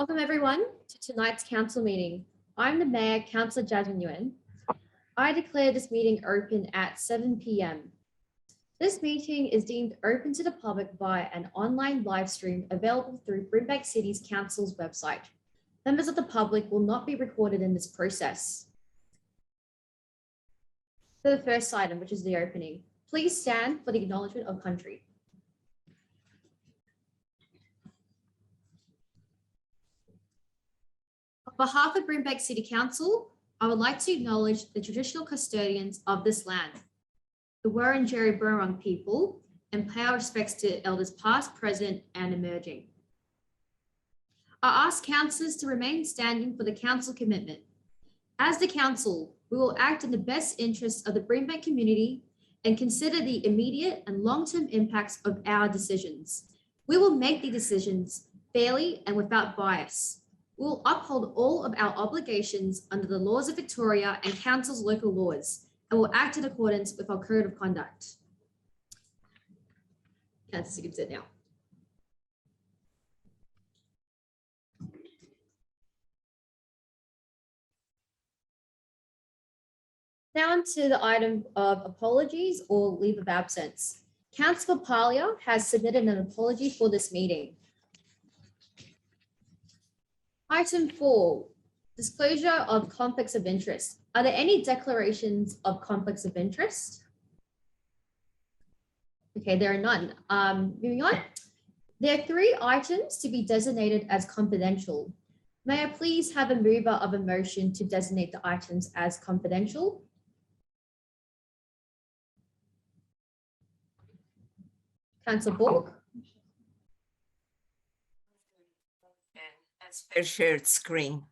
Welcome everyone to tonight's council meeting. I'm the Mayor, Councillor Jasmine Nguyen. I declare this meeting open at 7 p.m. This meeting is deemed open to the public via an online live stream available through Brimbank City's Council's website. Members of the public will not be recorded in this process. For the first item, which is the opening, please stand for the Acknowledgement of Country. On behalf of Brimbank City Council, I would like to acknowledge the traditional custodians of this land, the Wurundjeri Brimbank people, and pay our respects to elders past, present, and emerging. I ask councillors to remain standing for the council commitment. As the council, we will act in the best interests of the Brimbank community and consider the immediate and long-term impacts of our decisions. We will make the decisions fairly and without bias. We will uphold all of our obligations under the laws of Victoria and Council's local laws, and will act in accordance with our code of conduct. Councillor, you can sit now. Now on to the item of apologies or leave of absence. Councillor Palia has submitted an apology for this meeting. Item 4, disclosure of conflicts of interest. Are there any declarations of conflicts of interest? Okay, there are none. Moving on. There are 3 items to be designated as confidential. May I please have a mover of a motion to designate the items as confidential? Councillor Borg. As per shared screen.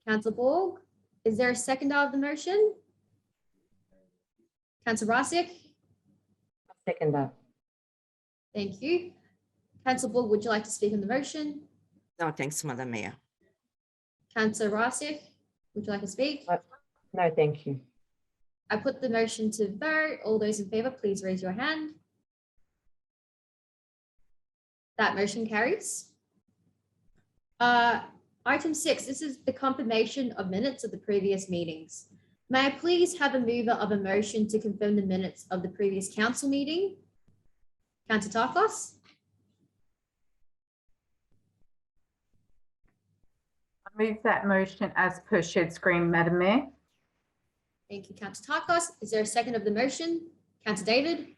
Councillor Borg. Is there a seconder of the motion? Councillor Rasic. Seconder. Thank you. Councillor Borg, would you like to speak on the motion? No, thanks, Madam Mayor. Councillor Rasic, would you like to speak? No, thank you. I put the motion to vote. All those in favour, please raise your hand. That motion carries. Item 6, this is the confirmation of minutes of the previous meetings. May I please have a mover of a motion to confirm the minutes of the previous council meeting? Councillor Tarkos. I move that motion as per shared screen, Madam Mayor. Thank you, Councillor Tarkos. Is there a second of the motion? Councillor David.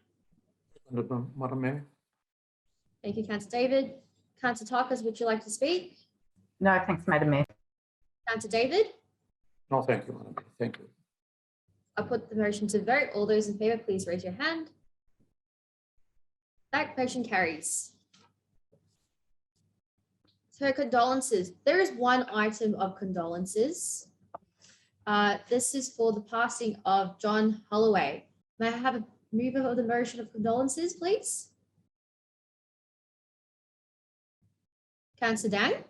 Madam Mayor. Thank you, Councillor David. Councillor Tarkos, would you like to speak? No, thanks, Madam Mayor. Councillor David. No, thank you, Madam Mayor. Thank you. I put the motion to vote. All those in favour, please raise your hand. That motion carries. So condolences. There is one item of condolences. This is for the passing of John Holloway. May I have a mover of the motion of condolences, please? Councillor Dang.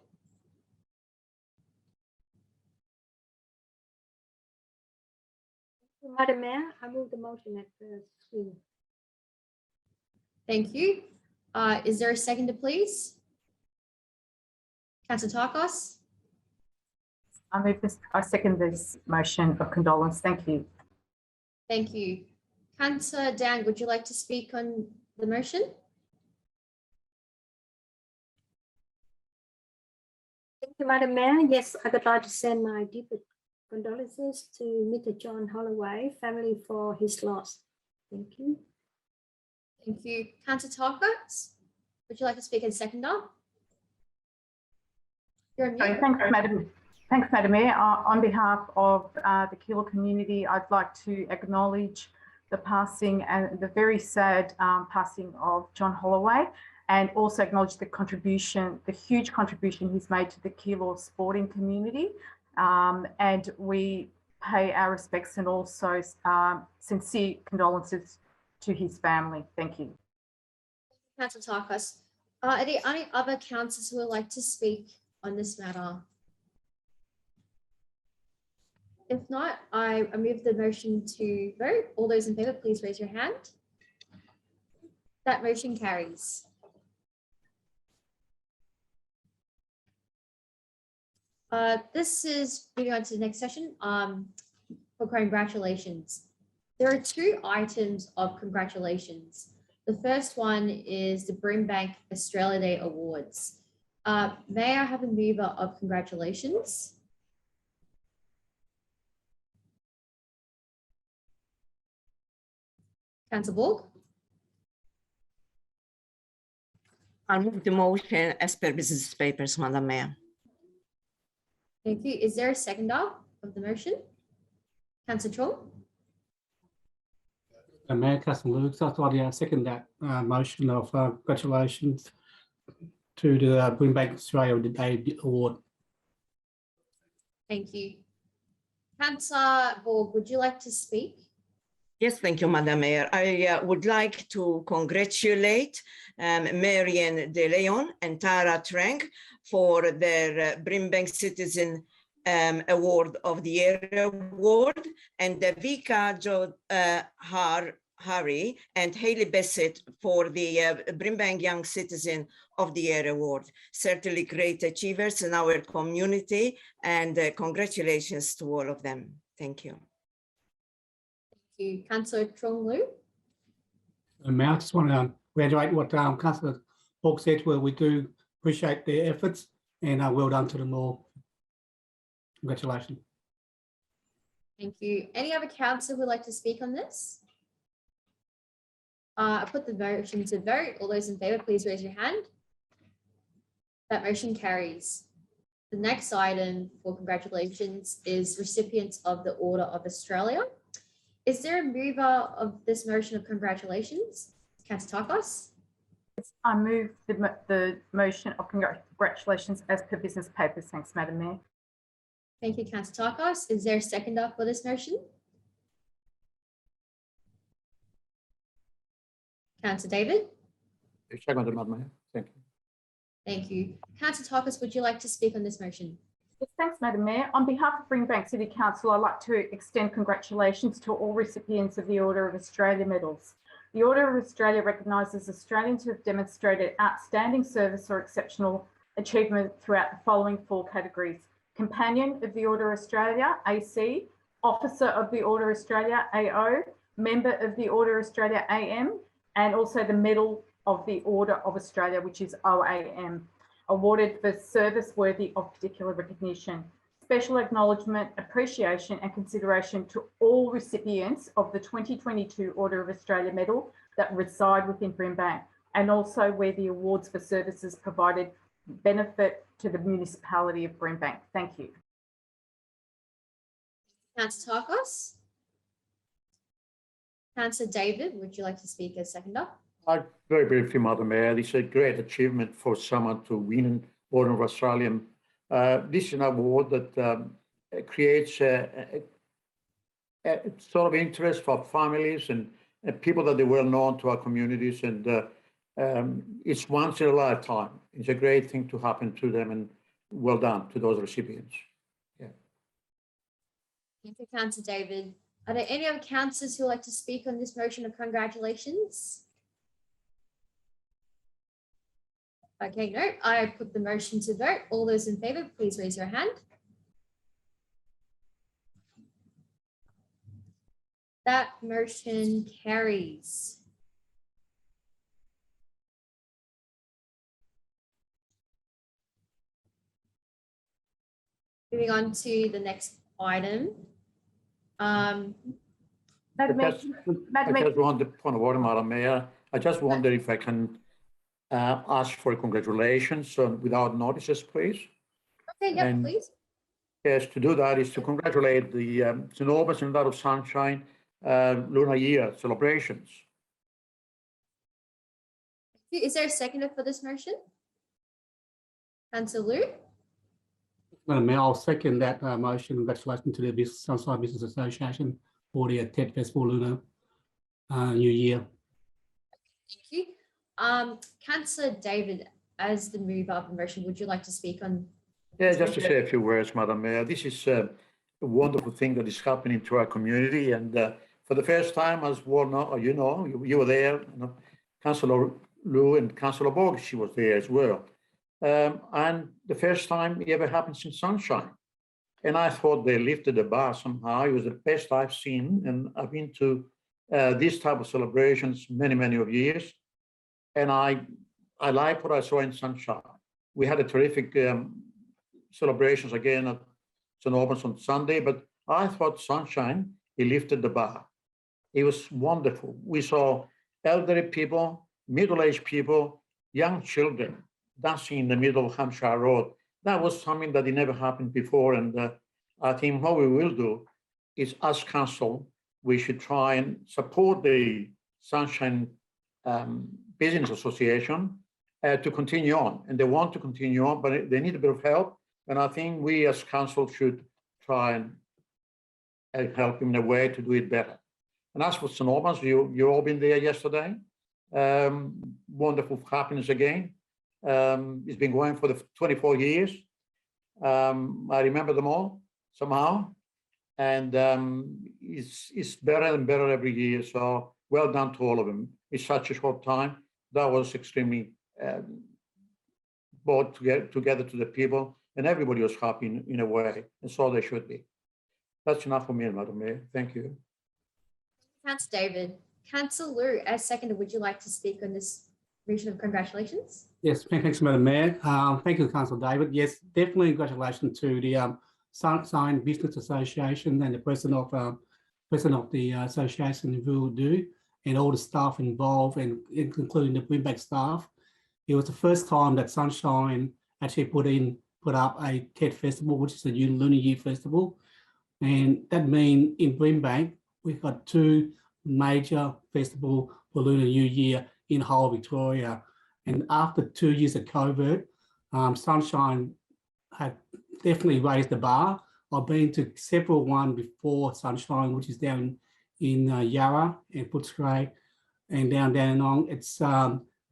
Madam Mayor, I move the motion at the screen. Thank you. Is there a seconder, please? Councillor Tarkos. I second this motion of condolence. Thank you. Thank you. Councillor Dang, would you like to speak on the motion? Thank you, Madam Mayor. Yes, I would like to send my deepest condolences to Mr. John Holloway family for his loss. Thank you. Thank you. Councillor Tarkos, would you like to speak as seconder? You're on mute. Thanks, Madam Mayor. On behalf of the Keilor community, I'd like to acknowledge the passing and the very sad passing of John Holloway, and also acknowledge the contribution, the huge contribution he's made to the Keilor sporting community. And we pay our respects and also sincere condolences to his family. Thank you. Councillor Tarkos, are there any other councillors who would like to speak on this matter? If not, I move the motion to vote. All those in favour, please raise your hand. That motion carries. This is moving on to the next session. For congratulations. There are two items of congratulations. The first one is the Brimbank Australia Day Awards. May I have a mover of congratulations? Councillor Borg? I'll move the motion as per business papers, Madam Mayor. Thank you. Is there a seconder of the motion? Councillor Chong? Mayor, Councillor Luke, I thought I'd second that motion of congratulations to the Brimbank Australia Day Award. Thank you. Councillor Borg, would you like to speak? Yes, thank you, Madam Mayor. I would like to congratulate Marian De Leon and Tara Trank for their Brimbank Citizen Award of the Year Award, and Vika Harry and Hayley Bassett for the Brimbank Young Citizen of the Year Award. Certainly great achievers in our community, and congratulations to all of them. Thank you. Thank you. Councillor Chong Lu? Mayor, I just want to reiterate what Councillor Borg said, where we do appreciate their efforts, and well done to them all. Congratulations. Thank you. Any other councillor who would like to speak on this? I put the motion to vote. All those in favour, please raise your hand. That motion carries. The next item for congratulations is recipients of the Order of Australia. Is there a mover of this motion of congratulations? Councillor Takos? I move the motion of congratulations as per business papers. Thanks, Madam Mayor. Thank you, Councillor Takos. Is there a seconder for this motion? Councillor David? Second, Madam Mayor. Thank you. Thank you. Councillor Takos, would you like to speak on this motion? Yes, thanks, Madam Mayor. On behalf of Brimbank City Council, I'd like to extend congratulations to all recipients of the Order of Australia medals. The Order of Australia recognises Australians who have demonstrated outstanding service or exceptional achievement throughout the following four categories: Companion of the Order of Australia, AC, Officer of the Order of Australia, AO, Member of the Order of Australia, AM, and also the Medal of the Order of Australia, which is OAM, awarded for service worthy of particular recognition. Special acknowledgement, appreciation and consideration to all recipients of the 2022 Order of Australia Medal that reside within Brimbank, and also where the awards for services provided benefit to the municipality of Brimbank. Thank you. Councillor Takos? Councillor David, would you like to speak as seconder? Very briefly, Madam Mayor, it's a great achievement for someone to win an Order of Australia. This is an award that creates a sort of interest for families and people that are well known to our communities, and it's once in a lifetime. It's a great thing to happen to them, and well done to those recipients. Yeah. Thank you, Councillor David. Are there any other councillors who would like to speak on this motion of congratulations? Okay, no, I put the motion to vote. All those in favour, please raise your hand. That motion carries. Moving on to the next item. Madam Mayor, I just want to point of order, Madam Mayor. I just wonder if I can ask for congratulations without notices, please. Okay, yeah, And- please. Yes, to do that is to congratulate the St. Albans and a lot of sunshine lunar year celebrations. Is there a seconder for this motion? Councillor Liu? Madam Mayor, I'll second that motion. Congratulations to the Sunshine Business Association for the TED Festival Lunar New Year. Thank you. Councillor David, as the mover of the motion, would you like to speak on? Yeah, just to say a few words, Madam Mayor. This is a wonderful thing that is happening to our community, and for the first time, as well, you were there. Councillor Liu and Councillor Borg, she was there as well. And the first time it ever happened since Sunshine. And I thought they lifted the bar somehow. It was the best I've seen. And I've been to these type of celebrations many, many of years. And I like what I saw in Sunshine. We had a terrific celebrations again at St. Albans on Sunday, but I thought Sunshine, he lifted the bar. It was wonderful. We saw elderly people, middle-aged people, young children dancing in the middle of Hampshire Road. That was something that had never happened before. And I think what we will do is, as council, we should try and support the Sunshine Business Association to continue on. And they want to continue on, but they need a bit of help. And I think we as council should try and help in a way to do it better. And as for St. Albans, you've all been there yesterday. Wonderful happiness again. It's been going for the 24 years. I remember them all somehow. And it's better and better every year. So well done to all of them. It's such a short time. That was extremely brought together to the people, and everybody was happy in a way, and so they should be. That's enough for me, Madam Mayor. Thank you. Councillor David. Councillor Liu, as seconder, would you like to speak on this motion of congratulations? Yes, thanks, Madam Mayor. Thank you, Councillor David. Yes, definitely congratulations to the Sunshine Business Association and the president of the association in Voodoo, and all the staff involved, and including the Brimbank staff. It was the first time that Sunshine actually put up a TED festival, which is a Lunar Year festival. And that means in Brimbank, we've got 2 major festivals for Lunar New Year in whole Victoria. And after 2 years of COVID, Sunshine had definitely raised the bar. I've been to several ones before Sunshine, which is down in Yarra and Footscray and down Dandenong. It's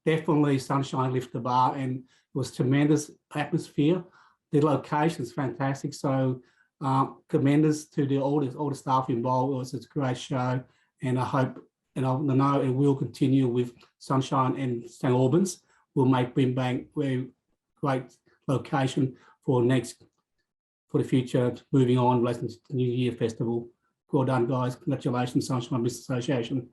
definitely Sunshine lifted the bar, and it was tremendous atmosphere. The location is fantastic. So tremendous to all the staff involved. It was a great show, and I hope, and I know it will continue with Sunshine and St. Albans. Will make Brimbank a great location for the future, moving on relating to the New Year Festival. Well done, guys. Congratulations, Sunshine Business Association.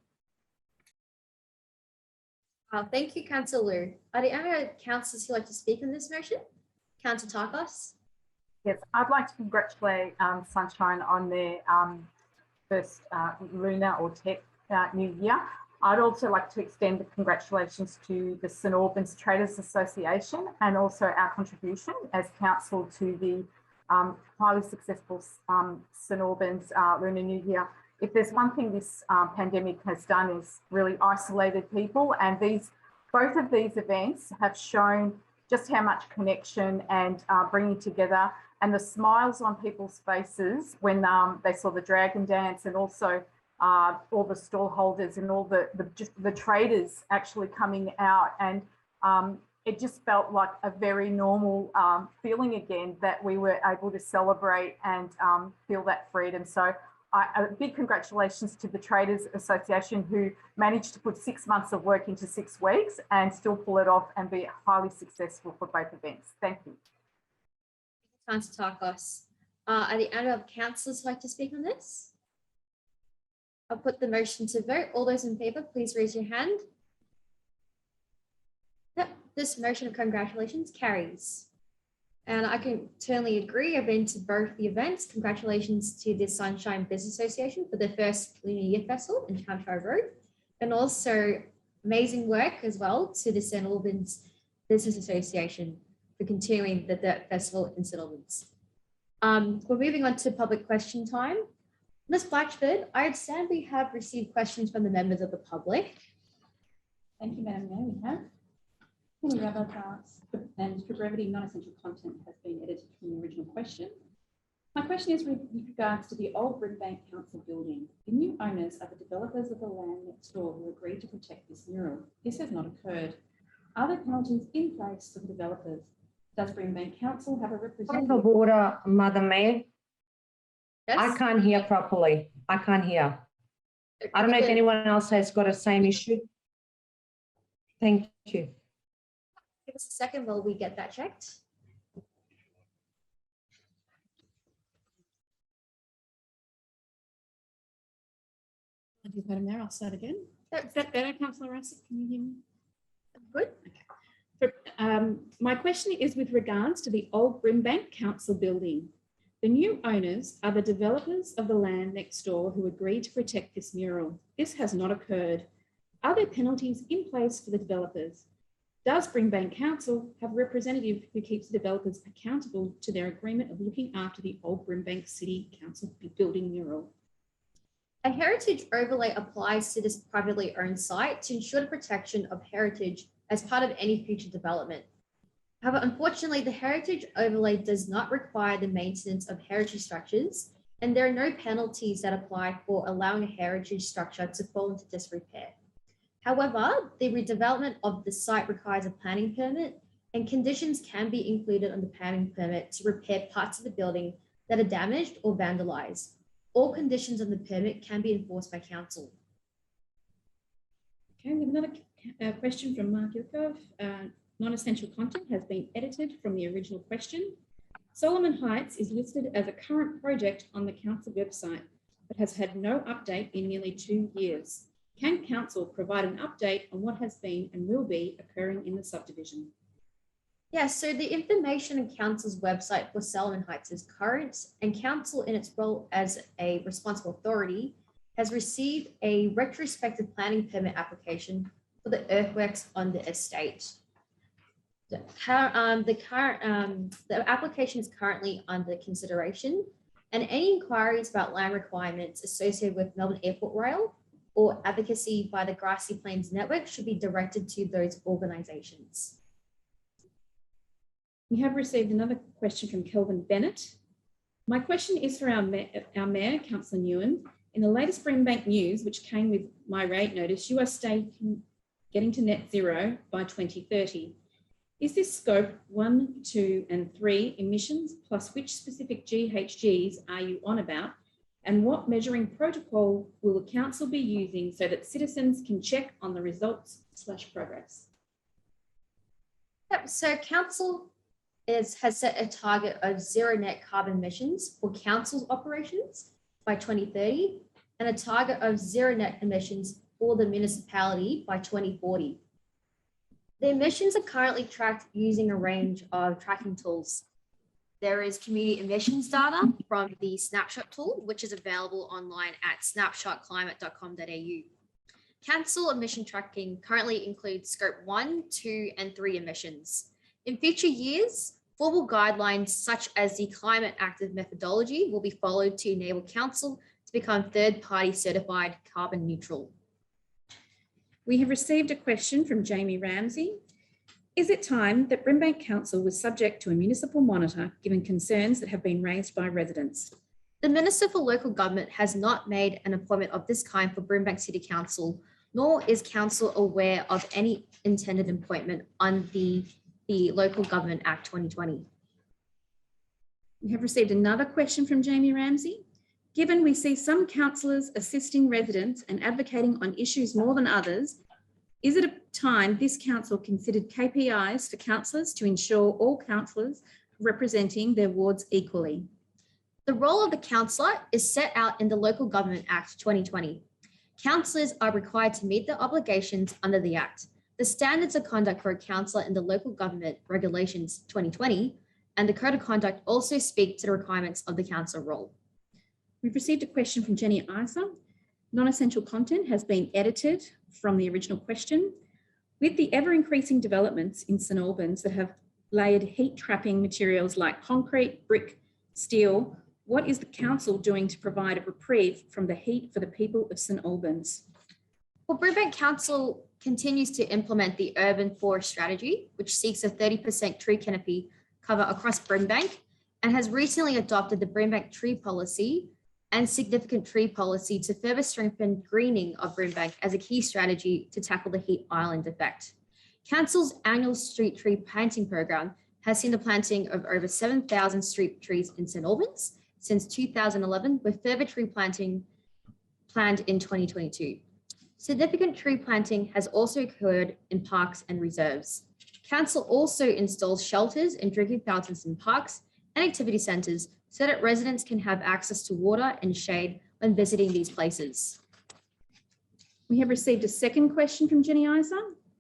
Thank you, Councillor Liu. Are there any other councillors who'd like to speak on this motion? Councillor Tarkos. Yes, I'd like to congratulate Sunshine on their first lunar or tech new year. I'd also like to extend the congratulations to the St. Albans Traders Association, and also our contribution as council to the highly successful St. Albans Lunar New Year. If there's one thing this pandemic has done, is really isolated people, and both of these events have shown just how much connection and bringing together, and the smiles on people's faces when they saw the dragon dance, and also all the stall holders and all the traders actually coming out, and it just felt like a very normal feeling again, that we were able to celebrate and feel that freedom. So a big congratulations to the Traders Association, who managed to put 6 months of work into 6 weeks and still pull it off and be highly successful for both events. Thank you. Councillor Tarkos. Are there any other councillors who'd like to speak on this? I'll put the motion to vote. All those in favour, please raise your hand. Yep, this motion of congratulations carries. And I can totally agree. I've been to both the events. Congratulations to the Sunshine Business Association for their first Lunar Year Festival in Hampshire Road. And also amazing work as well to the St. Albans Business Association for continuing the festival in St. Albans. We're moving on to public question time. Ms. Blatchford, I understand we have received questions from the members of the public. Thank you, Madam Mayor. We have. And for brevity, non-essential content has been edited from the original question. My question is with regards to the old Brimbank Council building. The new owners are the developers of the land next door who agreed to protect this mural. This has not occurred. Are there penalties in place for the developers? Does Brimbank Council have a Point representative? of order, Madam Mayor. Yes? I can't hear properly. I can't hear. I don't know if anyone else has got the same issue. Thank you. Give us a second while we get that checked. Madam Mayor, I'll start again. Yep. Is that better, Councillor Russell? Can you hear me? Good. My question is with regards to the old Brimbank Council building. The new owners are the developers of the land next door who agreed to protect this mural. This has not occurred. Are there penalties in place for the developers? Does Brimbank Council have a representative who keeps the developers accountable to their agreement of looking after the old Brimbank City Council building mural? A heritage overlay applies to this privately owned site to ensure the protection of heritage as part of any future development. However, unfortunately, the heritage overlay does not require the maintenance of heritage structures, and there are no penalties that apply for allowing a heritage structure to fall into disrepair. However, the redevelopment of the site requires a planning permit, and conditions can be included on the planning permit to repair parts of the building that are damaged or vandalized. All conditions on the permit can be enforced by council. Okay, we have another question from Mark Ilkov. Non-essential content has been edited from the original question. Solomon Heights is listed as a current project on the council website, but has had no update in nearly 2 years. Can council provide an update on what has been and will be occurring in the subdivision? Yes, so the information on council's website for Solomon Heights is current, and council in its role as a responsible authority has received a retrospective planning permit application for the earthworks on the estate. The application is currently under consideration, and any inquiries about land requirements associated with Melbourne Airport Rail or advocacy by the Grassy Plains Network should be directed to those organisations. We have received another question from Kelvin Bennett. My question is for our Mayor, Councillor Nguyen. In the latest Brimbank news, which came with my rate notice, you are stating getting to net zero by 2030. Is this scope 1, 2 and 3 emissions, plus which specific GHGs are you on about? And what measuring protocol will the council be using so that citizens can check on the results/progress? Yep, so council has set a target of zero net carbon emissions for council's operations by 2030 and a target of zero net emissions for the municipality by 2040. The emissions are currently tracked using a range of tracking tools. There is community emissions data from the Snapshot tool, which is available online at snapshotclimate.com.au. Council emission tracking currently includes scope 1, 2, and 3 emissions. In future years, formal guidelines such as the Climate Active methodology will be followed to enable council to become third-party certified carbon neutral. We have received a question from Jamie Ramsey. Is it time that Brimbank Council was subject to a municipal monitor given concerns that have been raised by residents? The Minister for Local Government has not made an appointment of this kind for Brimbank City Council, nor is council aware of any intended appointment on the Local Government Act 2020. We have received another question from Jamie Ramsey. Given we see some councillors assisting residents and advocating on issues more than others, is it a time this council considered KPIs for councillors to ensure all councillors are representing their wards equally? The role of the councillor is set out in the Local Government Act 2020. Councillors are required to meet their obligations under the Act. The standards of conduct for a councillor in the Local Government Regulations 2020 and the Code of Conduct also speak to the requirements of the councillor role. We've received a question from Jenny Isa. Non-essential content has been edited from the original question. With the ever-increasing developments in St Albans that have layered heat-trapping materials like concrete, brick, steel, what is the council doing to provide a reprieve from the heat for the people of St Albans? Well, Brimbank Council continues to implement the Urban Forest Strategy, which seeks a 30% tree canopy cover across Brimbank, and has recently adopted the Brimbank Tree Policy and Significant Tree Policy to further strengthen greening of Brimbank as a key strategy to tackle the heat island effect. Council's annual street tree planting program has seen the planting of over 7,000 street trees in St Albans since 2011, with further tree planting planned in 2022. Significant tree planting has also occurred in parks and reserves. Council also installs shelters and drinking fountains in parks and activity centres so that residents can have access to water and shade when visiting these places. We have received a second question from Jenny Isa.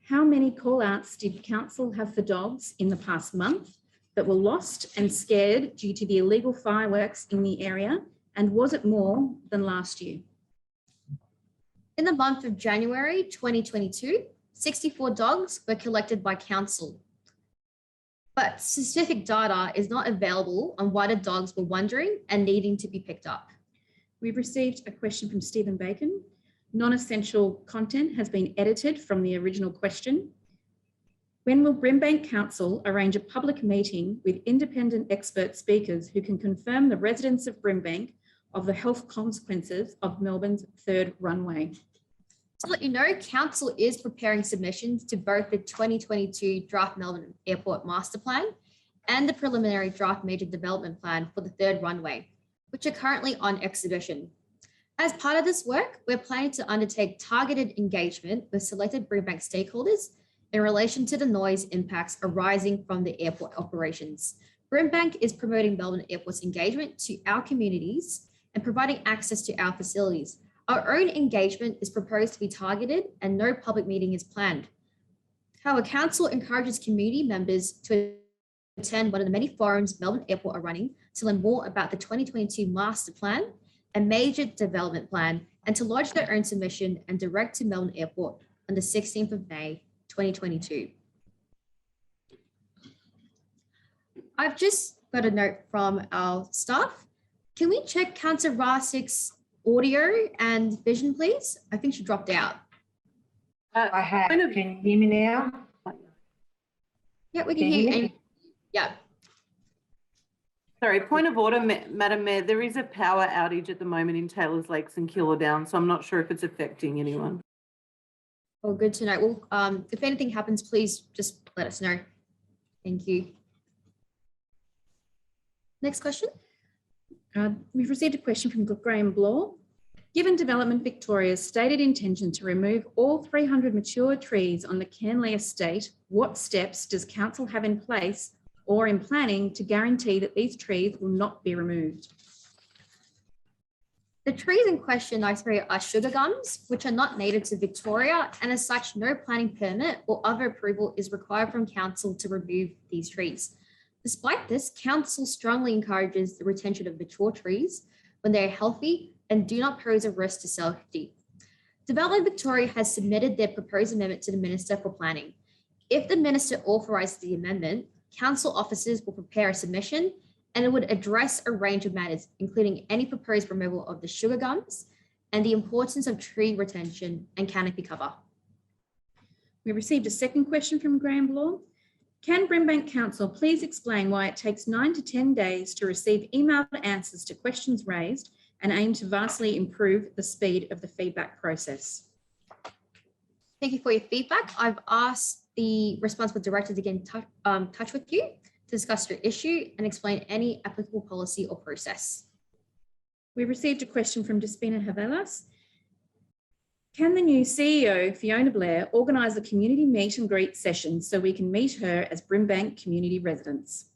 How many call-outs did council have for dogs in the past month that were lost and scared due to the illegal fireworks in the area? And was it more than last year? In the month of January 2022, 64 dogs were collected by council. But specific data is not available on why the dogs were wandering and needing to be picked up. We've received a question from Stephen Bacon. Non-essential content has been edited from the original question. When will Brimbank Council arrange a public meeting with independent expert speakers who can confirm the residents of Brimbank of the health consequences of Melbourne's third runway? To let you know, council is preparing submissions to both the 2022 draft Melbourne Airport Master Plan and the preliminary draft Major Development Plan for the third runway, which are currently on exhibition. As part of this work, we're planning to undertake targeted engagement with selected Brimbank stakeholders in relation to the noise impacts arising from the airport operations. Brimbank is promoting Melbourne Airport's engagement to our communities and providing access to our facilities. Our own engagement is proposed to be targeted and no public meeting is planned. However, council encourages community members to attend one of the many forums Melbourne Airport are running to learn more about the 2022 Master Plan and Major Development Plan, and to lodge their own submission and direct to Melbourne Airport on the 16th of May, 2022. I've just got a note from our staff. Can we check Councillor Rasik's audio and vision, please? I think she dropped out. I have. Can you hear me now? Yeah, we can hear you. Yeah. Sorry, point of order, Madam Mayor. There is a power outage at the moment in Taylors Lakes and Killerdown, so I'm not sure if it's affecting anyone. Well, good to know. Well, if anything happens, please just let us know. Thank you. Next question. We've received a question from Graham Bloor. Given Development Victoria's stated intention to remove all 300 mature trees on the Canley estate, what steps does council have in place or in planning to guarantee that these trees will not be removed? The trees in question are sugar gums, which are not native to Victoria, and as such, no planning permit or other approval is required from council to remove these trees. Despite this, council strongly encourages the retention of mature trees when they are healthy and do not pose a risk to safety. Development Victoria has submitted their proposed amendment to the Minister for Planning. If the Minister authorises the amendment, council officers will prepare a submission and it would address a range of matters, including any proposed removal of the sugar gums and the importance of tree retention and canopy cover. We received a second question from Graham Bloor. Can Brimbank Council please explain why it takes 9 to 10 days to receive emailed answers to questions raised and aim to vastly improve the speed of the feedback process? Thank you for your feedback. I've asked the responsible director to get in touch with you to discuss your issue and explain any applicable policy or process. We received a question from Despina Havelas. Can the new CEO, Fiona Blair, organise a community meet and greet session so we can meet her as Brimbank community residents?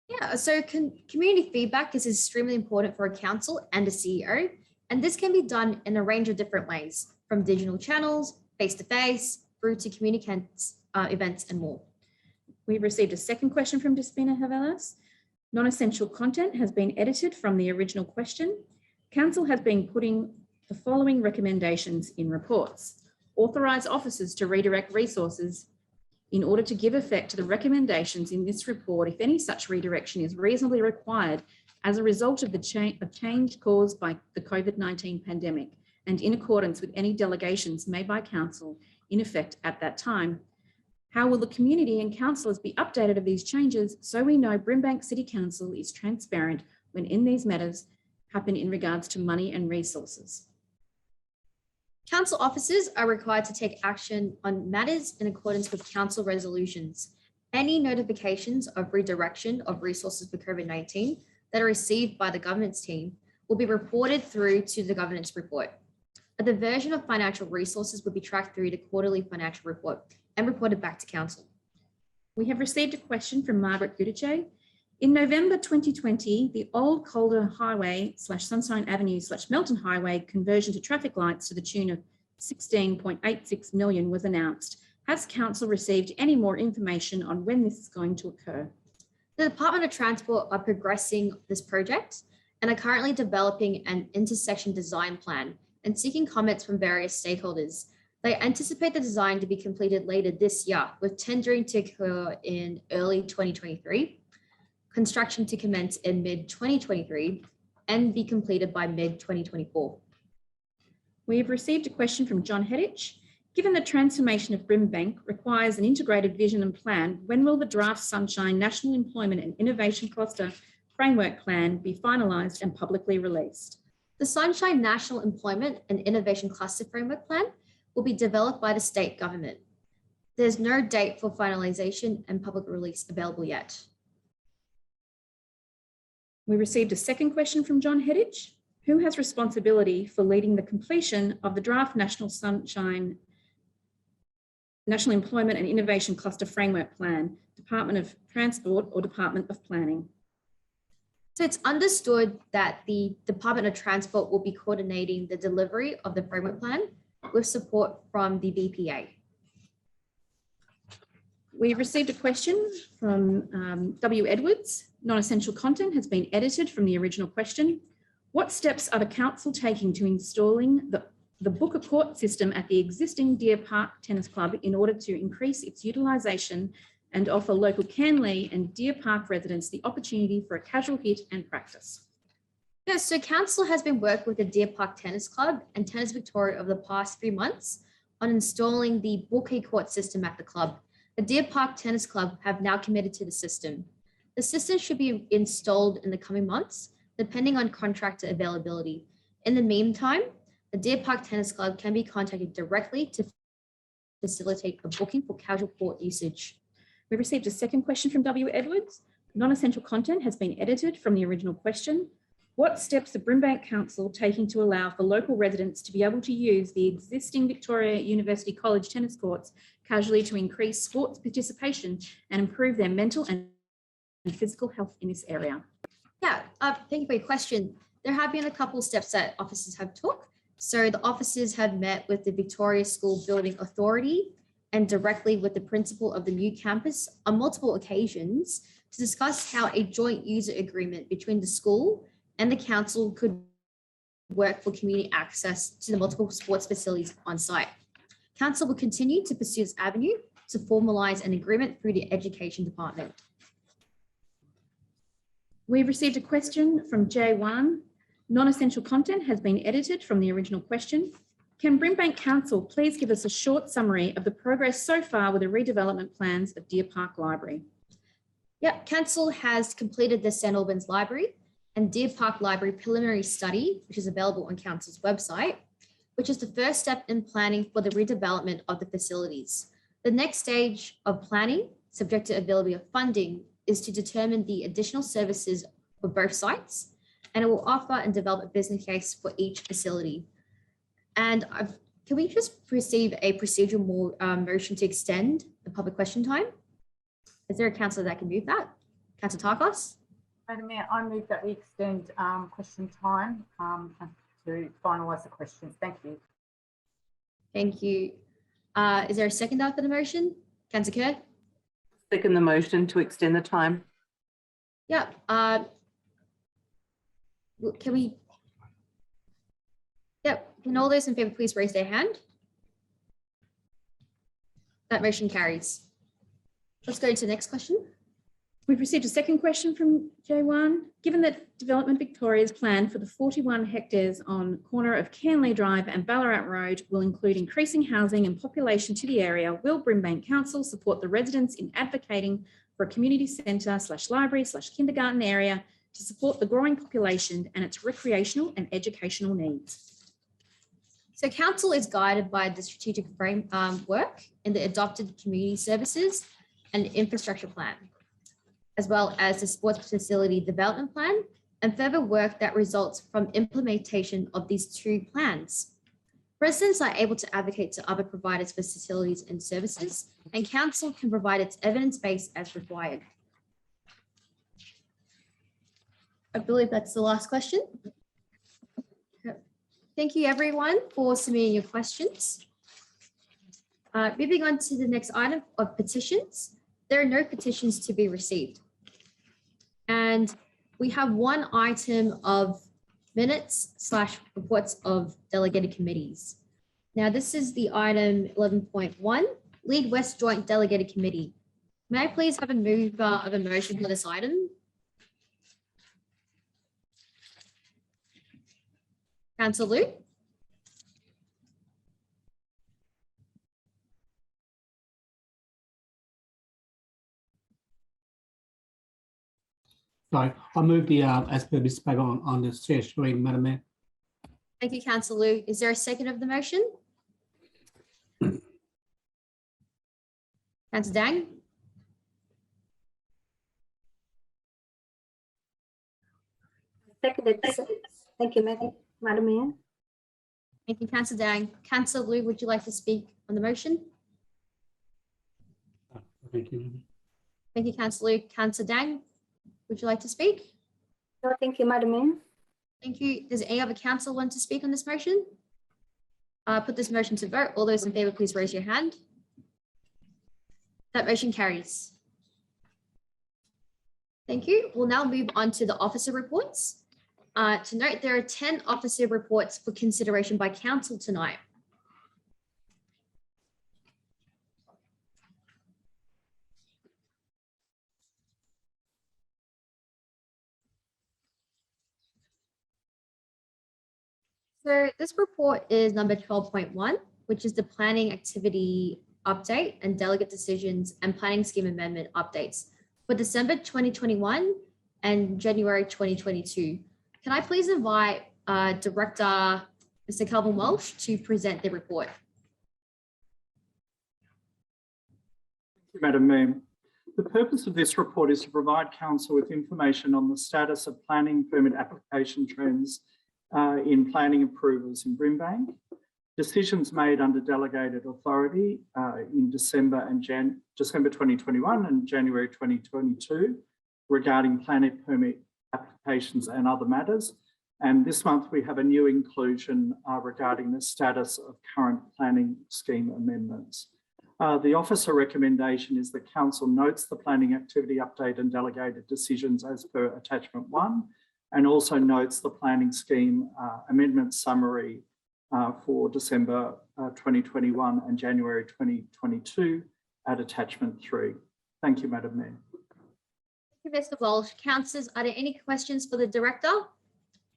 Yeah, so community feedback is extremely important for a council and a CEO, and this can be done in a range of different ways, from digital channels, face-to-face, through to community events and more. We've received a second question from Despina Havelas. Non-essential content has been edited from the original question. Council has been putting the following recommendations in reports. Authorise officers to redirect resources in order to give effect to the recommendations in this report if any such redirection is reasonably required as a result of the change caused by the COVID-19 pandemic and in accordance with any delegations made by council in effect at that time. How will the community and councillors be updated of these changes so we know Brimbank City Council is transparent when in these matters happen in regards to money and resources? Council officers are required to take action on matters in accordance with council resolutions. Any notifications of redirection of resources for COVID-19 that are received by the governance team will be reported through to the governance report. A diversion of financial resources will be tracked through the quarterly financial report and reported back to council. We have received a question from Margaret Gutierrez. In November 2020, the old Calder Highway / Sunshine Avenue / Melton Highway conversion to traffic lights to the tune of 16.86 million was announced. Has council received any more information on when this is going to occur? The Department of Transport are progressing this project and are currently developing an intersection design plan and seeking comments from various stakeholders. They anticipate the design to be completed later this year, with tendering to occur in early 2023, construction to commence in mid-2023, and be completed by mid-2024. We have received a question from John Heddich. Given the transformation of Brimbank requires an integrated vision and plan, when will the draft Sunshine National Employment and Innovation Cluster Framework Plan be finalised and publicly released? The Sunshine National Employment and Innovation Cluster Framework Plan will be developed by the state government. There's no date for finalisation and public release available yet. We received a second question from John Heddich. Who has responsibility for leading the completion of the draft National Employment and Innovation Cluster Framework Plan, Department of Transport or Department of Planning? So it's understood that the Department of Transport will be coordinating the delivery of the framework plan with support from the BPA. We received a question from W. Edwards. Non-essential content has been edited from the original question. What steps are the council taking to installing the Booker Court system at the existing Deer Park Tennis Club in order to increase its utilisation and offer local Canley and Deer Park residents the opportunity for a casual hit and practice? Yes, so council has been working with the Deer Park Tennis Club and Tennis Victoria over the past 3 months on installing the Booker Court system at the club. The Deer Park Tennis Club have now committed to the system. The system should be installed in the coming months, depending on contractor availability. In the meantime, the Deer Park Tennis Club can be contacted directly to facilitate a booking for casual court usage. We received a second question from W. Edwards. Non-essential content has been edited from the original question. What steps the Brimbank Council taking to allow for local residents to be able to use the existing Victoria University College tennis courts casually to increase sports participation and improve their mental and physical health in this area? Yeah, thank you for your question. There have been a couple of steps that officers have took. So the officers have met with the Victoria School Building Authority and directly with the principal of the new campus on multiple occasions to discuss how a joint user agreement between the school and the council could work for community access to the multiple sports facilities on site. Council will continue to pursue this avenue to formalise an agreement through the Education Department. We've received a question from J1. Non-essential content has been edited from the original question. Can Brimbank Council please give us a short summary of the progress so far with the redevelopment plans of Deer Park Library? Yep, Council has completed the St Albans Library and Deer Park Library preliminary study, which is available on Council's website, which is the first step in planning for the redevelopment of the facilities. The next stage of planning, subject to availability of funding, is to determine the additional services for both sites, and it will offer and develop a business case for each facility. And can we just receive a procedural motion to extend the public question time? Is there a councillor that can move that? Councillor Tarkos? Madam Mayor, I move that we extend question time to finalise the questions. Thank you. Thank you. Is there a second after the motion? Councillor Kerr? Second the motion to extend the time. Yeah. Can we? Yep. Can all those in favour please raise their hand? That motion carries. Let's go to the next question. We've received a second question from J1. Given that Development Victoria's plan for the 41 hectares on corner of Canley Drive and Ballarat Road will include increasing housing and population to the area, will Brimbank Council support the residents in advocating for a community centre / library / kindergarten area to support the growing population and its recreational and educational needs? So council is guided by the strategic framework in the adopted community services and infrastructure plan, as well as the sports facility development plan and further work that results from implementation of these two plans. Residents are able to advocate to other providers for facilities and services, and council can provide its evidence base as required. I believe that's the last question. Thank you everyone for submitting your questions. Moving on to the next item of petitions. There are no petitions to be received. And we have one item of minutes/reports of delegated committees. Now, this is the item 11.1, Lead West Joint Delegated Committee. May I please have a mover of a motion for this item? Councillor Liu? Sorry, I move the, as per this paper on the share screen, Madam Mayor. Thank you, Councillor Liu. Is there a second of the motion? Councillor Dang? Seconded. Thank you, Madam Mayor. Thank you, Councillor Dang. Councillor Liu, would you like to speak on the motion? Thank you. Thank you, Councillor Liu. Councillor Dang, would you like to speak? No, thank you, Madam Mayor. Thank you. Does any other council want to speak on this motion? Put this motion to vote. All those in favour, please raise your hand. That motion carries. Thank you. We'll now move on to the officer reports. To note, there are 10 officer reports for consideration by council tonight. So this report is number 12.1, which is the planning activity update and delegate decisions and planning scheme amendment updates for December 2021 and January 2022. Can I please invite Director Mr. Calvin Welsh to present the report? Thank you, Madam Mayor. The purpose of this report is to provide Council with information on the status of planning permit application trends in planning approvals in Brimbank, decisions made under delegated authority in December 2021 and January 2022 regarding planning permit applications and other matters. And this month we have a new inclusion regarding the status of current planning scheme amendments. The officer recommendation is that Council notes the planning activity update and delegated decisions as per attachment 1, and also notes the planning scheme amendment summary for December 2021 and January 2022 at attachment 3. Thank you, Madam Mayor. Thank you, Mr. Welsh. Councillors, are there any questions for the Director?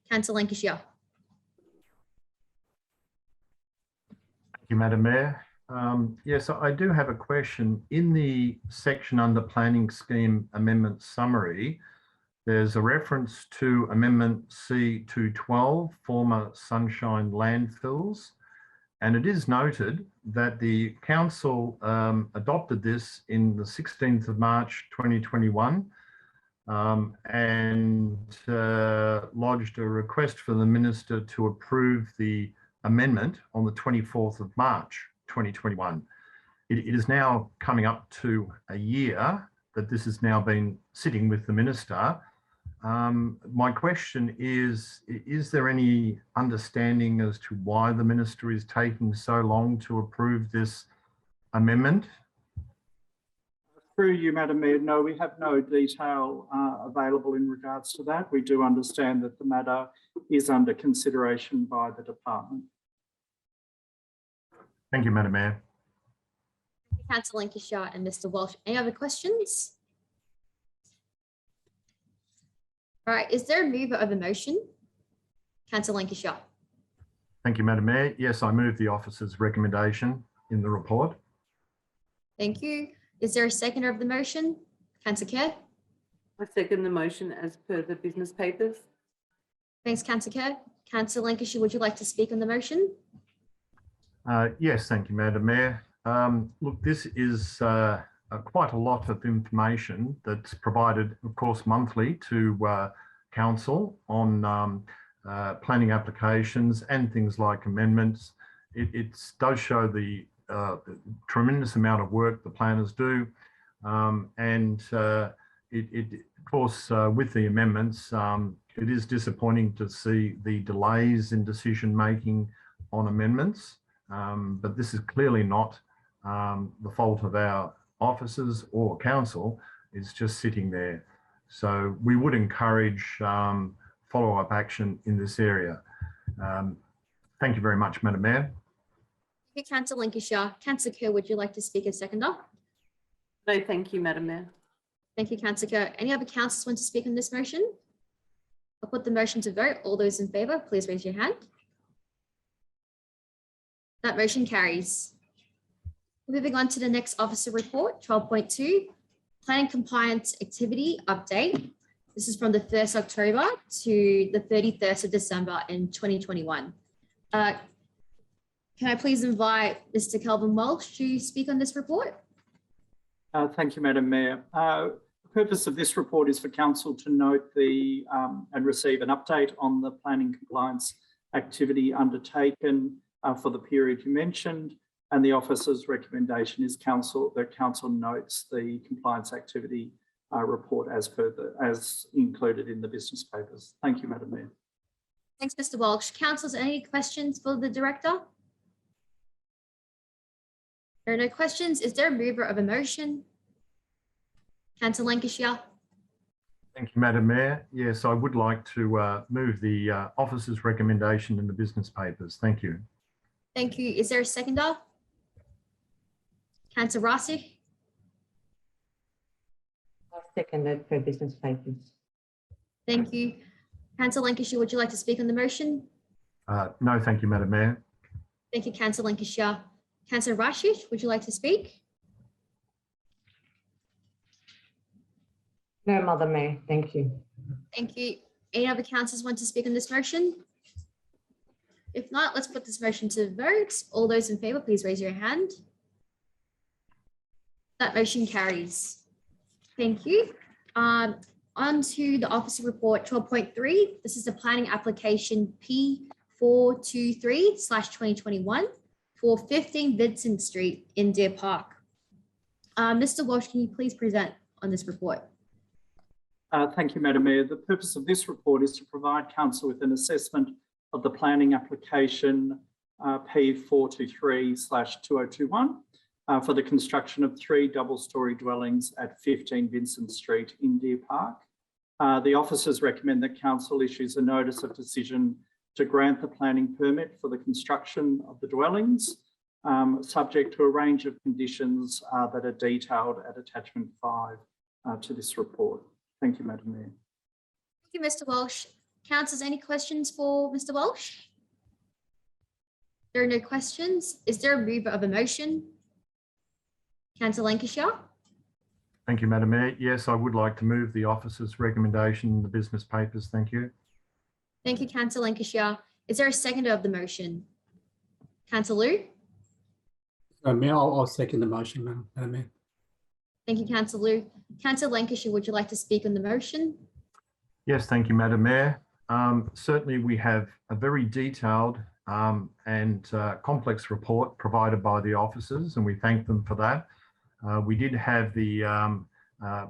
Councillor Lancashire. Thank you, Madam Mayor. Yes, I do have a question. In the section under Planning Scheme Amendment Summary, there's a reference to Amendment C212, former Sunshine landfills, and it is noted that the Council adopted this in the 16th of March 2021 and lodged a request for the Minister to approve the amendment on the 24th of March 2021. It is now coming up to a year that this has now been sitting with the Minister. My question is there any understanding as to why the Minister is taking so long to approve this amendment? Through you, Madam Mayor, no, we have no detail available in regards to that. We do understand that the matter is under consideration by the department. Thank you, Madam Mayor. Councillor Lancashire and Mr. Welsh. Any other questions? All right, is there a mover of a motion? Councillor Lancashire. Thank you, Madam Mayor. Yes, I move the officer's recommendation in the report. Thank you. Is there a seconder of the motion? Councillor Kerr. I second the motion as per the business papers. Thanks, Councillor Kerr. Councillor Lancashire, would you like to speak on the motion? Yes, thank you, Madam Mayor. Look, this is quite a lot of information that's provided, of course, monthly to Council on planning applications and things like amendments. it does show the tremendous amount of work the planners do. Of course, with the amendments, it is disappointing to see the delays in decision making on amendments, but this is clearly not the fault of our officers or council. It's just sitting there. So we would encourage follow-up action in this area. Thank you very much, Madam Mayor. Thank you, Councillor Lancashire. Councillor Kerr, would you like to speak as seconder? No, thank you, Madam Mayor. Thank you, Councillor Kerr. Any other councillors want to speak on this motion? I'll put the motion to vote. All those in favour, please raise your hand. That motion carries. Moving on to the next officer report, 12.2, planning compliance activity update. This is from the 1st October to the 31st of December in 2021. Can I please invite Mr. Kelvin Walsh to speak on this report? Thank you, Madam Mayor. The purpose of this report is for Council to note and receive an update on the planning compliance activity undertaken for the period you mentioned, and the officer's recommendation is that Council notes the compliance activity report as included in the business papers. Thank you, Madam Mayor. Thanks, Mr. Walsh. Councillors, any questions for the Director? There are no questions. Is there a mover of a motion? Councillor Lancashire. Thank you, Madam Mayor. Yes, I would like to move the officer's recommendation in the business papers. Thank you. Thank you. Is there a seconder? Councillor Rossi. I second it for business papers. Thank you. Councillor Lancashire, would you like to speak on the motion? No, thank you, Madam Mayor. Thank you, Councillor Lancashire. Councillor Rashid, would you like to speak? No, Madam Mayor, thank you. Thank you. Any other councillors want to speak on this motion? If not, let's put this motion to vote. All those in favour, please raise your hand. That motion carries. Thank you. On to the officer report 12.3. This is the planning application P423/2021 for 15 Vincent Street in Deer Park. Mr. Walsh, can you please present on this report? Thank you, Madam Mayor. The purpose of this report is to provide Council with an assessment of the planning application P423/2021 for the construction of 3 double-storey dwellings at 15 Vincent Street in Deer Park. The officers recommend that Council issues a notice of decision to grant the planning permit for the construction of the dwellings, subject to a range of conditions that are detailed at attachment 5 to this report. Thank you, Madam Mayor. Thank you, Mr. Walsh. Councillors, any questions for Mr. Walsh? There are no questions. Is there a mover of a motion? Councillor Lancashire. Thank you, Madam Mayor. Yes, I would like to move the officer's recommendation in the business papers. Thank you. Thank you, Councillor Lancashire. Is there a seconder of the motion? Councillor Liu. Mayor, I'll second the motion, Madam Mayor. Thank you, Councillor Liu. Councillor Lancashire, would you like to speak on the motion? Yes, thank you, Madam Mayor. Certainly we have a very detailed and complex report provided by the officers, and we thank them for that. We did have the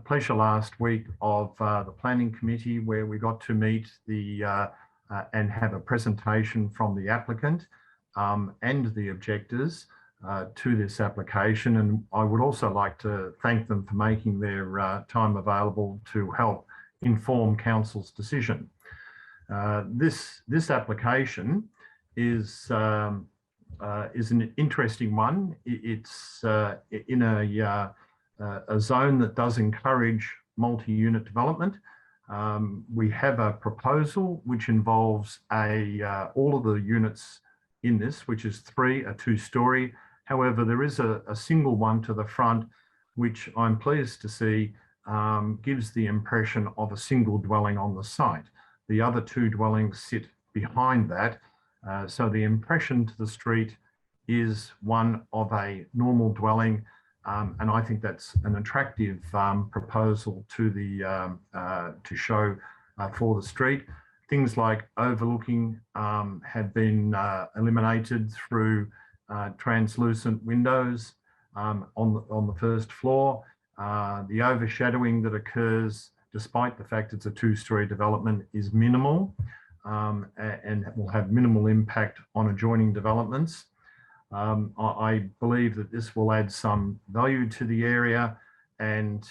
pleasure last week of the Planning Committee where we got to meet and have a presentation from the applicant and the objectors to this application. And I would also like to thank them for making their time available to help inform Council's decision. This application is an interesting one. It's in a zone that does encourage multi-unit development. We have a proposal which involves all of the units in this, which is 3, a 2-storey. However, there is a single one to the front, which I'm pleased to see gives the impression of a single dwelling on the site. The other 2 dwellings sit behind that. So the impression to the street is one of a normal dwelling. And I think that's an attractive proposal to show for the street. Things like overlooking have been eliminated through translucent windows on the first floor. The overshadowing that occurs, despite the fact it's a two-storey development, is minimal and will have minimal impact on adjoining developments. I believe that this will add some value to the area and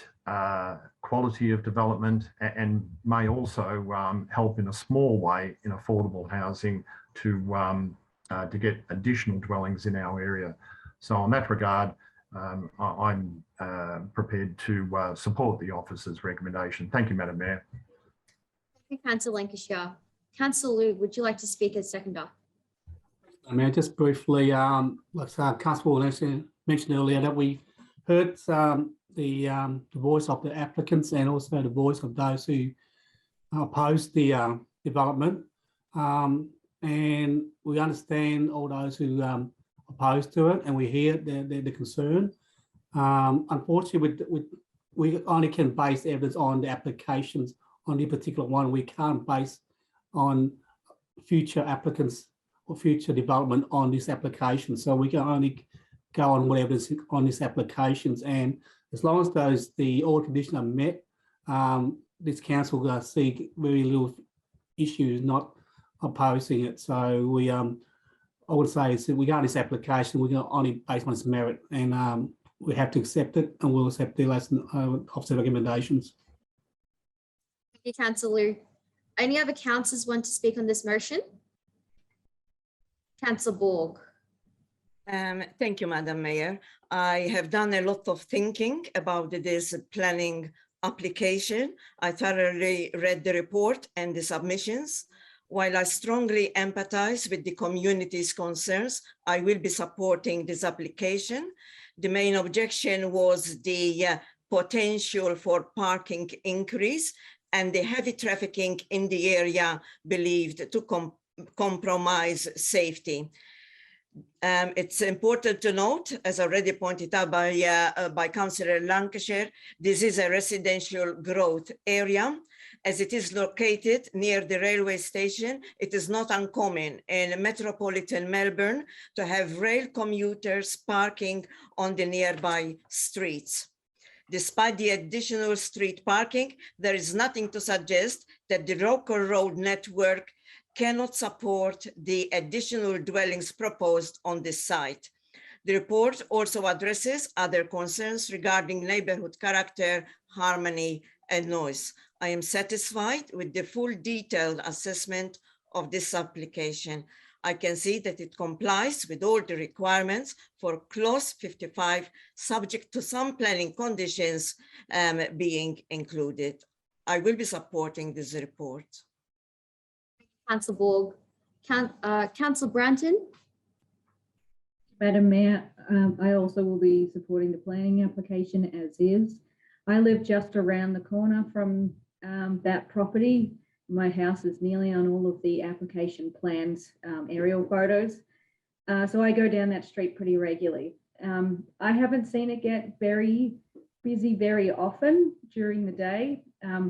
quality of development, and may also help in a small way in affordable housing to get additional dwellings in our area. So in that regard, I'm prepared to support the officer's recommendation. Thank you, Madam Mayor. Thank you, Councillor Lancashire. Councillor Liu, would you like to speak as seconder? Mayor, just briefly, like Councillor mentioned earlier, that we heard the voice of the applicants and also the voice of those who opposed the development. And we understand all those who opposed to it, and we hear the concern. Unfortunately, we only can base evidence on the applications on the particular one. We can't base on future applicants or future development on this application. So we can only go on whatever is on these applications. And as long as all conditions are met, this council will see very little issues not opposing it. So we, I would say, is that we got this application, we're going to only based on its merit, and we have to accept it, and we'll accept the last officer recommendations. Thank you, Councillor Liu. Any other councillors want to speak on this motion? Councillor Borg. Thank you, Madam Mayor. I have done a lot of thinking about this planning application. I thoroughly read the report and the submissions. While I strongly empathize with the community's concerns, I will be supporting this application. The main objection was the potential for parking increase and the heavy trafficking in the area believed to compromise safety. It's important to note, as already pointed out by Councillor Lancashire, this is a residential growth area. As it is located near the railway station, it is not uncommon in metropolitan Melbourne to have rail commuters parking on the nearby streets. Despite the additional street parking, there is nothing to suggest that the local road network cannot support the additional dwellings proposed on this site. The report also addresses other concerns regarding neighborhood character, harmony, and noise. I am satisfied with the full detailed assessment of this application. I can see that it complies with all the requirements for clause 55, subject to some planning conditions being included. I will be supporting this report. Councillor Borg. Councillor Branton. Madam Mayor, I also will be supporting the planning application as is. I live just around the corner from that property. My house is nearly on all of the application plans, aerial photos. So I go down that street pretty regularly. I haven't seen it get very busy very often during the day,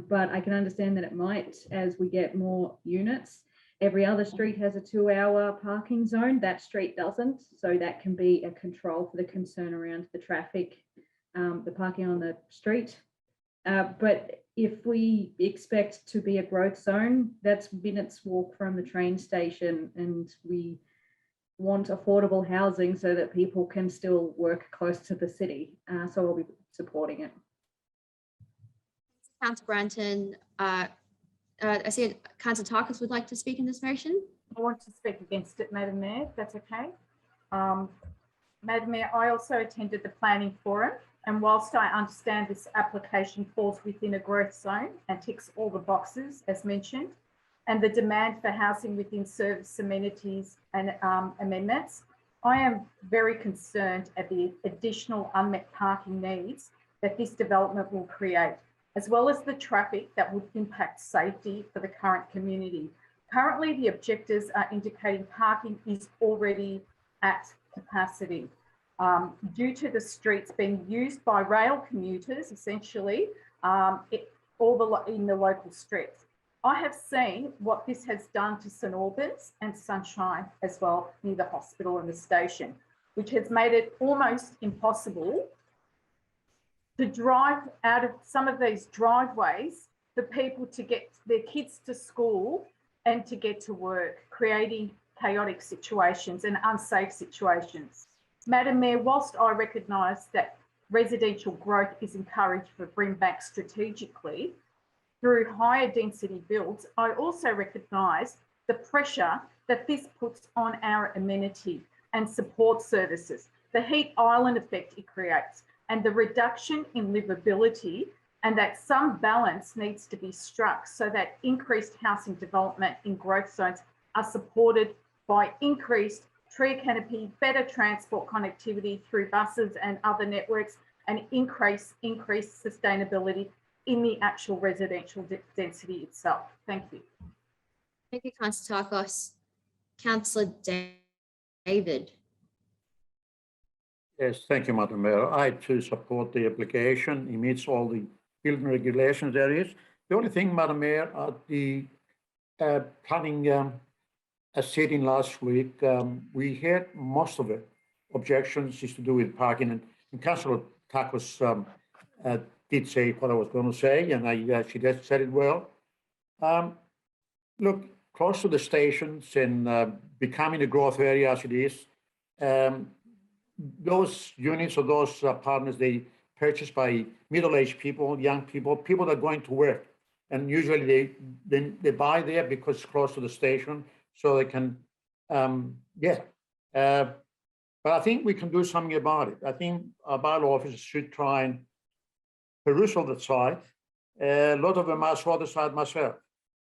but I can understand that it might as we get more units. Every other street has a 2-hour parking zone. That street doesn't. So that can be a control for the concern around the traffic, the parking on the street. But if we expect to be a growth zone, that's minutes walk from the train station, and we want affordable housing so that people can still work close to the city. So I'll be supporting it. Councillor Branton. I see Councillor Tarkas would like to speak in this motion. I want to speak against it, Madam Mayor, if that's okay. Madam Mayor, I also attended the planning forum, and whilst I understand this application falls within a growth zone and ticks all the boxes as mentioned, and the demand for housing within service amenities and amendments, I am very concerned at the additional unmet parking needs that this development will create, as well as the traffic that would impact safety for the current community. Currently, the objectives are indicating parking is already at capacity. Due to the streets being used by rail commuters, essentially, in the local streets. I have seen what this has done to St Albans and Sunshine as well, near the hospital and the station, which has made it almost impossible to drive out of some of these driveways for people to get their kids to school and to get to work, creating chaotic situations and unsafe situations. Madam Mayor, whilst I recognise that residential growth is encouraged for Brimbank strategically through higher density builds, I also recognise the pressure that this puts on our amenity and support services, the heat island effect it creates, and the reduction in livability, and that some balance needs to be struck so that increased housing development in growth zones are supported by increased tree canopy, better transport connectivity through buses and other networks, and increased sustainability in the actual residential density itself. Thank you. Thank you, Councillor Tarkos. Councillor David. Yes, thank you, Madam Mayor. I too support the application. It meets all the building regulations there is. The only thing, Madam Mayor, at the planning sitting last week, we had most of the objections is to do with parking, and Councillor Tarkos did say what I was going to say, and she just said it well. Look, close to the stations and becoming a growth area as it is, those units or those partners, they purchased by middle-aged people, young people, people that are going to work. And usually they buy there because it's close to the station, so they can, but I think we can do something about it. I think our bylaw officers should try and peruse all the site. A lot of them I saw the site myself.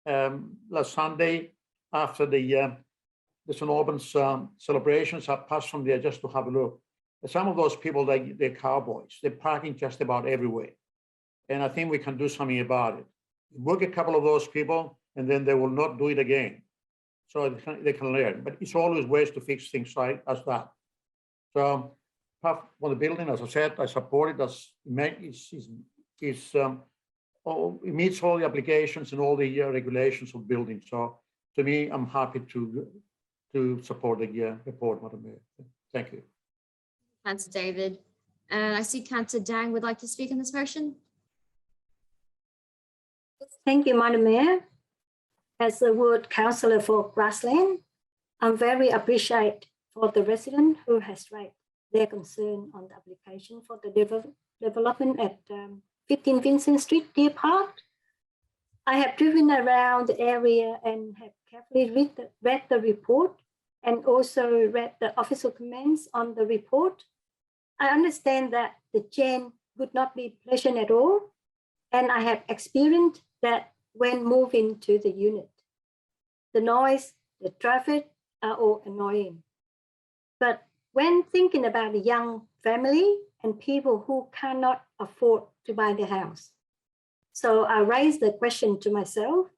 Last Sunday, after the St Albans celebrations, I passed from there just to have a look. Some of those people, they're cowboys. They're parking just about everywhere. And I think we can do something about it. Work a couple of those people, and then they will not do it again. So they can learn. But it's always ways to fix things right as that. So apart from the building, as I said, I support it. It meets all the applications and all the regulations of building. So to me, I'm happy to support the report, Madam Mayor. Thank you. Councillor David. And I see Councillor Dang would like to speak on this motion. Thank you, Madam Mayor. As the ward councillor for Grassland, I'm very appreciative for the resident who has raised their concern on the application for the development at 15 Vincent Street, Deer Park. I have driven around the area and have carefully read the report and also read the official comments on the report. I understand that the change would not be pleasant at all, and I have experienced that when moving to the unit. The noise, the traffic are all annoying. But when thinking about a young family and people who cannot afford to buy the house, so I raised the question to myself,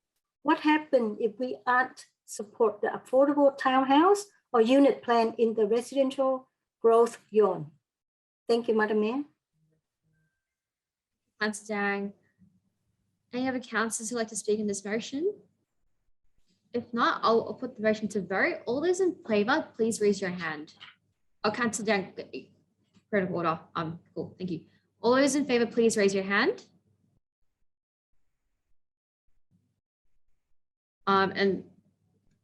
what happens if we aren't support the affordable townhouse or unit plan in the residential growth zone? Thank you, Madam Mayor. Councillor Dang. Any other councillors who'd like to speak in this motion? If not, I'll put the motion to vote. All those in favour, please raise your hand. I'll cancel down. Point of order. Cool. Thank you. All those in favour, please raise your hand. And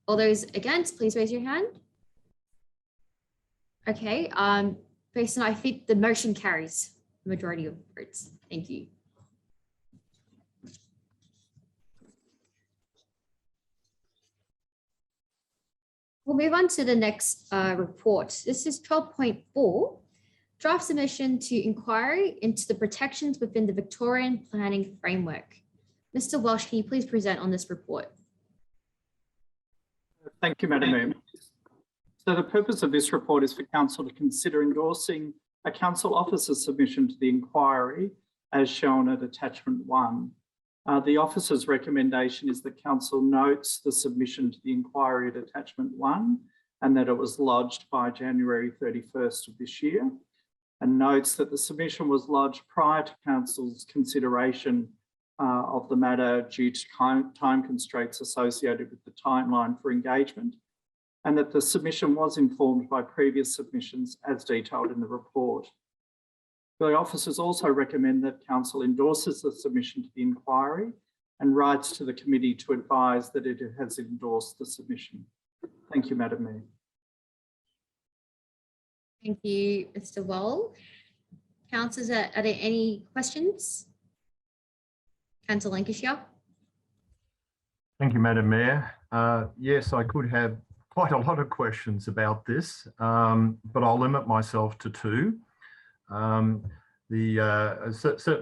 all those against, please raise your hand. Okay. Based on, I think the motion carries the majority of votes. Thank you. We'll move on to the next report. This is 12.4, draft submission to inquiry into the protections within the Victorian Planning Framework. Mr. Welsh, can you please present on this report? Thank you, Madam Mayor. So the purpose of this report is for Council to consider endorsing a Council officer submission to the inquiry as shown at attachment 1. The officer's recommendation is that Council notes the submission to the inquiry at attachment 1 and that it was lodged by January 31st of this year, and notes that the submission was lodged prior to Council's consideration of the matter due to time constraints associated with the timeline for engagement, and that the submission was informed by previous submissions as detailed in the report. The officers also recommend that Council endorses the submission to the inquiry and writes to the committee to advise that it has endorsed the submission. Thank you, Madam Mayor. Thank you, Mr. Wall. Councillors, are there any questions? Councillor Lancashire. Thank you, Madam Mayor. Yes, I could have quite a lot of questions about this, but I'll limit myself to two. Certainly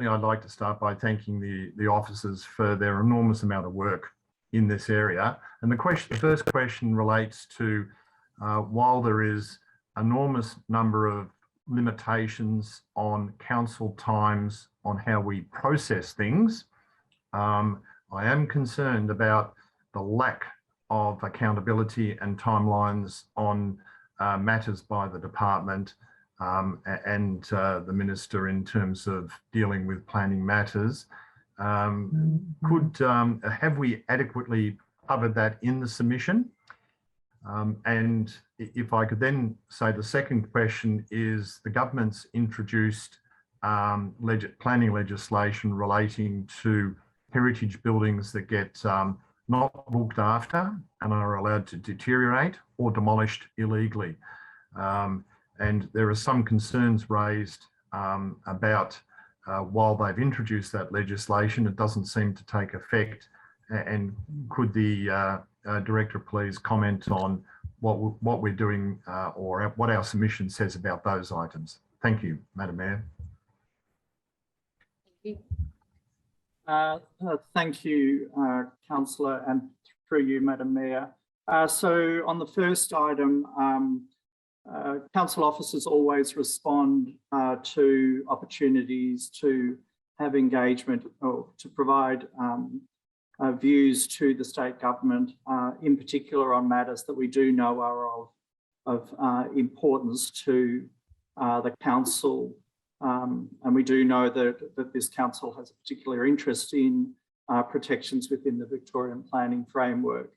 I'd like to start by thanking the officers for their enormous amount of work in this area. And the first question relates to, while there is enormous number of limitations on council times on how we process things, I am concerned about the lack of accountability and timelines on matters by the department and the minister in terms of dealing with planning matters. Have we adequately covered that in the submission? And if I could then say the second question is, the government's introduced planning legislation relating to heritage buildings that get not looked after and are allowed to deteriorate or demolished illegally. And there are some concerns raised about while they've introduced that legislation, it doesn't seem to take effect. And could the Director please comment on what we're doing or what our submission says about those items? Thank you, Madam Mayor. Thank you, Councillor, and through you, Madam Mayor. So on the first item, council officers always respond to opportunities to have engagement or to provide views to the state government, in particular on matters that we do know are of importance to the council. And we do know that this council has a particular interest in protections within the Victorian Planning Framework.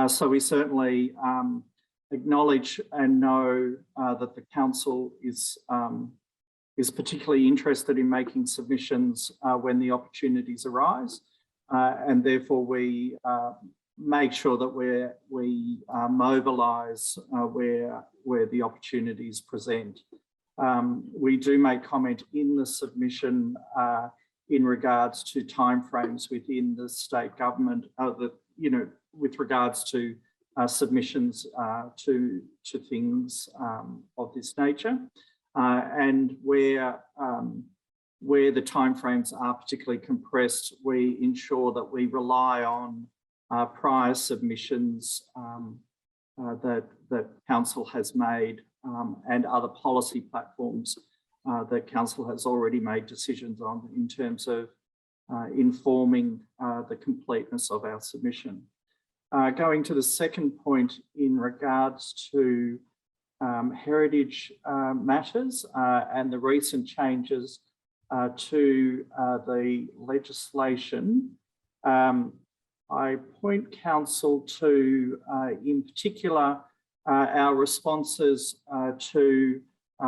So we certainly acknowledge and know that the council is particularly interested in making submissions when the opportunities arise, and therefore we make sure that we mobilise where the opportunities present. We do make comment in the submission in regards to timeframes within the state government, with regards to submissions to things of this nature, and where the timeframes are particularly compressed, we ensure that we rely on prior submissions that council has made and other policy platforms that council has already made decisions on in terms of informing the completeness of our submission. Going to the second point in regards to heritage matters and the recent changes to the legislation, I point council to, in particular, our responses to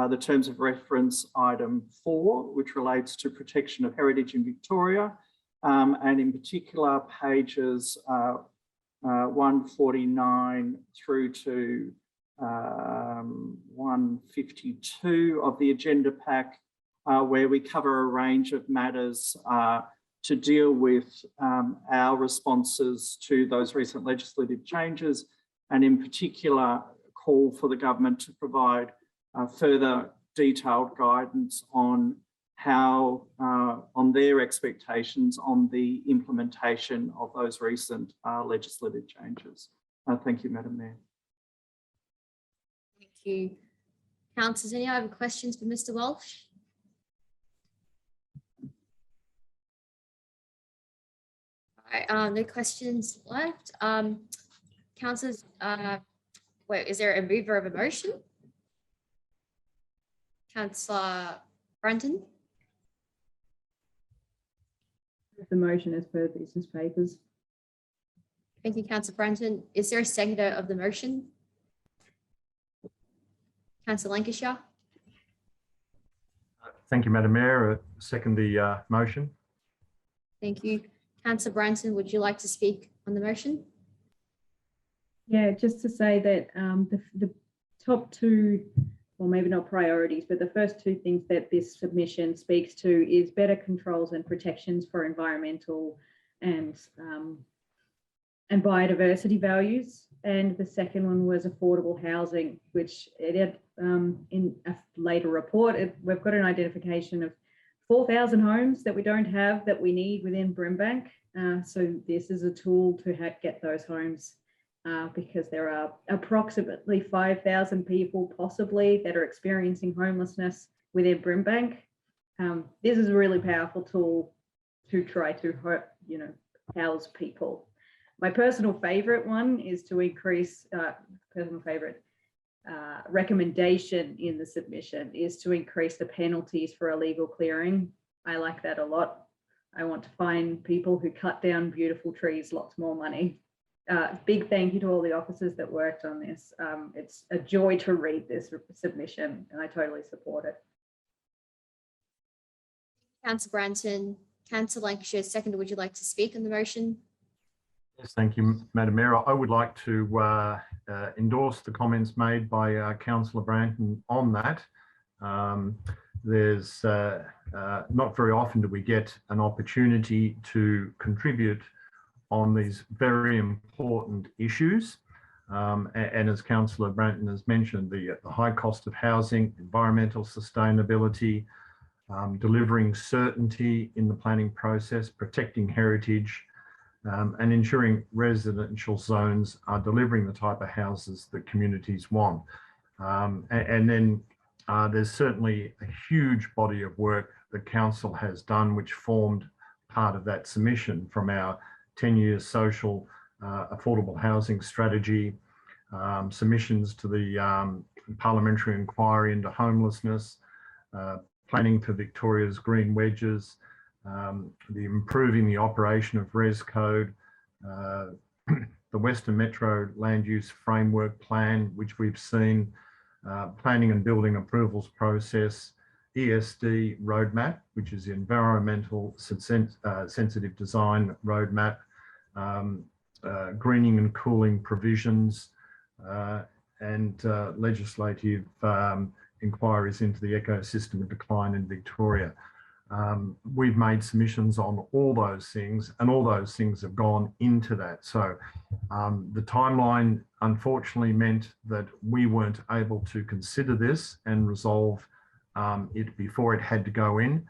the terms of reference item 4, which relates to protection of heritage in Victoria, and in particular pages 149 through to 152 of the agenda pack, where we cover a range of matters to deal with our responses to those recent legislative changes, and in particular call for the government to provide further detailed guidance on how, on their expectations on the implementation of those recent legislative changes. Thank you, Madam Mayor. Thank you. Councillors, any other questions for Mr. Walsh? All right, no questions left. Councillors, wait, is there a mover of a motion? Councillor Brunton. the motion as per business papers. Thank you, Councillor Branton. Is there a seconder of the motion? Councillor Lancashire. Thank you, Madam Mayor. Second the motion. Thank you. Councillor Branton, would you like to speak on the motion? Yeah, just to say that the top two, or maybe not priorities, but the first two things that this submission speaks to is better controls and protections for environmental and biodiversity values. And the second one was affordable housing, which it had in a later report, we've got an identification of 4,000 homes that we don't have that we need within Brimbank. So this is a tool to get those homes because there are approximately 5,000 people possibly that are experiencing homelessness within Brimbank. This is a really powerful tool to try to, house people. My personal favorite one is to increase, recommendation in the submission is to increase the penalties for illegal clearing. I like that a lot. I want to find people who cut down beautiful trees lots more money. Big thank you to all the officers that worked on this. It's a joy to read this submission and I totally support it. Councillor Branton, Councillor Lancashire, seconder, would you like to speak on the motion? Yes, thank you, Madam Mayor. I would like to endorse the comments made by Councillor Branton on that. There's not very often do we get an opportunity to contribute on these very important issues. And as Councillor Branton has mentioned, the high cost of housing, environmental sustainability, delivering certainty in the planning process, protecting heritage, and ensuring residential zones are delivering the type of houses that communities want. And then there's certainly a huge body of work the council has done, which formed part of that submission from our 10-year social affordable housing strategy, submissions to the parliamentary inquiry into homelessness, planning for Victoria's green wedges, the improving the operation of Res Code, the Western Metro Land Use Framework Plan, which we've seen, planning and building approvals process, ESD roadmap, which is the environmental sensitive design roadmap, greening and cooling provisions, and legislative inquiries into the ecosystem of decline in Victoria. We've made submissions on all those things and all those things have gone into that. So the timeline unfortunately meant that we weren't able to consider this and resolve it before it had to go in.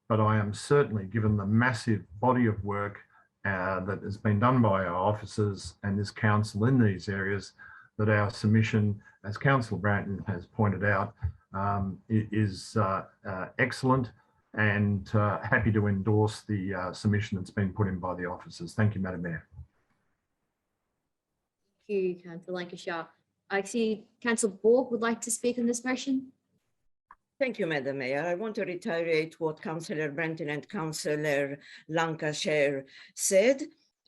But I am certainly, given the massive body of work that has been done by our officers and this council in these areas, that our submission, as Councillor Branton has pointed out, is excellent, and happy to endorse the submission that's been put in by the officers. Thank you, Madam Mayor. Thank you, Councillor Lancashire. I see Councillor Borg would like to speak on this motion. Thank you, Madam Mayor. I want to reiterate what Councillor Branton and Councillor Lancashire said.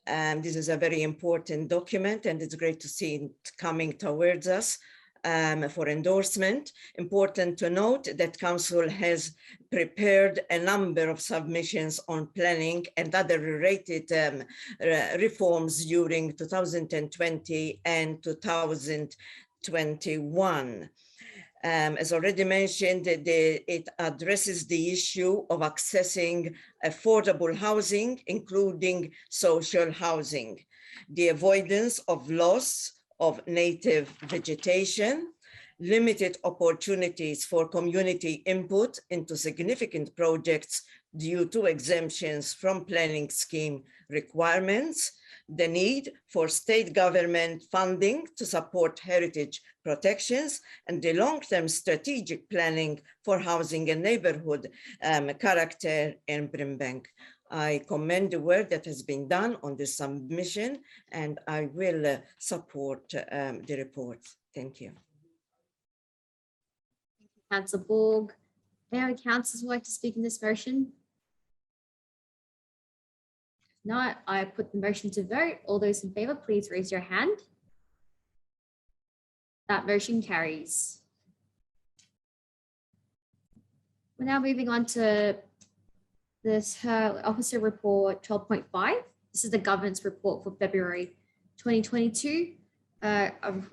This is a very important document and it's great to see it coming towards us for endorsement. Important to note that Council has prepared a number of submissions on planning and other related reforms during 2020 and 2021. As already mentioned, it addresses the issue of accessing affordable housing, including social housing, the avoidance of loss of native vegetation, limited opportunities for community input into significant projects due to exemptions from planning scheme requirements, the need for state government funding to support heritage protections, and the long-term strategic planning for housing and neighborhood character in Brimbank. I commend the work that has been done on this submission, and I will support the report. Thank you. Councillor Borg. Any other councillors would like to speak in this motion? Not, I put the motion to vote. All those in favor, please raise your hand. That motion carries. We're now moving on to this officer report 12.5. This is the governance report for February 2022. I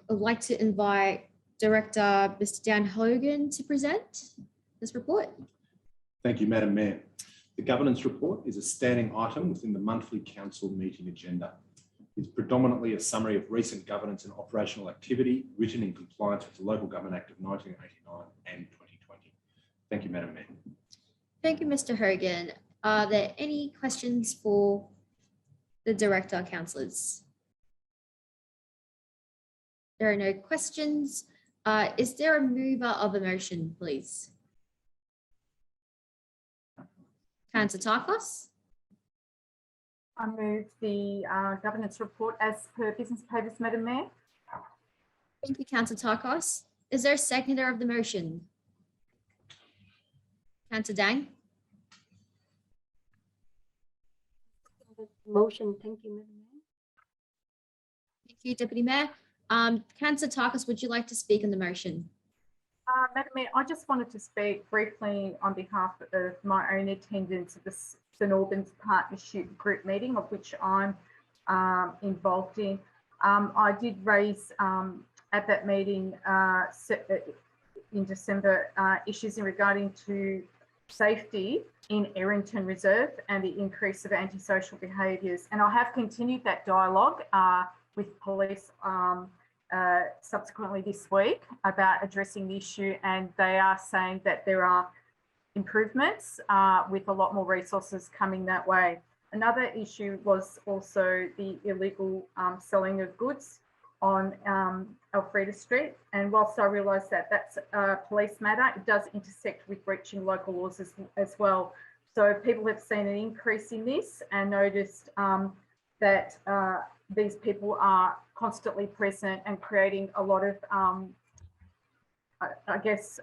would like to invite Director Mr. Dan Hogan to present this report. Thank you, Madam Mayor. The governance report is a standing item within the monthly council meeting agenda. It's predominantly a summary of recent governance and operational activity written in compliance with the Local Government Act of 1989 and 2020. Thank you, Madam Mayor. Thank you, Mr. Hogan. Are there any questions for the Director, councillors? There are no questions. Is there a mover of a motion, please? Councillor Tarkos? I move the governance report as per business papers, Madam Mayor. Thank you, Councillor Tarkos. Is there a seconder of the motion? Councillor Dang? Motion, thank you, Madam Mayor. Thank you, Deputy Mayor. Councillor Tarkos, would you like to speak on the motion? Madam Mayor, I just wanted to speak briefly on behalf of my own attendance at the St Albans Partnership Group meeting, of which I'm involved in. I did raise at that meeting in December issues in regarding to safety in Errington Reserve and the increase of antisocial behaviours. And I have continued that dialogue with police subsequently this week about addressing the issue, and they are saying that there are improvements with a lot more resources coming that way. Another issue was also the illegal selling of goods on Alfreda Street, and whilst I realise that that's a police matter, it does intersect with breaching local laws as well. So people have seen an increase in this and noticed that these people are constantly present and creating a lot of, I guess,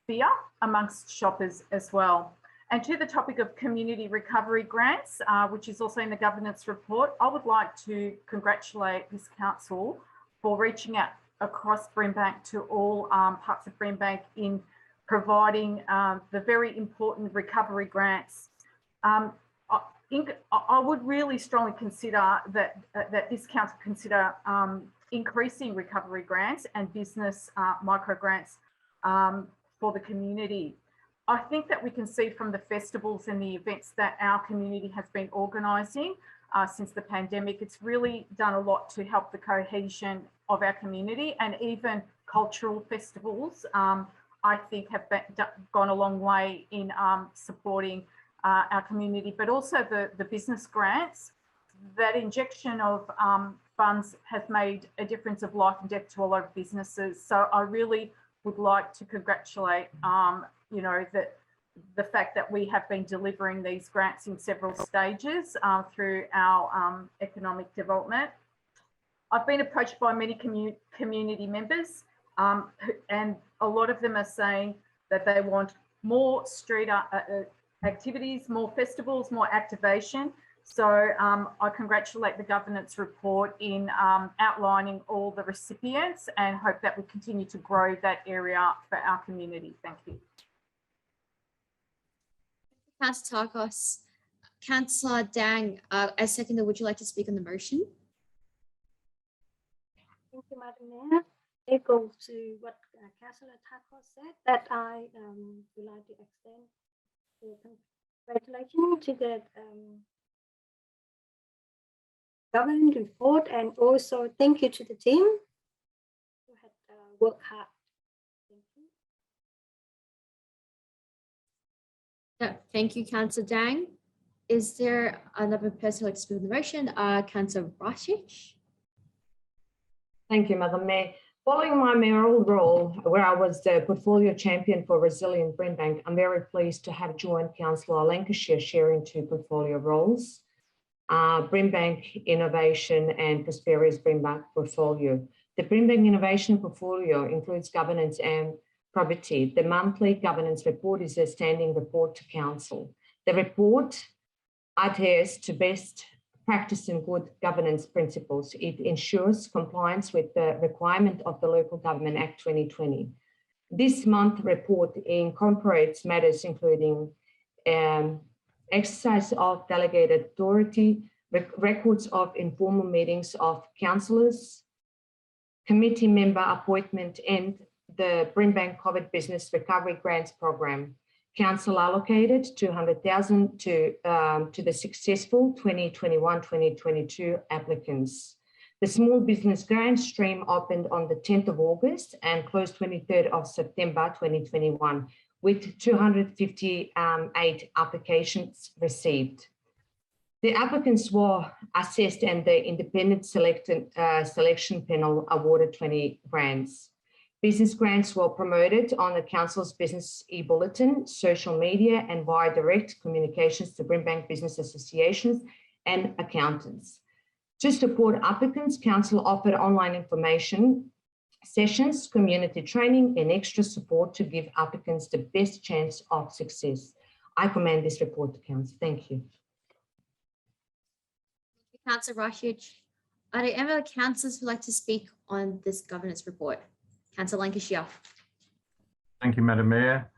fear amongst shoppers as well. And to the topic of community recovery grants, which is also in the governance report, I would like to congratulate this council for reaching out across Brimbank to all parts of Brimbank in providing the very important recovery grants. I would really strongly consider that this council consider increasing recovery grants and business micro grants for the community. I think that we can see from the festivals and the events that our community has been organising since the pandemic, it's really done a lot to help the cohesion of our community, and even cultural festivals, I think have gone a long way in supporting our community, but also the business grants. That injection of funds has made a difference of life and death to a lot of businesses. So I really would like to congratulate, you know, the fact that we have been delivering these grants in several stages through our economic development. I've been approached by many community members, and a lot of them are saying that they want more street activities, more festivals, more activation. So I congratulate the governance report in outlining all the recipients, and hope that we continue to grow that area for our community. Thank you. Councillor Tarkos. Councillor Dang, as seconder, would you like to speak on the motion? Thank you, Madam Mayor. Echo to what Councillor Tarkos said, that I would like to extend congratulations to the government report, and also thank you to the team who had worked hard. Thank you. Yeah, thank you, Councillor Dang. Is there another person who would like to speak on the motion? Councillor Rasic. Thank you, Madam Mayor. Following my mayoral role, where I was the portfolio champion for Resilient Brimbank, I'm very pleased to have joined Councillor Lancashire sharing two portfolio roles, Brimbank Innovation and Prosperity's Brimbank portfolio. The Brimbank Innovation portfolio includes governance and probity. The monthly governance report is a standing report to council. The report adheres to best practice and good governance principles. It ensures compliance with the requirement of the Local Government Act 2020. This month report incorporates matters including exercise of delegated authority, records of informal meetings of councillors, committee member appointment, and the Brimbank COVID Business Recovery Grants Program. Council allocated 200,000 to the successful 2021-2022 applicants. The small business grant stream opened on the 10th of August and closed 23rd of September 2021 with 258 applications received. The applicants were assessed and the independent selection panel awarded 20 grants. Business grants were promoted on the council's business e-bulletin, social media, and via direct communications to Brimbank business associations and accountants. To support applicants, council offered online information sessions, community training, and extra support to give applicants the best chance of success. I commend this report to council. Thank you. Councillor Rashid, are there any other councillors who would like to speak on this governance report? Councillor Lancashire. Thank you, Madam Mayor.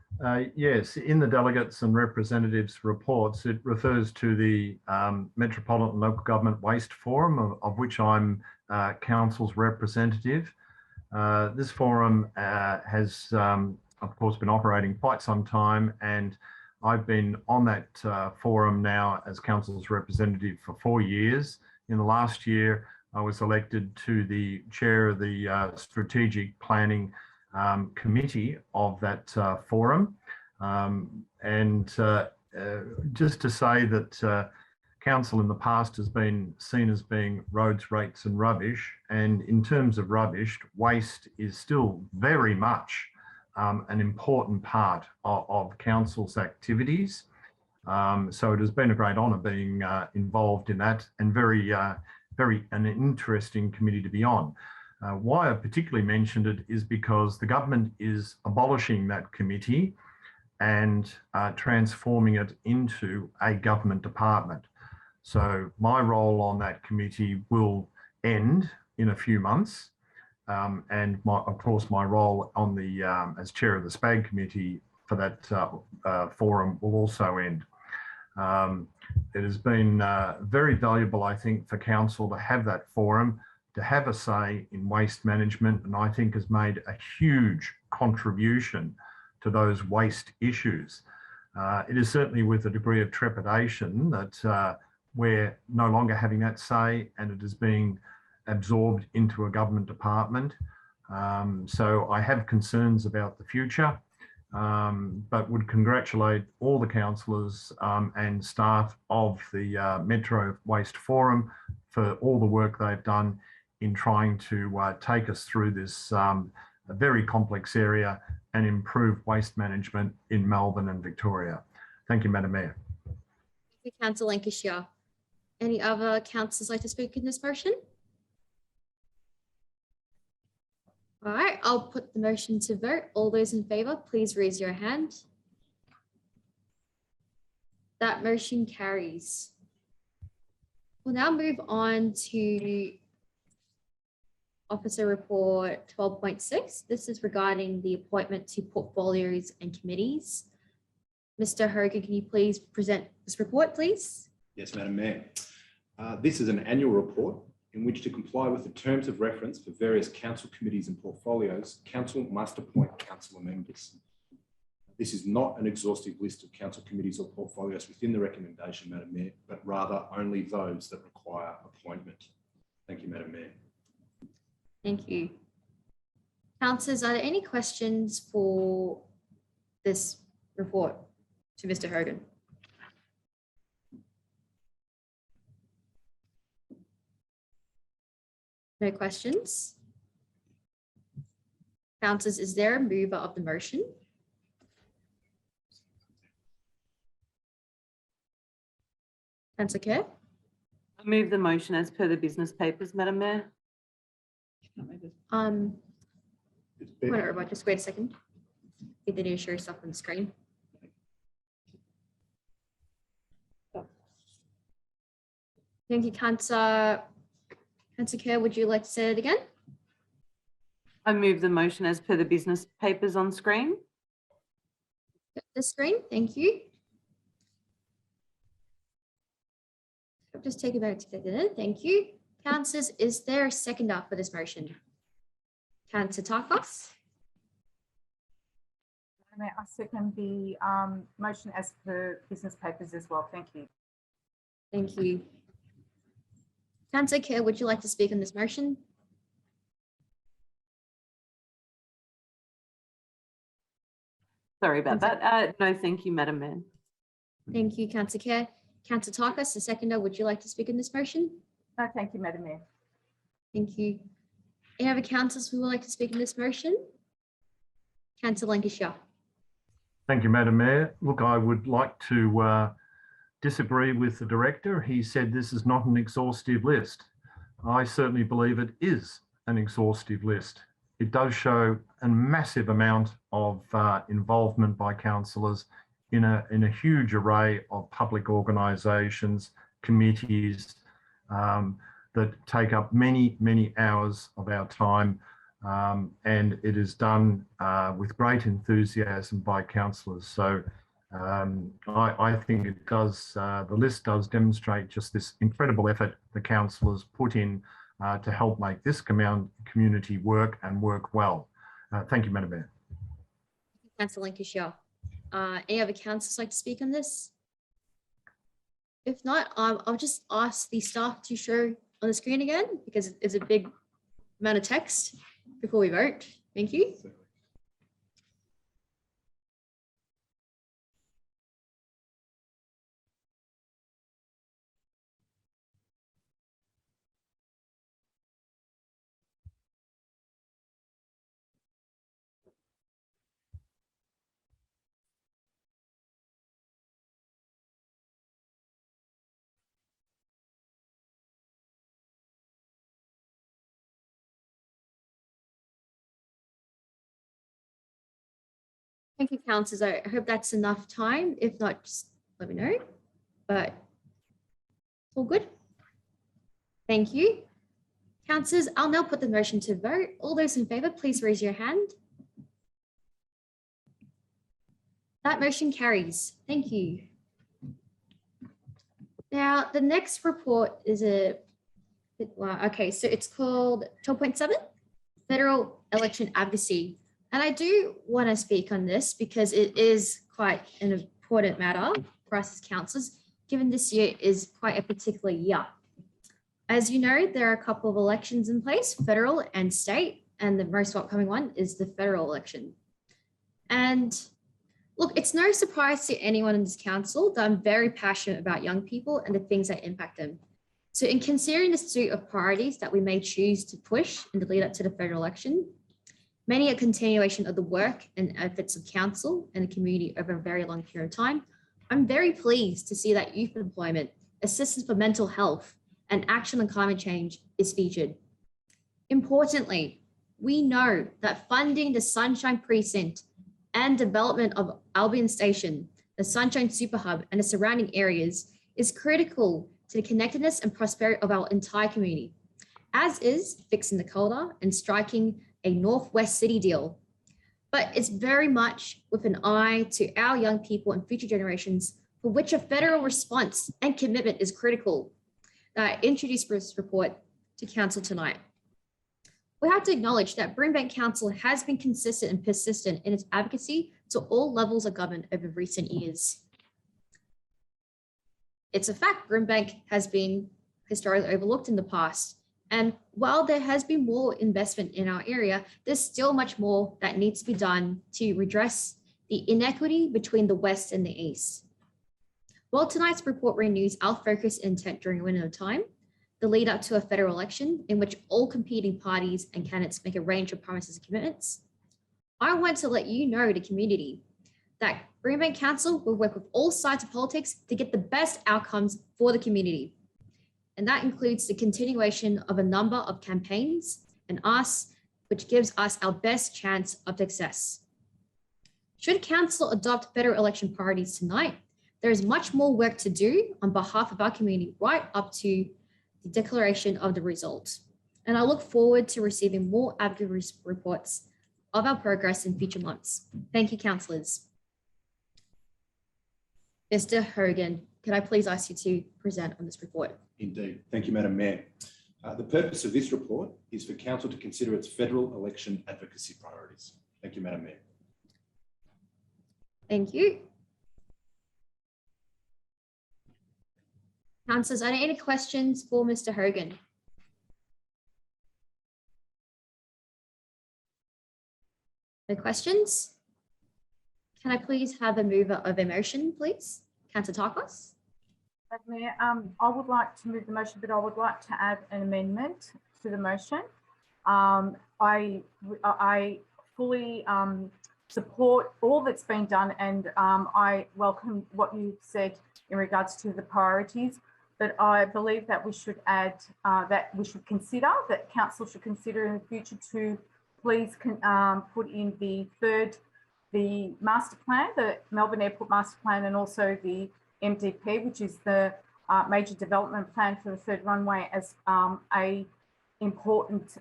Yes, in the delegates and representatives reports, it refers to the Metropolitan Local Government Waste Forum, of which I'm council's representative. This forum has, of course, been operating quite some time, and I've been on that forum now as council's representative for 4 years. In the last year, I was elected to the chair of the strategic planning committee of that forum. Just to say that council in the past has been seen as being roads, rates and rubbish. And in terms of rubbish, waste is still very much an important part of council's activities. So it has been a great honour being involved in that, and an interesting committee to be on. Why I particularly mentioned it is because the government is abolishing that committee and transforming it into a government department. So my role on that committee will end in a few months. And of course, my role on the as chair of the SPAG committee for that forum will also end. It has been very valuable, I think, for council to have that forum, to have a say in waste management, and I think has made a huge contribution to those waste issues. It is certainly with a degree of trepidation that we're no longer having that say, and it is being absorbed into a government department. So I have concerns about the future, but would congratulate all the councillors and staff of the Metro Waste Forum for all the work they've done in trying to take us through this very complex area and improve waste management in Melbourne and Victoria. Thank you, Madam Mayor. Thank you, Councillor Lancashire. Any other councillors like to speak in this motion? All right, I'll put the motion to vote. All those in favour, please raise your hand. That motion carries. We'll now move on to Officer Report 12.6. This is regarding the appointment to portfolios and committees. Mr. Hogan, can you please present this report, please? Yes, Madam Mayor. This is an annual report in which, to comply with the terms of reference for various council committees and portfolios, council must appoint councillor members. This is not an exhaustive list of council committees or portfolios within the recommendation, Madam Mayor, but rather only those that require appointment. Thank you, Madam Mayor. Thank you. Councillors, are there any questions for this report to Mr. Hogan? No questions? Councillors, is there a mover of the motion? Councillor Kerr? I move the motion as per the business papers, Madam Mayor. Whatever, just wait a second. I think they need to show stuff on the screen. Thank you, Councillor Kerr. Would you like to say it again? I move the motion as per the business papers on screen. The screen, thank you. I'll just take a minute to get it in. Thank you. Councillors, is there a seconder for this motion? Councillor Tarkos? I second the motion as per business papers as well. Thank you. Thank you. Councillor Kerr, would you like to speak on this motion? Sorry about that. No, thank you, Madam Mayor. Thank you, Councillor Kerr. Councillor Tarkos, the seconder, would you like to speak on this motion? No, thank you, Madam Mayor. Thank you. Any other councillors who would like to speak on this motion? Councillor Lancashire. Thank you, Madam Mayor. Look, I would like to disagree with the director. He said this is not an exhaustive list. I certainly believe it is an exhaustive list. It does show a massive amount of involvement by councillors in a huge array of public organisations, committees that take up many, many hours of our time. And it is done with great enthusiasm by councillors. So I think it does, the list does demonstrate just this incredible effort the councillors put in to help make this community work and work well. Thank you, Madam Mayor. Councillor Lancashire. Any other councillors like to speak on this? If not, I'll just ask the staff to show on the screen again, because it's a big amount of text before we vote. Thank you. Thank you, councillors. I hope that's enough time. If not, just let me know. But all good. Thank you. Councillors, I'll now put the motion to vote. All those in favour, please raise your hand. That motion carries. Thank you. Now, the next report is okay, so it's called 12.7, Federal Election Advocacy. And I do want to speak on this because it is quite an important matter for us as councillors, given this year is quite a particular year. As you know, there are a couple of elections in place, federal and state, and the most upcoming one is the federal election. And look, it's no surprise to anyone in this council that I'm very passionate about young people and the things that impact them. So in considering the suite of priorities that we may choose to push in the lead up to the federal election, many a continuation of the work and efforts of council and the community over a very long period of time, I'm very pleased to see that youth employment, assistance for mental health, and action on climate change is featured. Importantly, we know that funding the Sunshine Precinct and development of Albion Station, the Sunshine Super Hub, and the surrounding areas is critical to the connectedness and prosperity of our entire community, as is fixing the COLA and striking a Northwest City deal. But it's very much with an eye to our young people and future generations for which a federal response and commitment is critical that I introduced this report to council tonight. We have to acknowledge that Brimbank Council has been consistent and persistent in its advocacy to all levels of government over recent years. It's a fact Brimbank has been historically overlooked in the past. And while there has been more investment in our area, there's still much more that needs to be done to redress the inequity between the West and the East. While tonight's report renews our focus and intent during a window of time, the lead up to a federal election in which all competing parties and candidates make a range of promises and commitments, I want to let you know, the community, that Brimbank Council will work with all sides of politics to get the best outcomes for the community. And that includes the continuation of a number of campaigns and us, which gives us our best chance of success. Should council adopt federal election priorities tonight, there is much more work to do on behalf of our community right up to the declaration of the results. And I look forward to receiving more advocacy reports of our progress in future months. Thank you, councillors. Mr. Hogan, could I please ask you to present on this report? Indeed. Thank you, Madam Mayor. The purpose of this report is for Council to consider its federal election advocacy priorities. Thank you, Madam Mayor. Thank you. Councillors, are there any questions for Mr. Hogan? No questions? Can I please have a mover of a motion, please? Councillor Tarkos? Madam Mayor, I would like to move the motion, but I would like to add an amendment to the motion. I fully support all that's been done, and I welcome what you said in regards to the priorities. But I believe that we should add that council should consider in the future to please put in the master plan, the Melbourne Airport master plan, and also the MDP, which is the major development plan for the third runway, as a important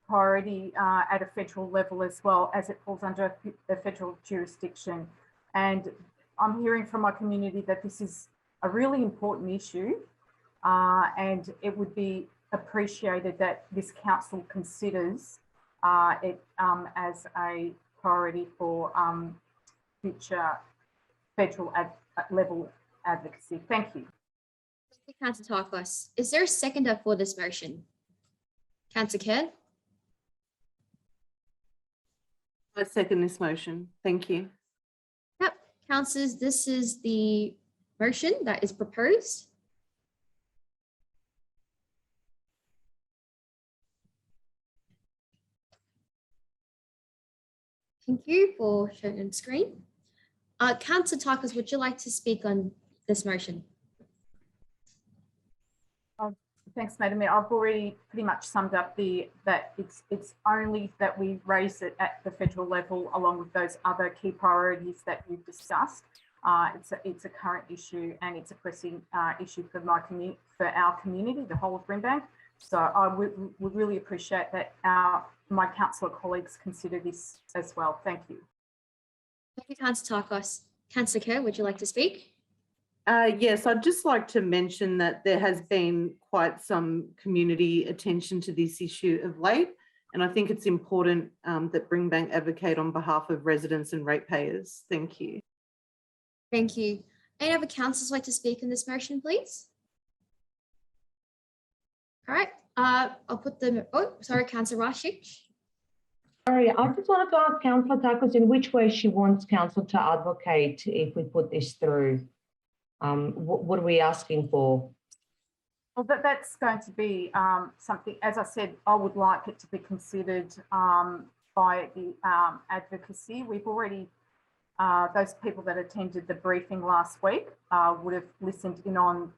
priority at a federal level, as well as it falls under a federal jurisdiction. And I'm hearing from my community that this is a really important issue, and it would be appreciated that this council considers it as a priority for future federal level advocacy. Thank you. Thank you, Councillor Tarkos. Is there a seconder for this motion? Councillor Kerr? I second this motion. Thank you. Yep, councillors, this is the motion that is proposed. Thank you for showing on screen. Councillor Tarkos, would you like to speak on this motion? Thanks, Madam Mayor. I've already pretty much summed up that it's only that we raise it at the federal level, along with those other key priorities that you've discussed. It's a current issue, and it's a pressing issue for our community, the whole of Brimbank. So I would really appreciate that my councillor colleagues consider this as well. Thank you. Thank you, Councillor Tarkos. Councillor Kerr, would you like to speak? Yes, I'd just like to mention that there has been quite some community attention to this issue of late, and I think it's important that Brimbank advocate on behalf of residents and ratepayers. Thank you. Thank you. Any other councillors like to speak on this motion, please? All right, I'll put them, oh, sorry, Councillor Rashik. Sorry, I just wanted to ask Councillor Tarkos in which way she wants council to advocate if we put this through. What are we asking for? Well, that's going to be something, as I said, I would like it to be considered by the advocacy. We've already, those people that attended the briefing last week would have listened in on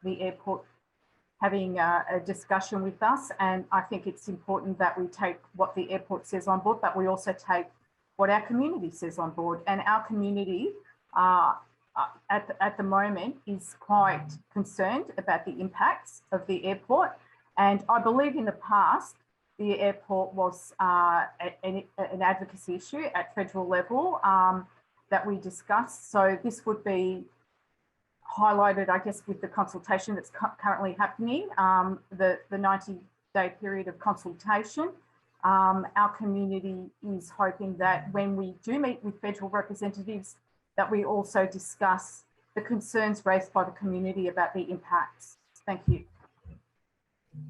the airport having a discussion with us. And I think it's important that we take what the airport says on board, but we also take what our community says on board. And our community at the moment is quite concerned about the impacts of the airport. And I believe in the past, the airport was an advocacy issue at federal level that we discussed. So this would be highlighted, I guess, with the consultation that's currently happening, the 90-day period of consultation. Our community is hoping that when we do meet with federal representatives, that we also discuss the concerns raised by the community about the impacts. Thank you.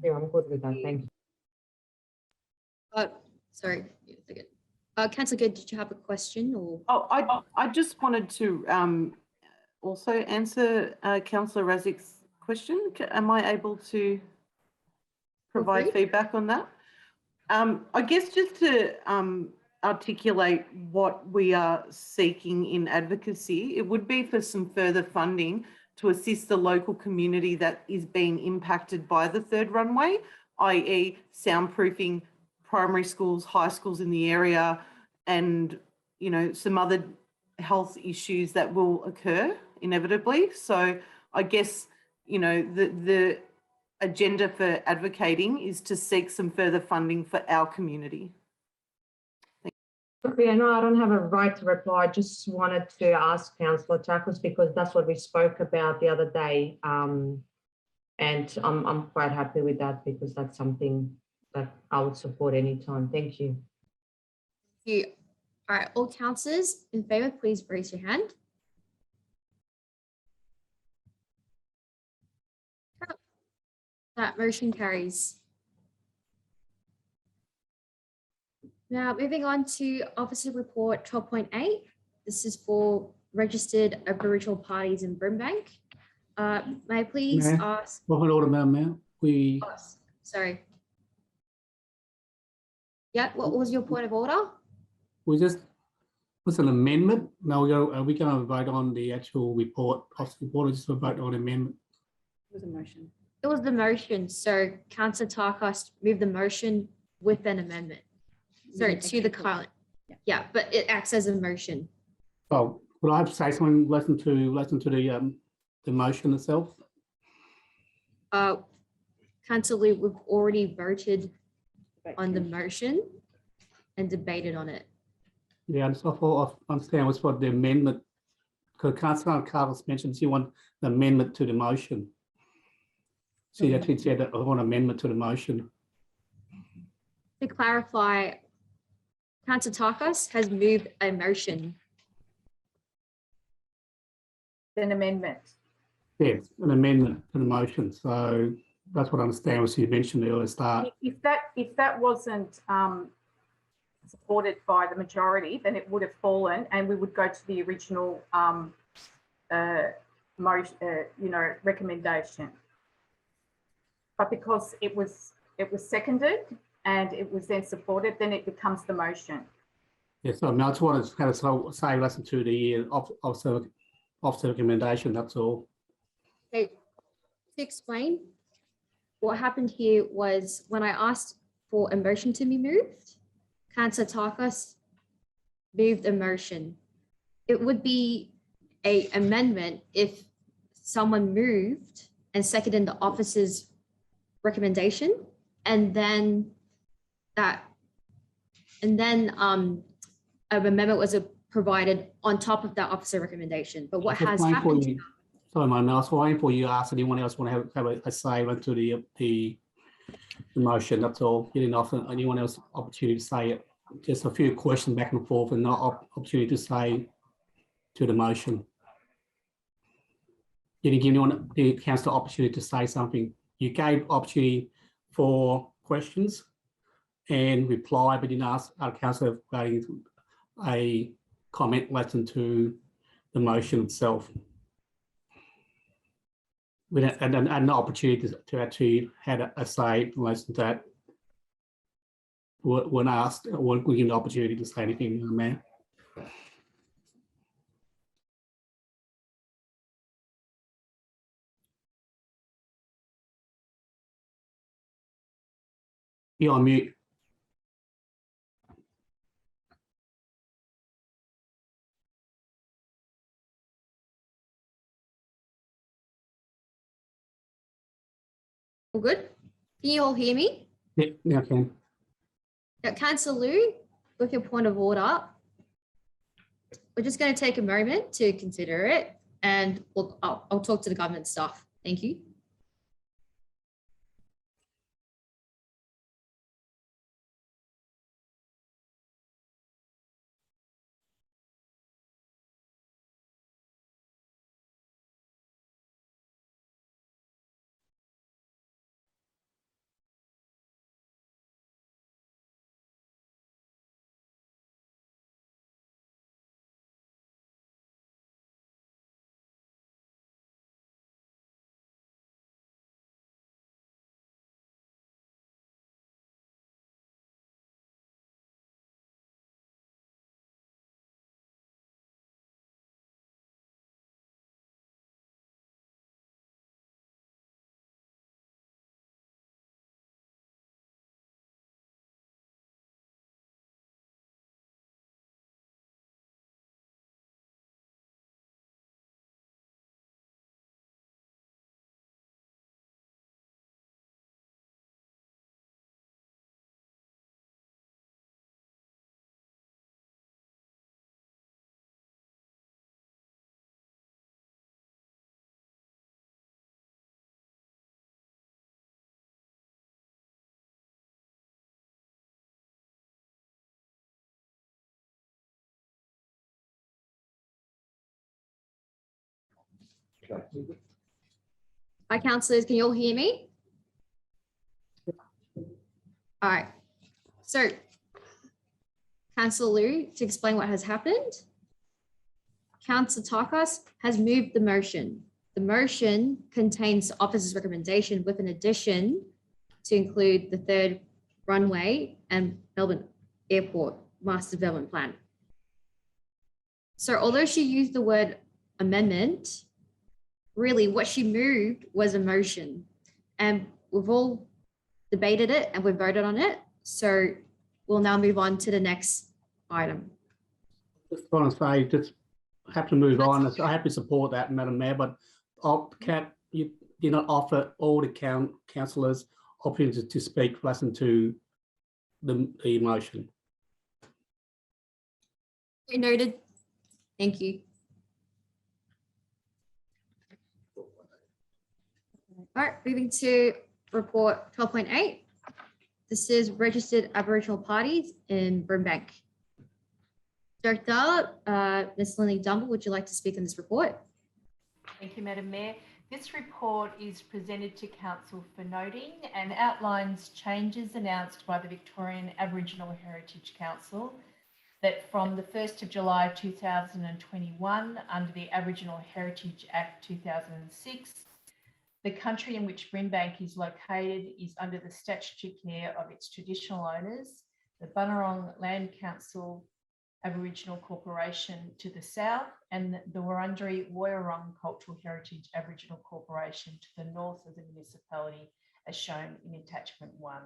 Yeah, I'm good with that. Thank you. Sorry, Councillor Good, did you have a question or? Oh, I just wanted to also answer Councillor Razik's question. Am I able to provide feedback on that? I guess just to articulate what we are seeking in advocacy, it would be for some further funding to assist the local community that is being impacted by the third runway, i.e. soundproofing primary schools, high schools in the area, and, you know, some other health issues that will occur inevitably. So I guess you know, the agenda for advocating is to seek some further funding for our community. Okay, no, I don't have a right to reply. I just wanted to ask Councillor Takis because that's what we spoke about the other day. And I'm quite happy with that because that's something that I would support anytime. Thank you. Thank you. All right, all councillors in favour, please raise your hand. That motion carries. Now, moving on to Officer Report 12.8. This is for registered Aboriginal parties in Brimbank. May I please Mayor, ask? Point of order, Madam Mayor. We Oh, sorry. Yeah, what was your point of order? just was an amendment. Now are we going to vote on the actual report, officer report, or just a vote on amendment? It was a motion. It was the motion. So Councillor Tarkos moved the motion with an amendment. Sorry, to the current. Yeah, but it acts as a motion. Oh, would I have to say something listen to the motion itself? Councillor, we've already voted on the motion and debated on it. Yeah, and so I understand what's what the amendment, because Councillor Carlos mentioned she want an amendment to the motion. She actually said that I want an amendment to the motion. To clarify, Councillor Tarkos has moved a motion. An amendment. Yes, an amendment to the motion. So that's what I understand was you mentioned earlier at the start. If that wasn't supported by the majority, then it would have fallen, and we would go to the original recommendation. But because it was seconded and it was then supported, then it becomes the motion. Yes, I mean, I just wanted to kind of say, listen to the officer recommendation. That's all. Okay, to explain, what happened here was when I asked for a motion to be moved, Councillor Tarkos moved a motion. It would be an amendment if someone moved and seconded the officer's recommendation, and then an amendment was provided on top of that officer recommendation. But what has happened? Sorry, man, I was waiting for you to ask anyone else want to have a say into the motion. That's all. You didn't offer anyone else opportunity to say it. Just a few questions back and forth, and not opportunity to say to the motion. You didn't give anyone the council opportunity to say something. You gave opportunity for questions and reply, but didn't ask our council a comment lesson to the motion itself. We had an opportunity to actually have a say listen to that when asked, when we give the opportunity to say anything, Mayor. You're on mute. All good? Can you all hear me? Yeah, now I can. Councillor Liu, with your point of order, we're just going to take a moment to consider it, and I'll talk to the government staff. Thank you. Hi, councillors. Can you all hear me? All right. So, Councillor Liu, to explain what has happened, Councillor Tarkos has moved the motion. The motion contains the officer's recommendation with an addition to include the third runway and Melbourne Airport Master Development Plan. So although she used the word amendment, really what she moved was a motion, and we've all debated it and we've voted on it. So we'll now move on to the next item. Just want to say, just have to move on. I have to support that, Madam Mayor, but you did not offer all the councillors opportunity to speak, listen to the motion. Noted. Thank you. All right, moving to report 12.8. This is registered Aboriginal parties in Brimbank. Director, Ms. Lily Dumble, would you like to speak on this report? Thank you, Madam Mayor. This report is presented to Council for noting and outlines changes announced by the Victorian Aboriginal Heritage Council that from the 1st of July 2021, under the Aboriginal Heritage Act 2006, the country in which Brimbank is located is under the statutory care of its traditional owners, the Bunurong Land Council Aboriginal Corporation to the south and the Wurundjeri Woiwurrung Cultural Heritage Aboriginal Corporation to the north of the municipality, as shown in attachment 1.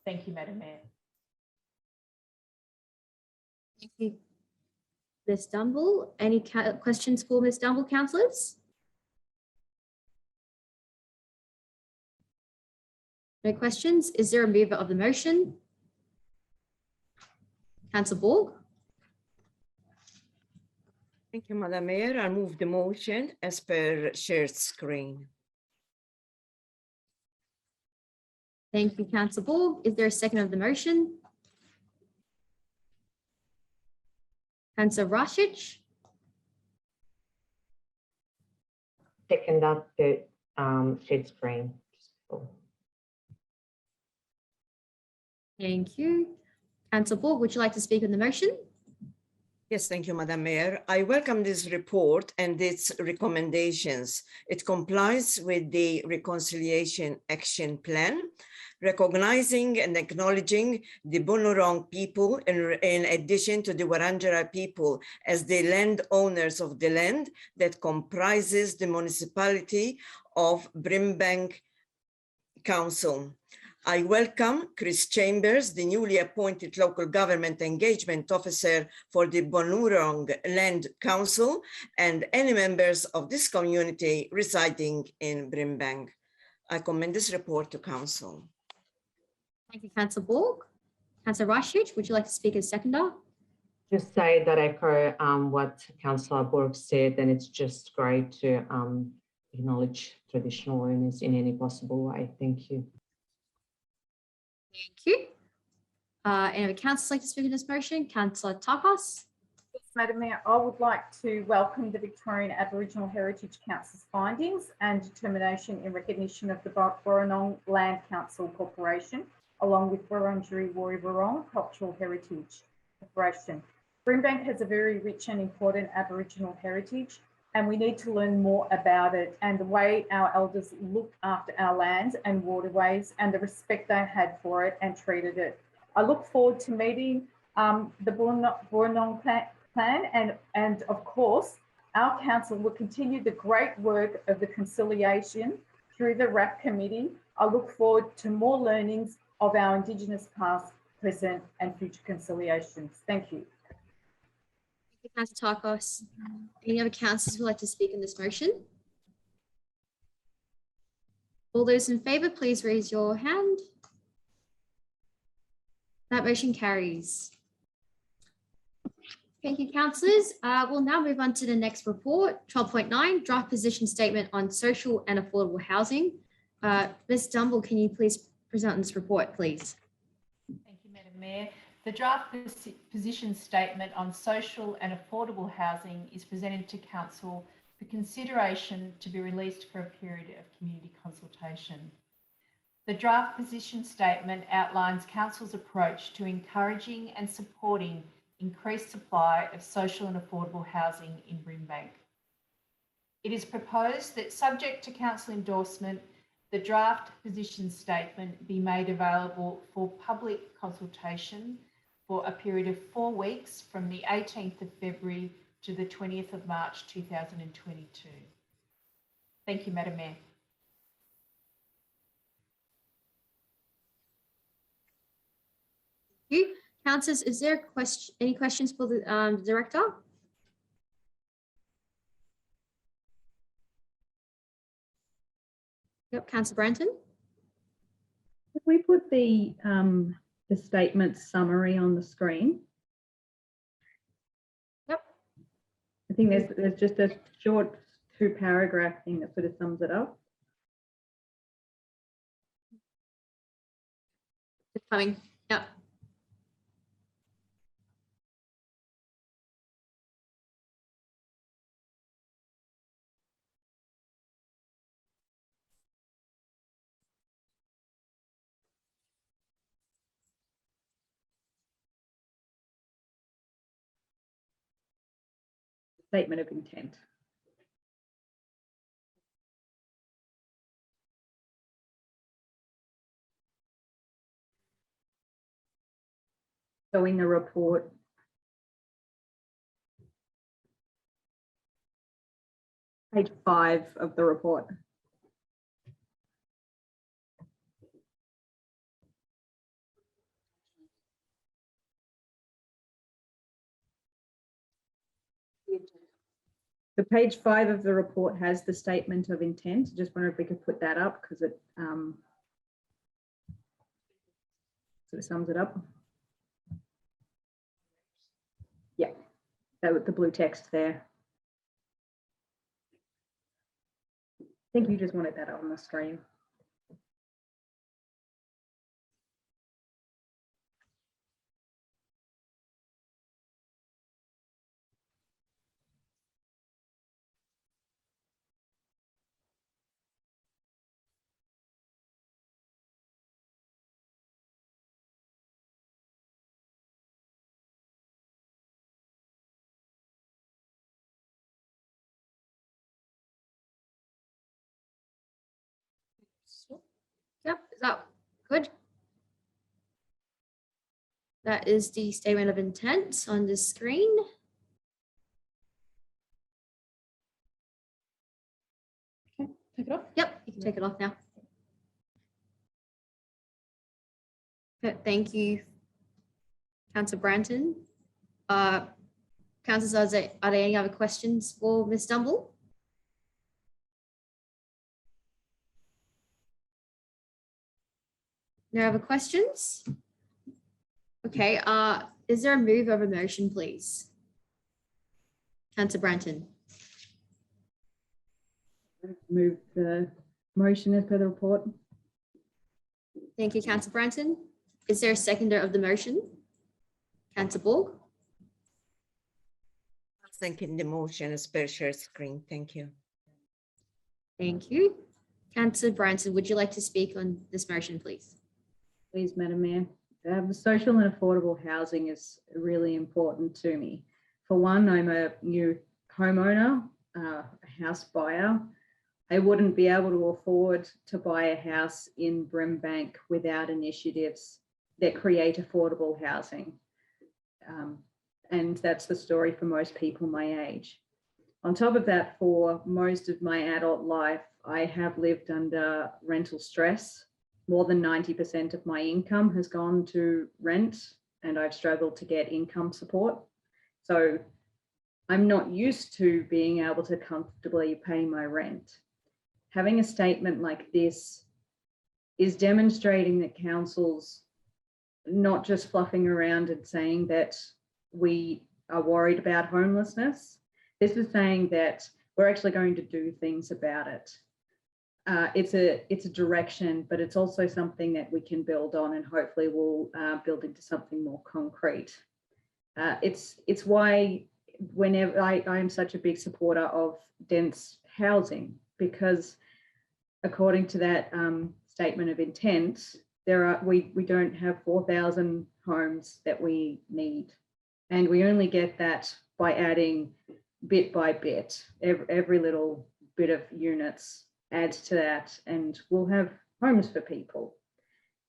Thank you, Madam Mayor. Thank you, Ms. Dumble. Any questions for Ms. Dumble, councillors? No questions. Is there a mover of the motion? Councillor Borg. Thank you, Madam Mayor. I move the motion as per shared screen. Thank you, Councillor Borg. Is there a second of the motion? Councillor Rashid. Second up the shared screen. Thank you. Councillor Borg, would you like to speak on the motion? Yes, thank you, Madam Mayor. I welcome this report and its recommendations. It complies with the Reconciliation Action Plan, recognizing and acknowledging the Bunurong people in addition to the Wurundjeri people as the landowners of the land that comprises the municipality of Brimbank Council. I welcome Chris Chambers, the newly appointed local government engagement officer for the Bunurong Land Council, and any members of this community residing in Brimbank. I commend this report to council. Thank you, Councillor Borg. Councillor Rashid, would you like to speak as seconder? Just say that echo what Councillor Borg said, and it's just great to acknowledge traditional owners in any possible way. Thank you. Thank you. Any other councillors like to speak on this motion? Councillor Tarkos. Yes, Madam Mayor, I would like to welcome the Victorian Aboriginal Heritage Council's findings and determination in recognition of the Bunurong Land Council Corporation, along with Wurundjeri Woiwurrung Cultural Heritage Corporation. Brimbank has a very rich and important Aboriginal heritage, and we need to learn more about it and the way our elders looked after our lands and waterways and the respect they had for it and treated it. I look forward to meeting the Bunurong Plan and of course, our council will continue the great work of the conciliation through the RAP committee. I look forward to more learnings of our Indigenous past, present and future conciliations. Thank you. Thank you, Councillor Tarkos. Any other councillors who would like to speak on this motion? All those in favour, please raise your hand. That motion carries. Thank you, councillors. We'll now move on to the next report, 12.9, draft position statement on social and affordable housing. Ms. Dumble, can you please present this report, please? Thank you, Madam Mayor. The draft position statement on social and affordable housing is presented to Council for consideration to be released for a period of community consultation. The draft position statement outlines Council's approach to encouraging and supporting increased supply of social and affordable housing in Brimbank. It is proposed that, subject to Council endorsement, the draft position statement be made available for public consultation for a period of 4 weeks from the 18th of February to the 20th of March 2022. Thank you, Madam Mayor. Thank you. Councillors, is there any questions for the Director? Yep, Councillor Branton. If we put the statement summary on the screen. Yep. I think there's just a short 2-paragraph thing that sort of sums it up. It's coming. Yep. Statement of intent. So in the report, page 5 of the report. The page 5 of the report has the statement of intent. Just wonder if we could put that up because it sort of sums it up. Yeah, that with the blue text there. I think you just wanted that on the screen. Yep, is that good? That is the statement of intent on the screen. Okay, take it off. Yep, you can take it off now. Okay, thank you, Councillor Branton. Councillors, are there any other questions for Ms. Dumble? No other questions? Okay, is there a move of a motion, please? Councillor Branton. Move the motion as per the report. Thank you, Councillor Branton. Is there a seconder of the motion? Councillor Borg. Second the motion as per share screen. Thank you. Thank you. Councillor Branton, would you like to speak on this motion, please? Please, Madam Mayor. The social and affordable housing is really important to me. For one, I'm a new homeowner, a house buyer. I wouldn't be able to afford to buy a house in Brimbank without initiatives that create affordable housing. And that's the story for most people my age. On top of that, for most of my adult life, I have lived under rental stress. More than 90% of my income has gone to rent, and I've struggled to get income support. So I'm not used to being able to comfortably pay my rent. Having a statement like this is demonstrating that councils not just fluffing around and saying that we are worried about homelessness. This is saying that we're actually going to do things about it. It's a direction, but it's also something that we can build on, and hopefully we'll build into something more concrete. It's why whenever I am such a big supporter of dense housing, because according to that statement of intent, we don't have 4,000 homes that we need, and we only get that by adding bit by bit. Every little bit of units adds to that, and we'll have homes for people,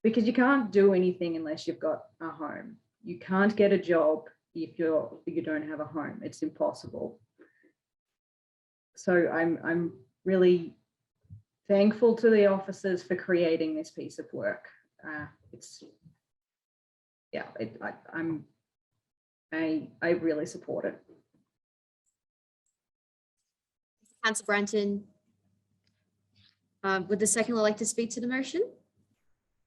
because you can't do anything unless you've got a home. You can't get a job if you don't have a home. It's impossible. So I'm really thankful to the officers for creating this piece of work. I really support it. Councillor Branton, would the seconder like to speak to the motion?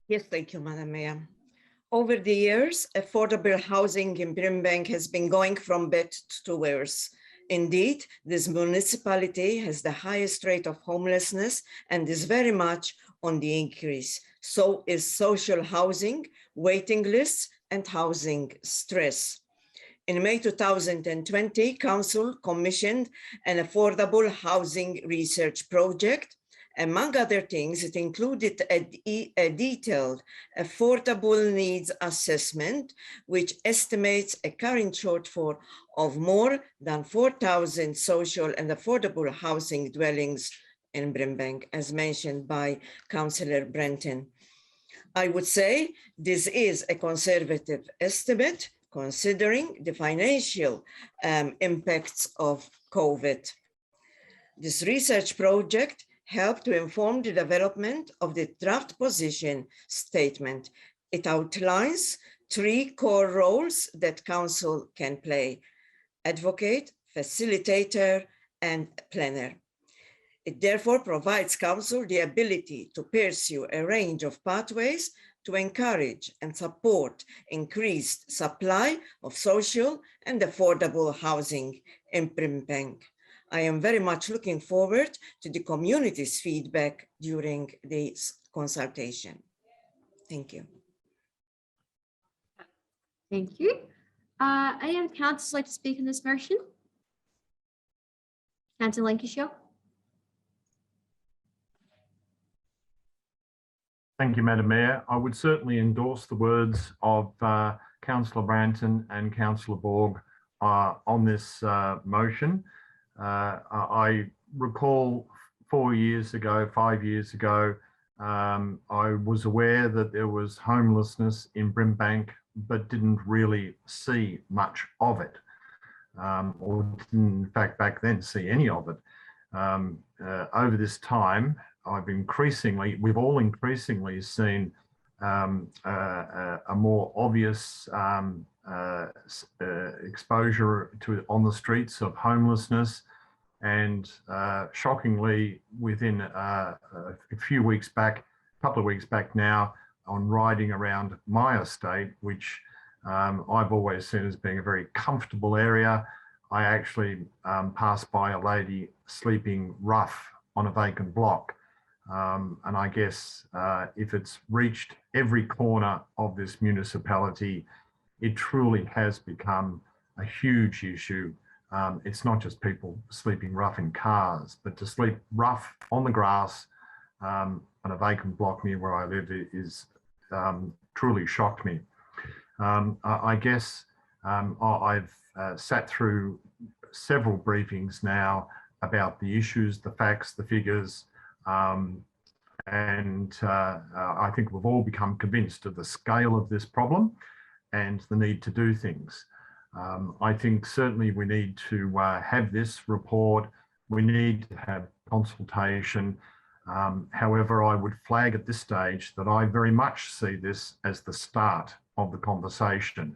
Yes, thank you, Madam Mayor. Over the years, affordable housing in Brimbank has been going from bad to worse. Indeed, this municipality has the highest rate of homelessness and is very much on the increase. So is social housing, waiting lists, and housing stress. In May 2020, Council commissioned an affordable housing research project. Among other things, it included a detailed affordable needs assessment, which estimates a current shortfall of more than 4,000 social and affordable housing dwellings in Brimbank, as mentioned by Councillor Branton. I would say this is a conservative estimate, considering the financial impacts of COVID. This research project helped to inform the development of the draft position statement. It outlines 3 core roles that Council can play: advocate, facilitator, and planner. It therefore provides Council the ability to pursue a range of pathways to encourage and support increased supply of social and affordable housing in Brimbank. I am very much looking forward to the community's feedback during this consultation. Thank you. Thank you. Any other councillors like to speak on this motion? Councillor Lancashire. Thank you, Madam Mayor. I would certainly endorse the words of Councillor Branton and Councillor Borg on this motion. I recall 5 years ago, I was aware that there was homelessness in Brimbank, but didn't really see much of it, or didn't, in fact, back then see any of it. Over this time, we've all increasingly seen a more obvious exposure on the streets of homelessness, and shockingly, within a couple of weeks back now, on riding around my estate, which I've always seen as being a very comfortable area, I actually passed by a lady sleeping rough on a vacant block. And I guess if it's reached every corner of this municipality, it truly has become a huge issue. It's not just people sleeping rough in cars, but to sleep rough on the grass on a vacant block near where I live is truly shocked me. I guess I've sat through several briefings now about the issues, the facts, the figures, and I think we've all become convinced of the scale of this problem and the need to do things. I think certainly we need to have this report. We need to have consultation. However, I would flag at this stage that I very much see this as the start of the conversation.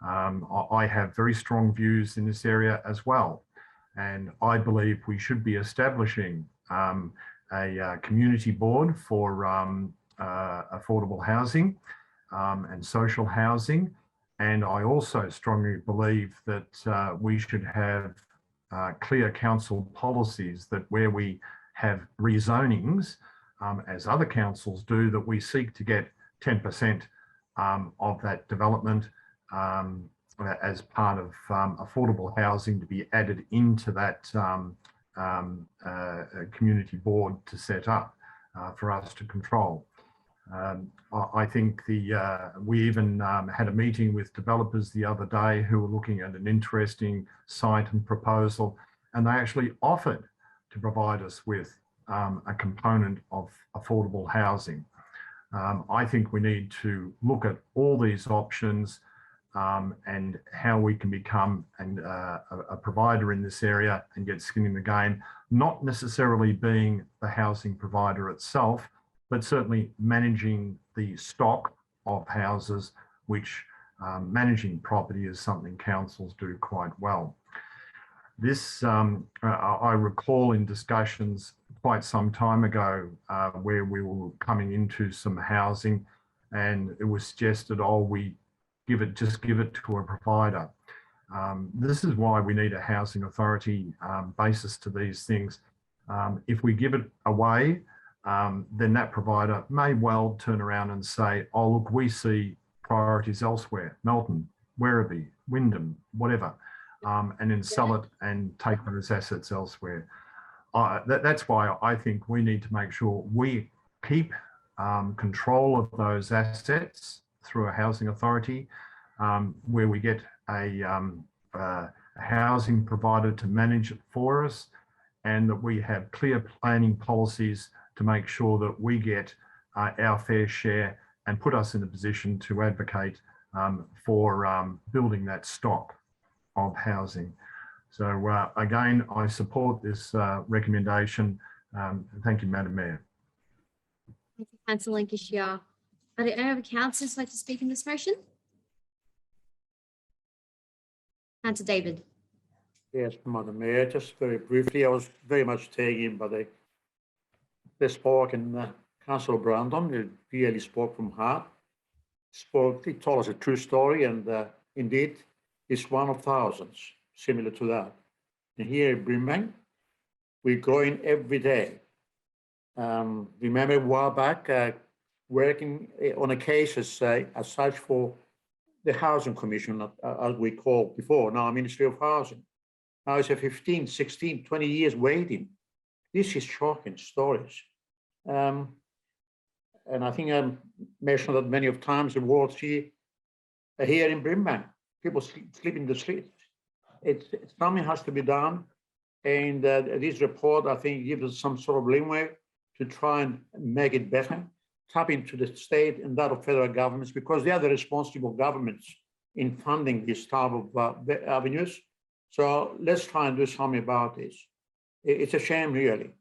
I have very strong views in this area as well, and I believe we should be establishing a community board for affordable housing and social housing. And I also strongly believe that we should have clear council policies that where we have rezonings, as other councils do, that we seek to get 10% of that development as part of affordable housing to be added into that community board to set up for us to control. I think we even had a meeting with developers the other day who were looking at an interesting site and proposal, and they actually offered to provide us with a component of affordable housing. I think we need to look at all these options and how we can become a provider in this area and get skin in the game, not necessarily being the housing provider itself, but certainly managing the stock of houses, which managing property is something councils do quite well. This, I recall in discussions quite some time ago where we were coming into some housing and it was suggested, oh, we just give it to a provider. This is why we need a housing authority basis to these things. If we give it away, then that provider may well turn around and say, oh, look, we see priorities elsewhere, Melton, Werribee, Wyndham, whatever, and then sell it and take those assets elsewhere. That's why I think we need to make sure we keep control of those assets through a housing authority, where we get a housing provider to manage it for us, and that we have clear planning policies to make sure that we get our fair share and put us in a position to advocate for building that stock of housing. So again, I support this recommendation. Thank you, Madam Mayor. Thank you, Councillor Lancashire. Are there any other councillors like to speak in this motion? Councillor David. Yes, Madam Mayor, just very briefly, I was very much taken by the spoke and Councillor Brandon, who really spoke from heart. He told us a true story, and indeed, it's one of thousands similar to that. And here at Brimbank, we're growing every day. Remember a while back, working on a case as such for the Housing Commission, as we called before, now Ministry of Housing. Now it's a 15, 16, 20 years waiting. This is shocking stories. And I think I mentioned that many of times the world here in Brimbank, people sleep in the streets. Something has to be done. And this report, I think, gives us some sort of leeway to try and make it better, tap into the state and that of federal governments, because they are the responsible governments in funding this type of avenues. So let's try and do something about this. It's a shame, really.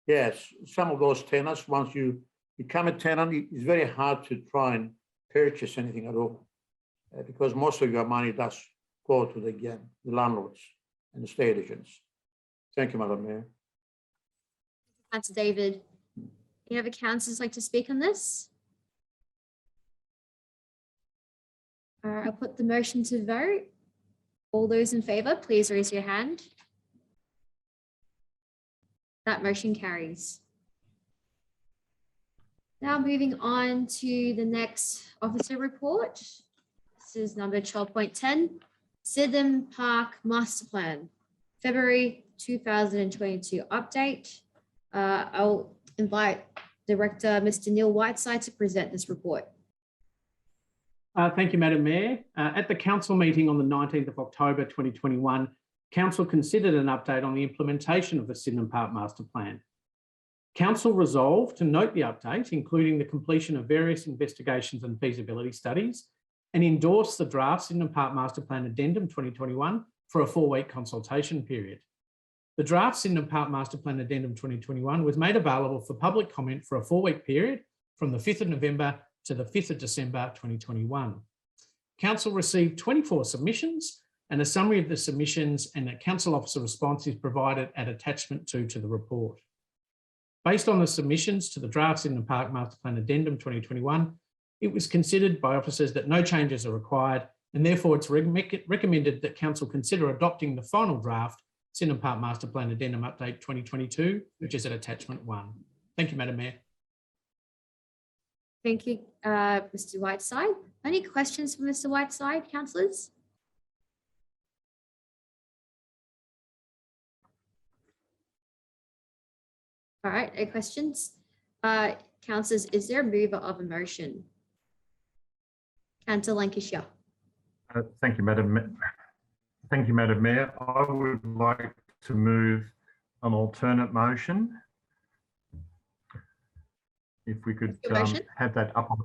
Yes, some of those tenants, once you become a tenant, it's very hard to try and purchase anything at all, because most of your money does go to the landlords and the estate agents. Thank you, Madam Mayor. Councillor David. Any other councillors like to speak on this? I'll put the motion to vote. All those in favour, please raise your hand. That motion carries. Now moving on to the next officer report. This is number 12.10, Sydenham Park Master Plan, February 2022 update. I'll invite Director Mr. Neil Whiteside to present this report. Thank you, Madam Mayor. At the council meeting on the 19th of October 2021, council considered an update on the implementation of the Sydenham Park Master Plan. Council resolved to note the update, including the completion of various investigations and feasibility studies, and endorse the draft Sydenham Park Master Plan Addendum 2021 for a 4-week consultation period. The draft Sydenham Park Master Plan Addendum 2021 was made available for public comment for a 4-week period from the 5th of November to the 5th of December 2021. Council received 24 submissions, and a summary of the submissions and a council officer response is provided at attachment 2 to the report. Based on the submissions to the draft Sydenham Park Master Plan Addendum 2021, it was considered by officers that no changes are required, and therefore it's recommended that council consider adopting the final draft Sydenham Park Master Plan Addendum Update 2022, which is at attachment 1. Thank you, Madam Mayor. Thank you, Mr. Whiteside. Any questions for Mr. Whiteside, councillors? All right, any questions? Councillors, is there a mover of a motion? Councillor Lancashire. Thank you, Madam. Thank you, Madam Mayor. I would like to move an alternate motion. If we could have that up on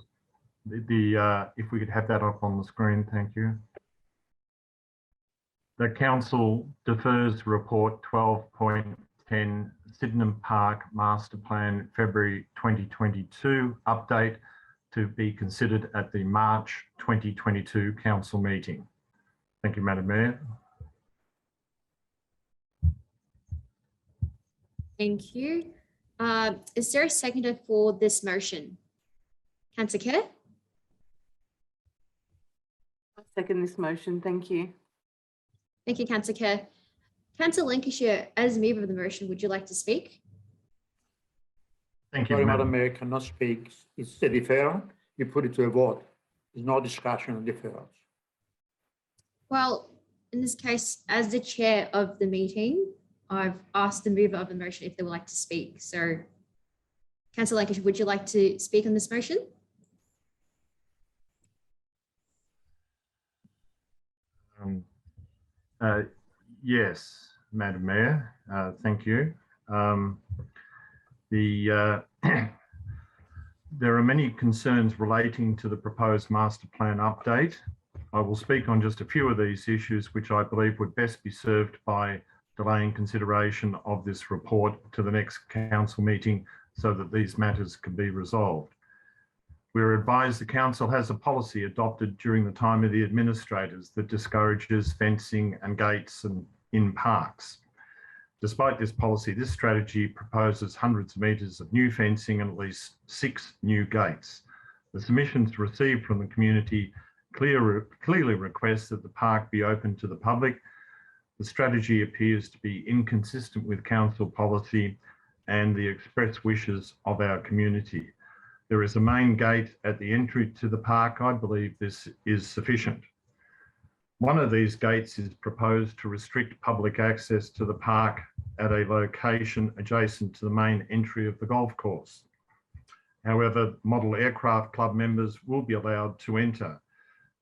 if we could have that up on the screen, thank you. The council defers report 12.10 Sydenham Park Master Plan February 2022 update to be considered at the March 2022 council meeting. Thank you, Madam Mayor. Thank you. Is there a seconder for this motion? Councillor Kerr? I second this motion. Thank you. Thank you, Councillor Kerr. Councillor Lancashire, as mover of the motion, would you like to speak? Thank you, Sorry, Madam Madam Mayor, cannot speak. It's a deferral. You put it to a vote. There's no discussion on deferrals. Well, in this case, as the chair of the meeting, I've asked the mover of the motion if they would like to speak. So, Councillor Lancashire, would you like to speak on this motion? Yes, Madam Mayor, thank you. There are many concerns relating to the proposed master plan update. I will speak on just a few of these issues, which I believe would best be served by delaying consideration of this report to the next council meeting so that these matters can be resolved. We are advised the council has a policy adopted during the time of the administrators that discourages fencing and gates in parks. Despite this policy, this strategy proposes hundreds of metres of new fencing and at least 6 new gates. The submissions received from the community clearly request that the park be open to the public. The strategy appears to be inconsistent with council policy and the express wishes of our community. There is a main gate at the entry to the park. I believe this is sufficient. One of these gates is proposed to restrict public access to the park at a location adjacent to the main entry of the golf course. However, Model Aircraft Club members will be allowed to enter.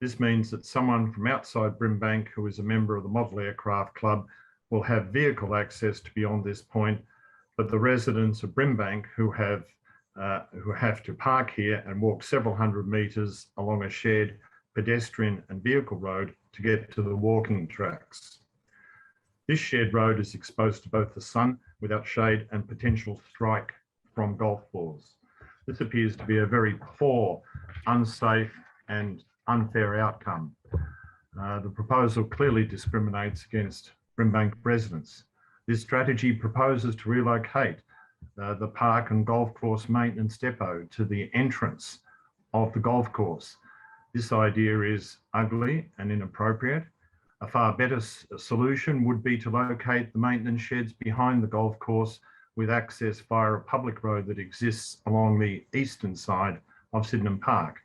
This means that someone from outside Brimbank who is a member of the Model Aircraft Club will have vehicle access to beyond this point, but the residents of Brimbank who have to park here and walk several hundred metres along a shared pedestrian and vehicle road to get to the walking tracks. This shared road is exposed to both the sun without shade and potential strike from golf balls. This appears to be a very poor, unsafe and unfair outcome. The proposal clearly discriminates against Brimbank residents. This strategy proposes to relocate the park and golf course maintenance depot to the entrance of the golf course. This idea is ugly and inappropriate. A far better solution would be to locate the maintenance sheds behind the golf course with access via a public road that exists along the eastern side of Sydenham Park.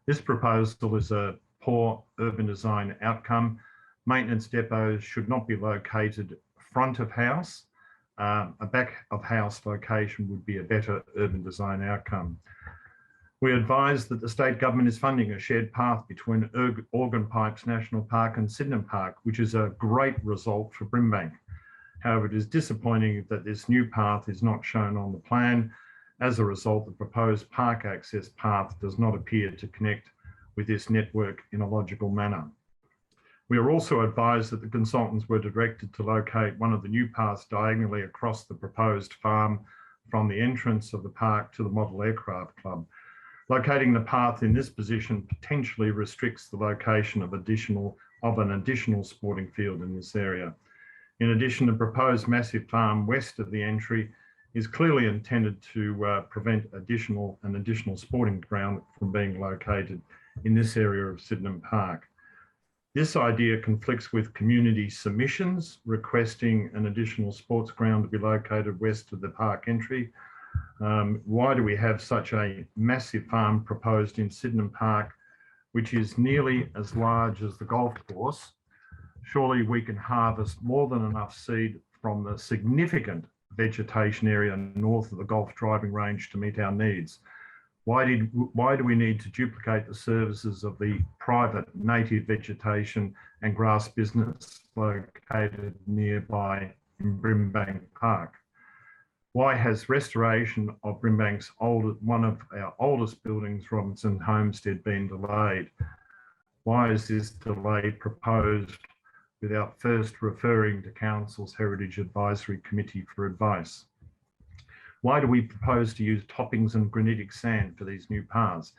This proposal is a poor urban design outcome. Maintenance depots should not be located front of house. A back of house location would be a better urban design outcome. We advise that the state government is funding a shared path between Organ Pipes National Park and Sydenham Park, which is a great result for Brimbank. However, it is disappointing that this new path is not shown on the plan. As a result, the proposed park access path does not appear to connect with this network in a logical manner. We are also advised that the consultants were directed to locate one of the new paths diagonally across the proposed farm from the entrance of the park to the Model Aircraft Club. Locating the path in this position potentially restricts the location of an additional sporting field in this area. In addition, the proposed massive farm west of the entry is clearly intended to prevent an additional sporting ground from being located in this area of Sydenham Park. This idea conflicts with community submissions requesting an additional sports ground to be located west of the park entry. Why do we have such a massive farm proposed in Sydenham Park which is nearly as large as the golf course, surely we can harvest more than enough seed from the significant vegetation area north of the golf driving range to meet our needs. Why do we need to duplicate the services of the private native vegetation and grass business located nearby in Brimbank Park? Why has restoration of Brimbank's one of our oldest buildings, Robinson Homestead, been delayed? Why is this delay proposed without first referring to Council's Heritage Advisory Committee for advice? Why do we propose to use toppings and granitic sand for these new paths?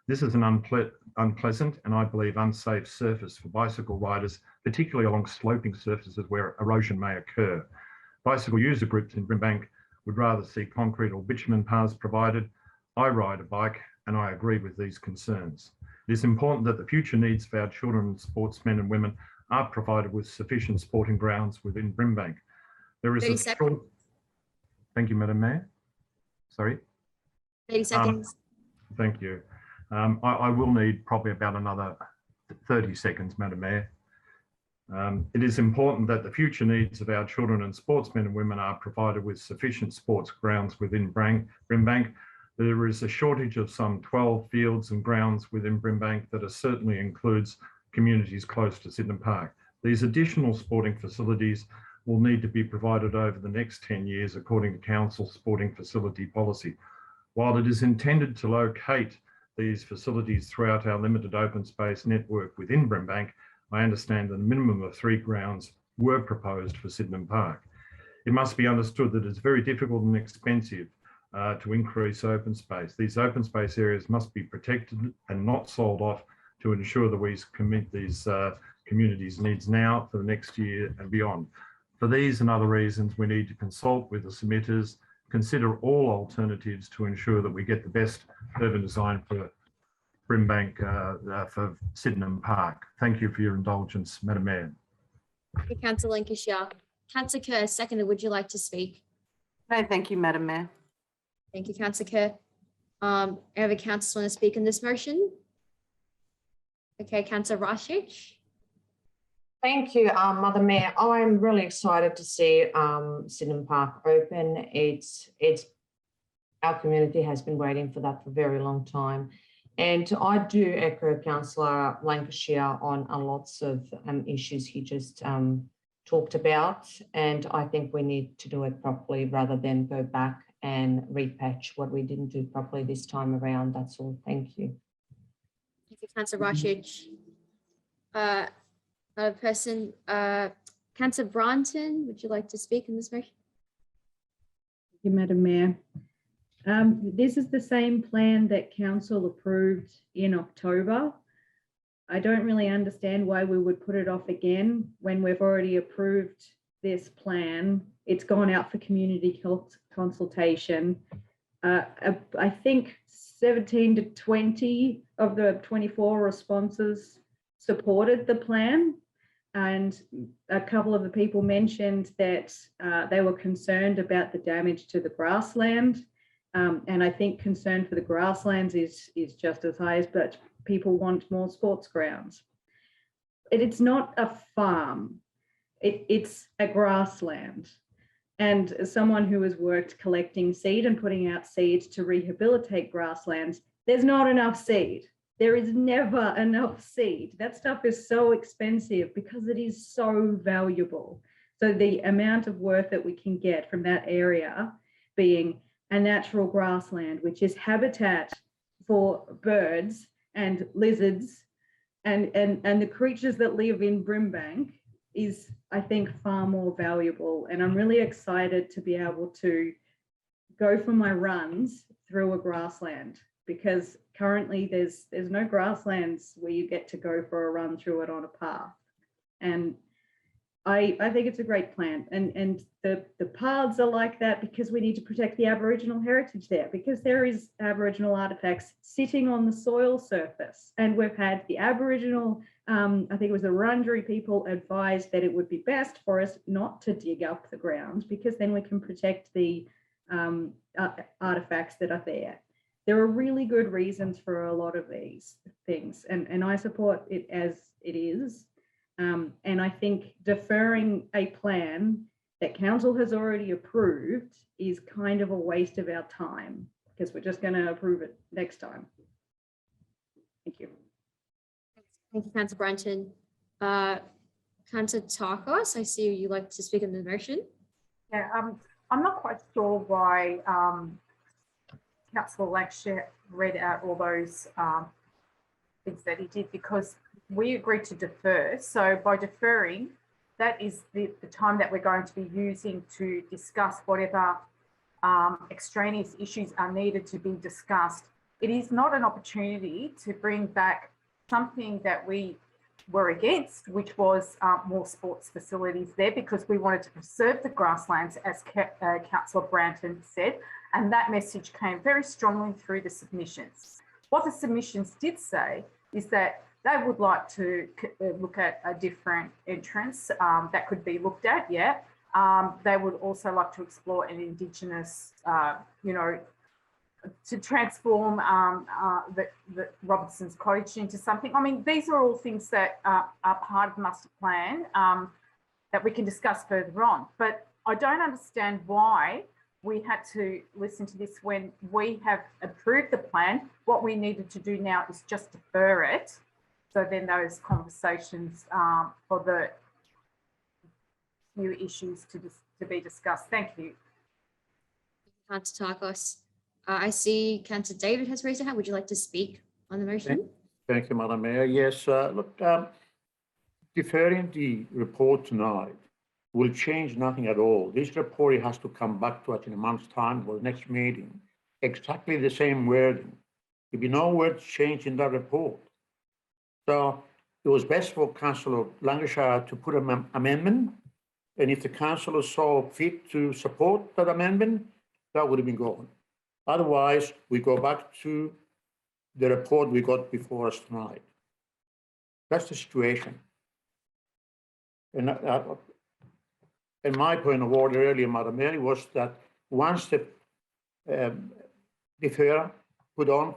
This is an unpleasant and I believe unsafe surface for bicycle riders, particularly along sloping surfaces where erosion may occur. Bicycle user groups in Brimbank would rather see concrete or bitumen paths provided. I ride a bike and I agree with these concerns. It is important that the future needs of our children and sportsmen and women are provided with sufficient sporting grounds within Brimbank. There is 30 a seconds. short... Thank you, Madam Mayor. Sorry. 30 seconds. Thank you. I will need probably about another 30 seconds, Madam Mayor. It is important that the future needs of our children and sportsmen and women are provided with sufficient sports grounds within Brimbank. There is a shortage of some 12 fields and grounds within Brimbank that certainly includes communities close to Sydenham Park. These additional sporting facilities will need to be provided over the next 10 years according to Council's sporting facility policy. While it is intended to locate these facilities throughout our limited open space network within Brimbank, I understand that a minimum of 3 grounds were proposed for Sydenham Park. It must be understood that it's very difficult and expensive to increase open space. These open space areas must be protected and not sold off to ensure that we meet these communities' needs now for the next year and beyond. For these and other reasons, we need to consult with the submitters, consider all alternatives to ensure that we get the best urban design for Brimbank for Sydenham Park. Thank you for your indulgence, Madam Mayor. Thank you, Councillor Lancashire. Councillor Kerr, seconded, would you like to speak? No, thank you, Madam Mayor. Thank you, Councillor Kerr. Other councillors want to speak in this motion? Okay, Councillor Rashid. Thank you, Mother Mayor. I'm really excited to see Sydenham Park open. It's our community has been waiting for that for a very long time. And I do echo Councillor Lancashire on lots of issues he just talked about. And I think we need to do it properly rather than go back and repatch what we didn't do properly this time around. That's all. Thank you. Thank you, Councillor Rashid. Another person, Councillor Bronton, would you like to speak in this motion? Thank you, Madam Mayor. This is the same plan that Council approved in October. I don't really understand why we would put it off again when we've already approved this plan. It's gone out for community consultation. I think 17 to 20 of the 24 responses supported the plan. And a couple of the people mentioned that they were concerned about the damage to the grassland. And I think concern for the grasslands is just as high, but people want more sports grounds. It's not a farm, it's a grassland. And as someone who has worked collecting seed and putting out seeds to rehabilitate grasslands, there's not enough seed. There is never enough seed. That stuff is so expensive because it is so valuable. So the amount of worth that we can get from that area being a natural grassland, which is habitat for birds and lizards and the creatures that live in Brimbank, is, I think, far more valuable. And I'm really excited to be able to go for my runs through a grassland, because currently there's no grasslands where you get to go for a run through it on a path. And I think it's a great plan. And the paths are like that because we need to protect the Aboriginal heritage there, because there is Aboriginal artifacts sitting on the soil surface. And we've had the Aboriginal, I think it was the Wurundjeri people, advised that it would be best for us not to dig up the ground, because then we can protect the artifacts that are there. there are really good reasons for a lot of these things, and I support it as it is. And I think deferring a plan that council has already approved is kind of a waste of our time, because we're just going to approve it next time. Thank you. Thank you, Councillor Branton. Councillor Tarkos, I see you'd like to speak on the motion. Yeah, I'm not quite sure why Councillor Lancashire read out all those things that he did, because we agreed to defer. So by deferring, that is the time that we're going to be using to discuss whatever extraneous issues are needed to be discussed. It is not an opportunity to bring back something that we were against, which was more sports facilities there, because we wanted to preserve the grasslands, as Councillor Branton said, and that message came very strongly through the submissions. What the submissions did say is that they would like to look at a different entrance that could be looked at, yeah. They would also like to explore an Indigenous, to transform the Robertson's Cottage into something. I mean, these are all things that are part of the master plan that we can discuss further on. But I don't understand why we had to listen to this when we have approved the plan. What we needed to do now is just defer it. So then those conversations for the new issues to be discussed. Thank you. Councillor Tarkos. I see Councillor David has raised a hand. Would you like to speak on the motion? Thank you, Madam Mayor. Yes, look, deferring the report tonight will change nothing at all. This report has to come back to us in a month's time or the next meeting. Exactly the same wording. There'll be no words changed in that report. So it was best for Councillor Lancashire to put an amendment, and if the councillor saw fit to support that amendment, that would have been gone. Otherwise, we go back to the report we got before us tonight. That's the situation. And my point of order earlier, Madam Mayor, was that once the defer put on,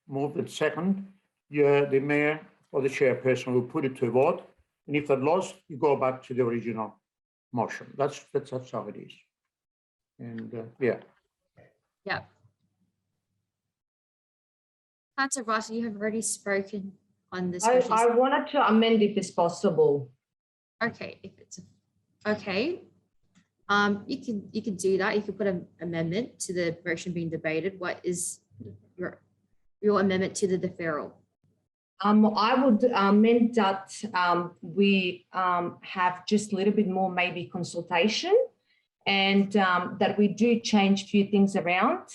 moved and second, the mayor or the chairperson will put it to a vote. And if that lost, you go back to the original motion. That's how it is. And yeah. Yeah. Councillor Ross, you have already spoken on this. I wanted to amend if it's possible. Okay, if it's okay, you can do that. You can put an amendment to the motion being debated. What is your amendment to the deferral? I would amend that we have just a little bit more maybe consultation, and that we do change a few things around,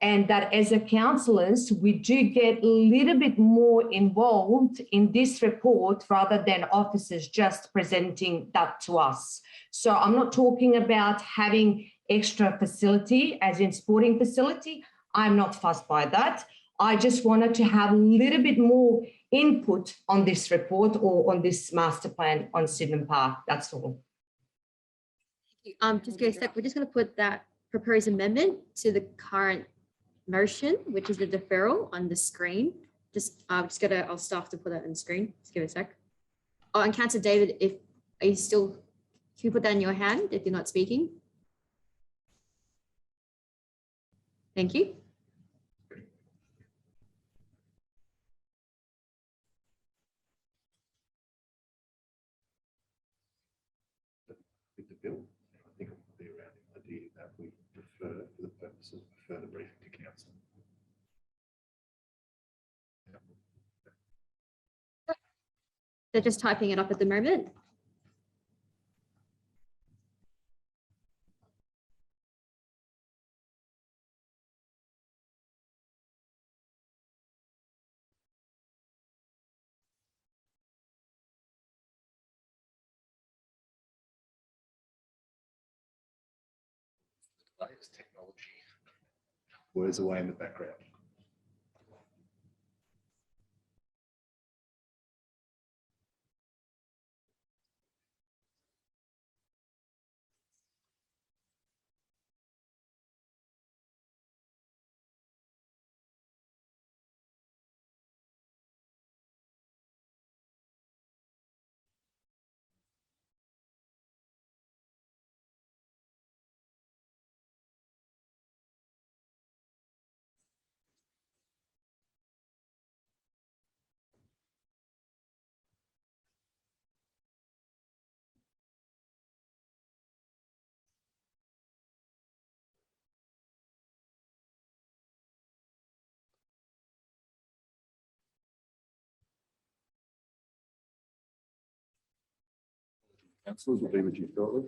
and that as a councillors, we do get a little bit more involved in this report rather than officers just presenting that to us. So I'm not talking about having extra facility as in sporting facility. I'm not fussed by that. I just wanted to have a little bit more input on this report or on this master plan on Sydenham Park. That's all. Just give a sec. We're just going to put that proposed amendment to the current motion, which is the deferral, on the screen. I'll start to put that on the screen. Just give it a sec. Oh, and Councillor David, can you put that in your hand if you're not speaking? Thank you. With the bill, I think it would be around the idea that we defer for the purposes of further briefing to council. They're just typing it up at the moment. Latest technology whirs away in the background. Councillors will be with you shortly.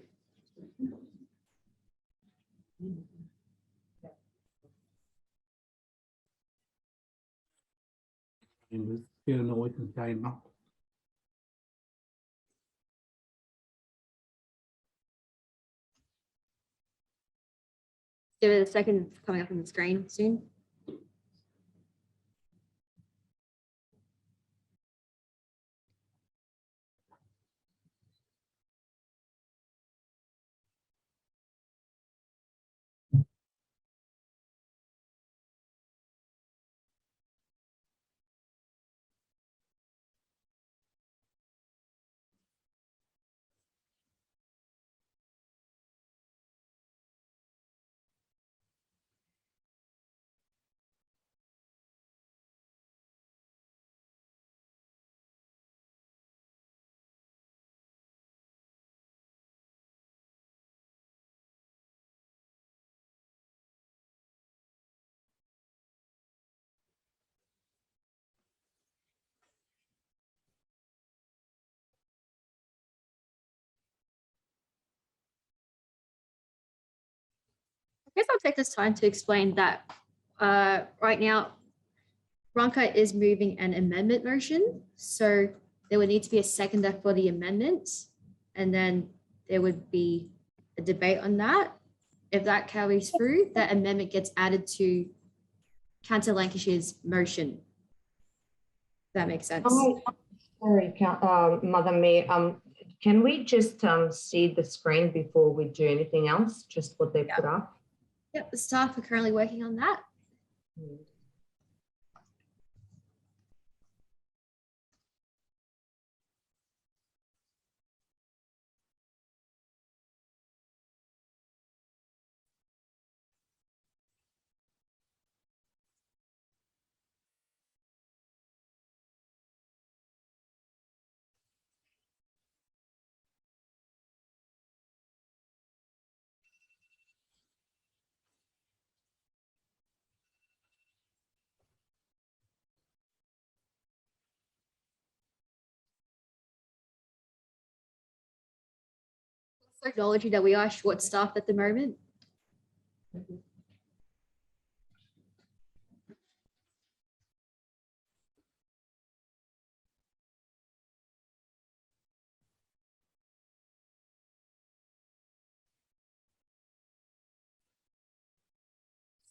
Still noise and game up. Give it a second, it's coming up on the screen soon. I guess I'll take this time to explain that right now, Ronka is moving an amendment motion. So there would need to be a seconder for the amendment. And then there would be a debate on that. If that carries through, that amendment gets added to Councillor Lancashire's motion. If that makes sense. Sorry, Mother Mayor. Can we just see the screen before we do anything else? Just what they put up? Yep, the staff are currently working on that. Acknowledging that we are short-staffed at the moment.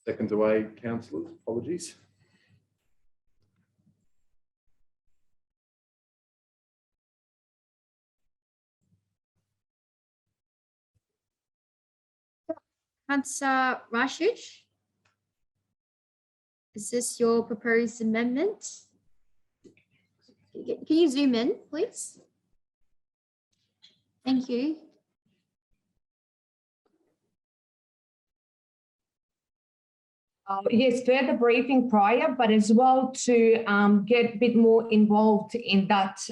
Seconds away, councillors. Apologies. Councillor Rashid, is this your proposed amendment? Can you zoom in, please? Thank you. Yes, further briefing prior, but as well to get a bit more involved in that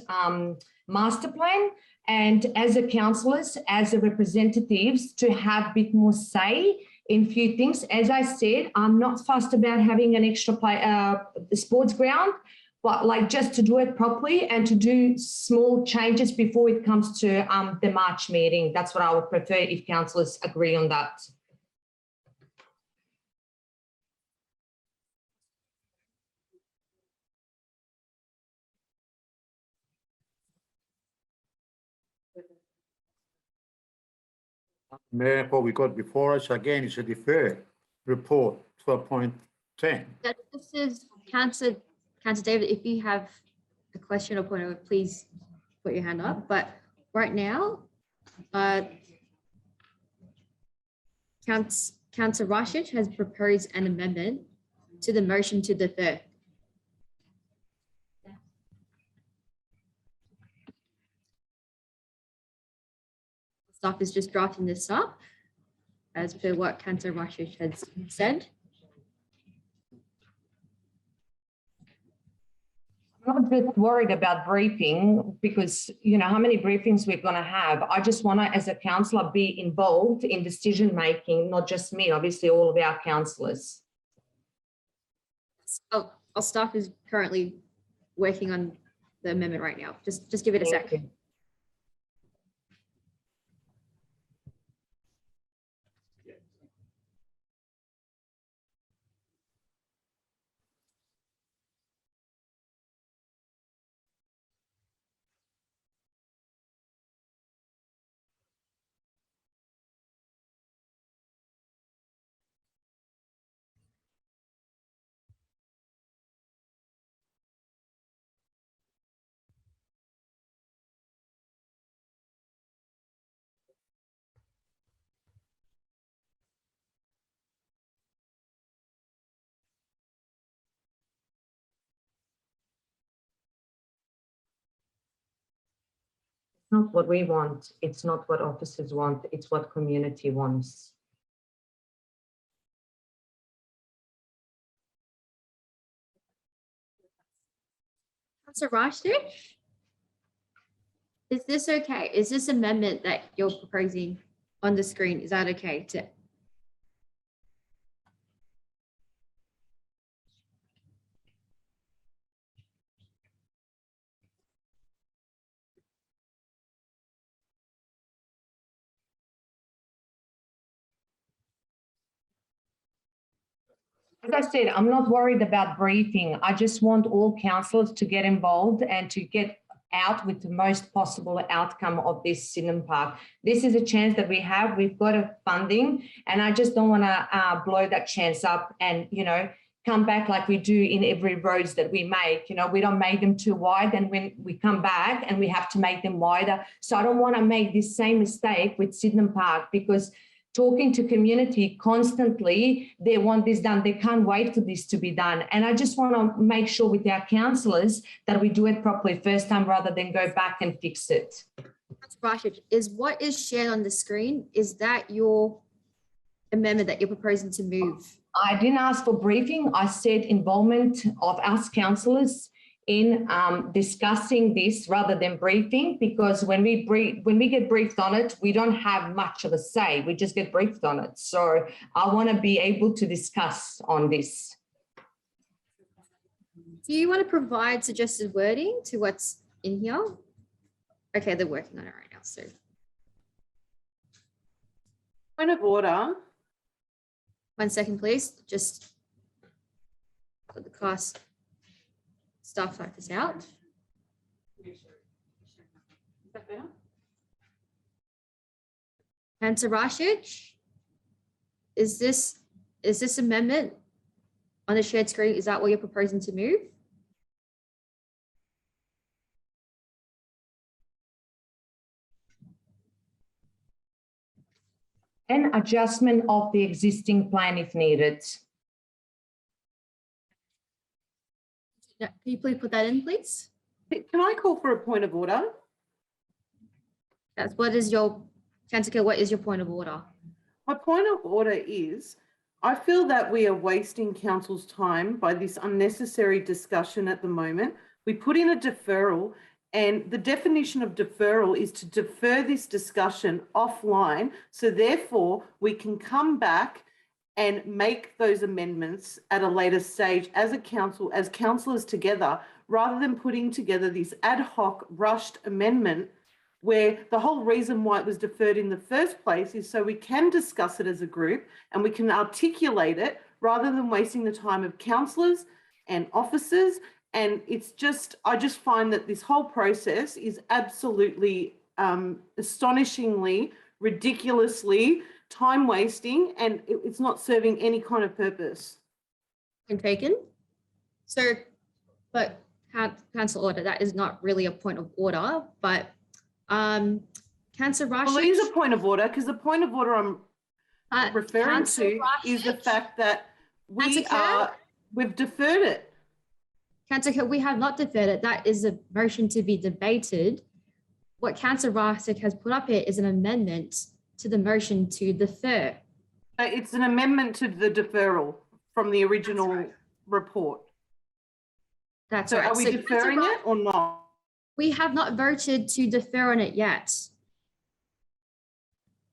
master plan, and as a councillors, as a representatives, to have a bit more say in few things. As I said, I'm not fussed about having an extra sports ground, but like just to do it properly and to do small changes before it comes to the March meeting. That's what I would prefer if councillors agree on that. Mayor, what we got before us again is a deferred report 12.10. This is Councillor David. If you have a question or point of view, please put your hand up. But right now, Councillor Rashid has proposed an amendment to the motion to defer. Staff is just drafting this up as per what Councillor Rashid has said. I'm a bit worried about briefing because, you know, how many briefings we're going to have. I just want to, as a councillor, be involved in decision making, not just me, obviously all of our councillors. Oh, our staff is currently working on the amendment right now. Just give it a sec. Not what we want. It's not what officers want. It's what community wants. Councillor Rashid, is this okay? Is this amendment that you're proposing on the screen, is that okay to? As I said, I'm not worried about briefing. I just want all councillors to get involved and to get out with the most possible outcome of this Sydenham Park. This is a chance that we have. We've got a funding, and I just don't want to blow that chance up and, you know, come back like we do in every roads that we make. You know, we don't make them too wide, and when we come back and we have to make them wider. So I don't want to make this same mistake with Sydenham Park, because talking to community constantly, they want this done. They can't wait for this to be done. And I just want to make sure with our councillors that we do it properly first time rather than go back and fix it. Rashid, is what is shared on the screen, is that your amendment that you're proposing to move? I didn't ask for briefing. I said involvement of us councillors in discussing this rather than briefing, because when we get briefed on it, we don't have much of a say. We just get briefed on it. So I want to be able to discuss on this. Do you want to provide suggested wording to what's in here? Okay, they're working on it right now. So, Point of order. 1 second, please. Just put the class stuff like this out. Is that better? Councillor Rashid, is this amendment on the shared screen, is that what you're proposing to move? An adjustment of the existing plan if needed. Can you please put that in, please? Can I call for a point of order? That's what is your, Councillor Kerr, what is your point of order? My point of order is, I feel that we are wasting council's time by this unnecessary discussion at the moment. We put in a deferral, and the definition of deferral is to defer this discussion offline. So therefore we can come back and make those amendments at a later stage as a council, as councillors together, rather than putting together this ad hoc rushed amendment where the whole reason why it was deferred in the first place is so we can discuss it as a group and we can articulate it rather than wasting the time of councillors and officers. And it's just, I just find that this whole process is absolutely astonishingly, ridiculously time wasting, and it's not serving any kind of purpose. And taken. So, but council order, that is not really a point of order, but Councillor Rashid. Well, it is a point of order, because the point of order I'm referring to is the fact that we've deferred it. Councillor Kerr, we have not deferred it. That is a motion to be debated. What Councillor Rashid has put up here is an amendment to the motion to defer. It's an amendment to the deferral from the original report. That's so right. Are we deferring it or not? We have not voted to defer on it yet.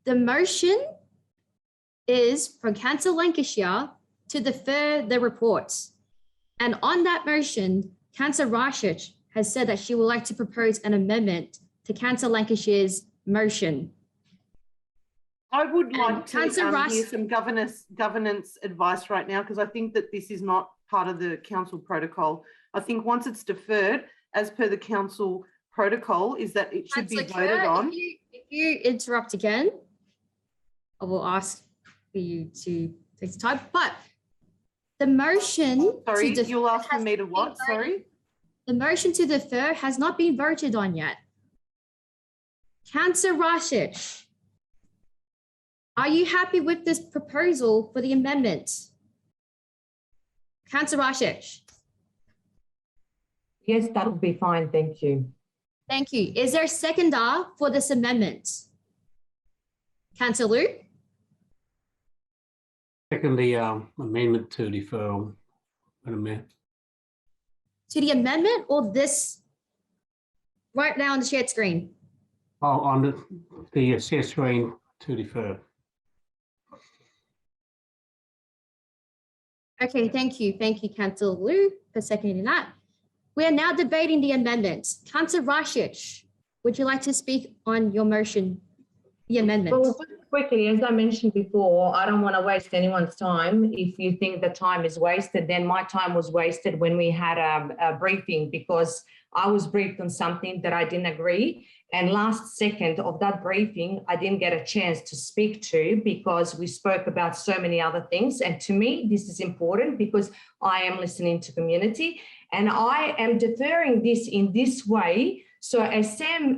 The motion is from Councillor Lancashire to defer the report. And on that motion, Councillor Rashid has said that she would like to propose an amendment to Councillor Lancashire's motion. I would like to hear some governance advice right now, because I think that this is not part of the council protocol. I think once it's deferred, as per the council protocol, is that it should be voted on. If you interrupt again, I will ask for you to take the time. But the motion. Sorry, you'll ask me to what? Sorry. The motion to defer has not been voted on yet. Councillor Rashid, are you happy with this proposal for the amendment? Councillor Rashid. Yes, that would be fine. Thank you. Thank you. Is there a seconder for this amendment? Councillor Liu? Second, the amendment to deferral, Madam Mayor. To the amendment or this right now on the shared screen? Oh, on the share screen to defer. Okay, thank you. Thank you, Councillor Liu, for seconding that. We are now debating the amendments. Councillor Rashich, would you like to speak on your motion, the amendment? Well, quickly, as I mentioned before, I don't want to waste anyone's time. If you think the time is wasted, then my time was wasted when we had a briefing, because I was briefed on something that I didn't agree. And last second of that briefing, I didn't get a chance to speak to, because we spoke about so many other things. And to me, this is important because I am listening to community and I am deferring this in this way. So as Sam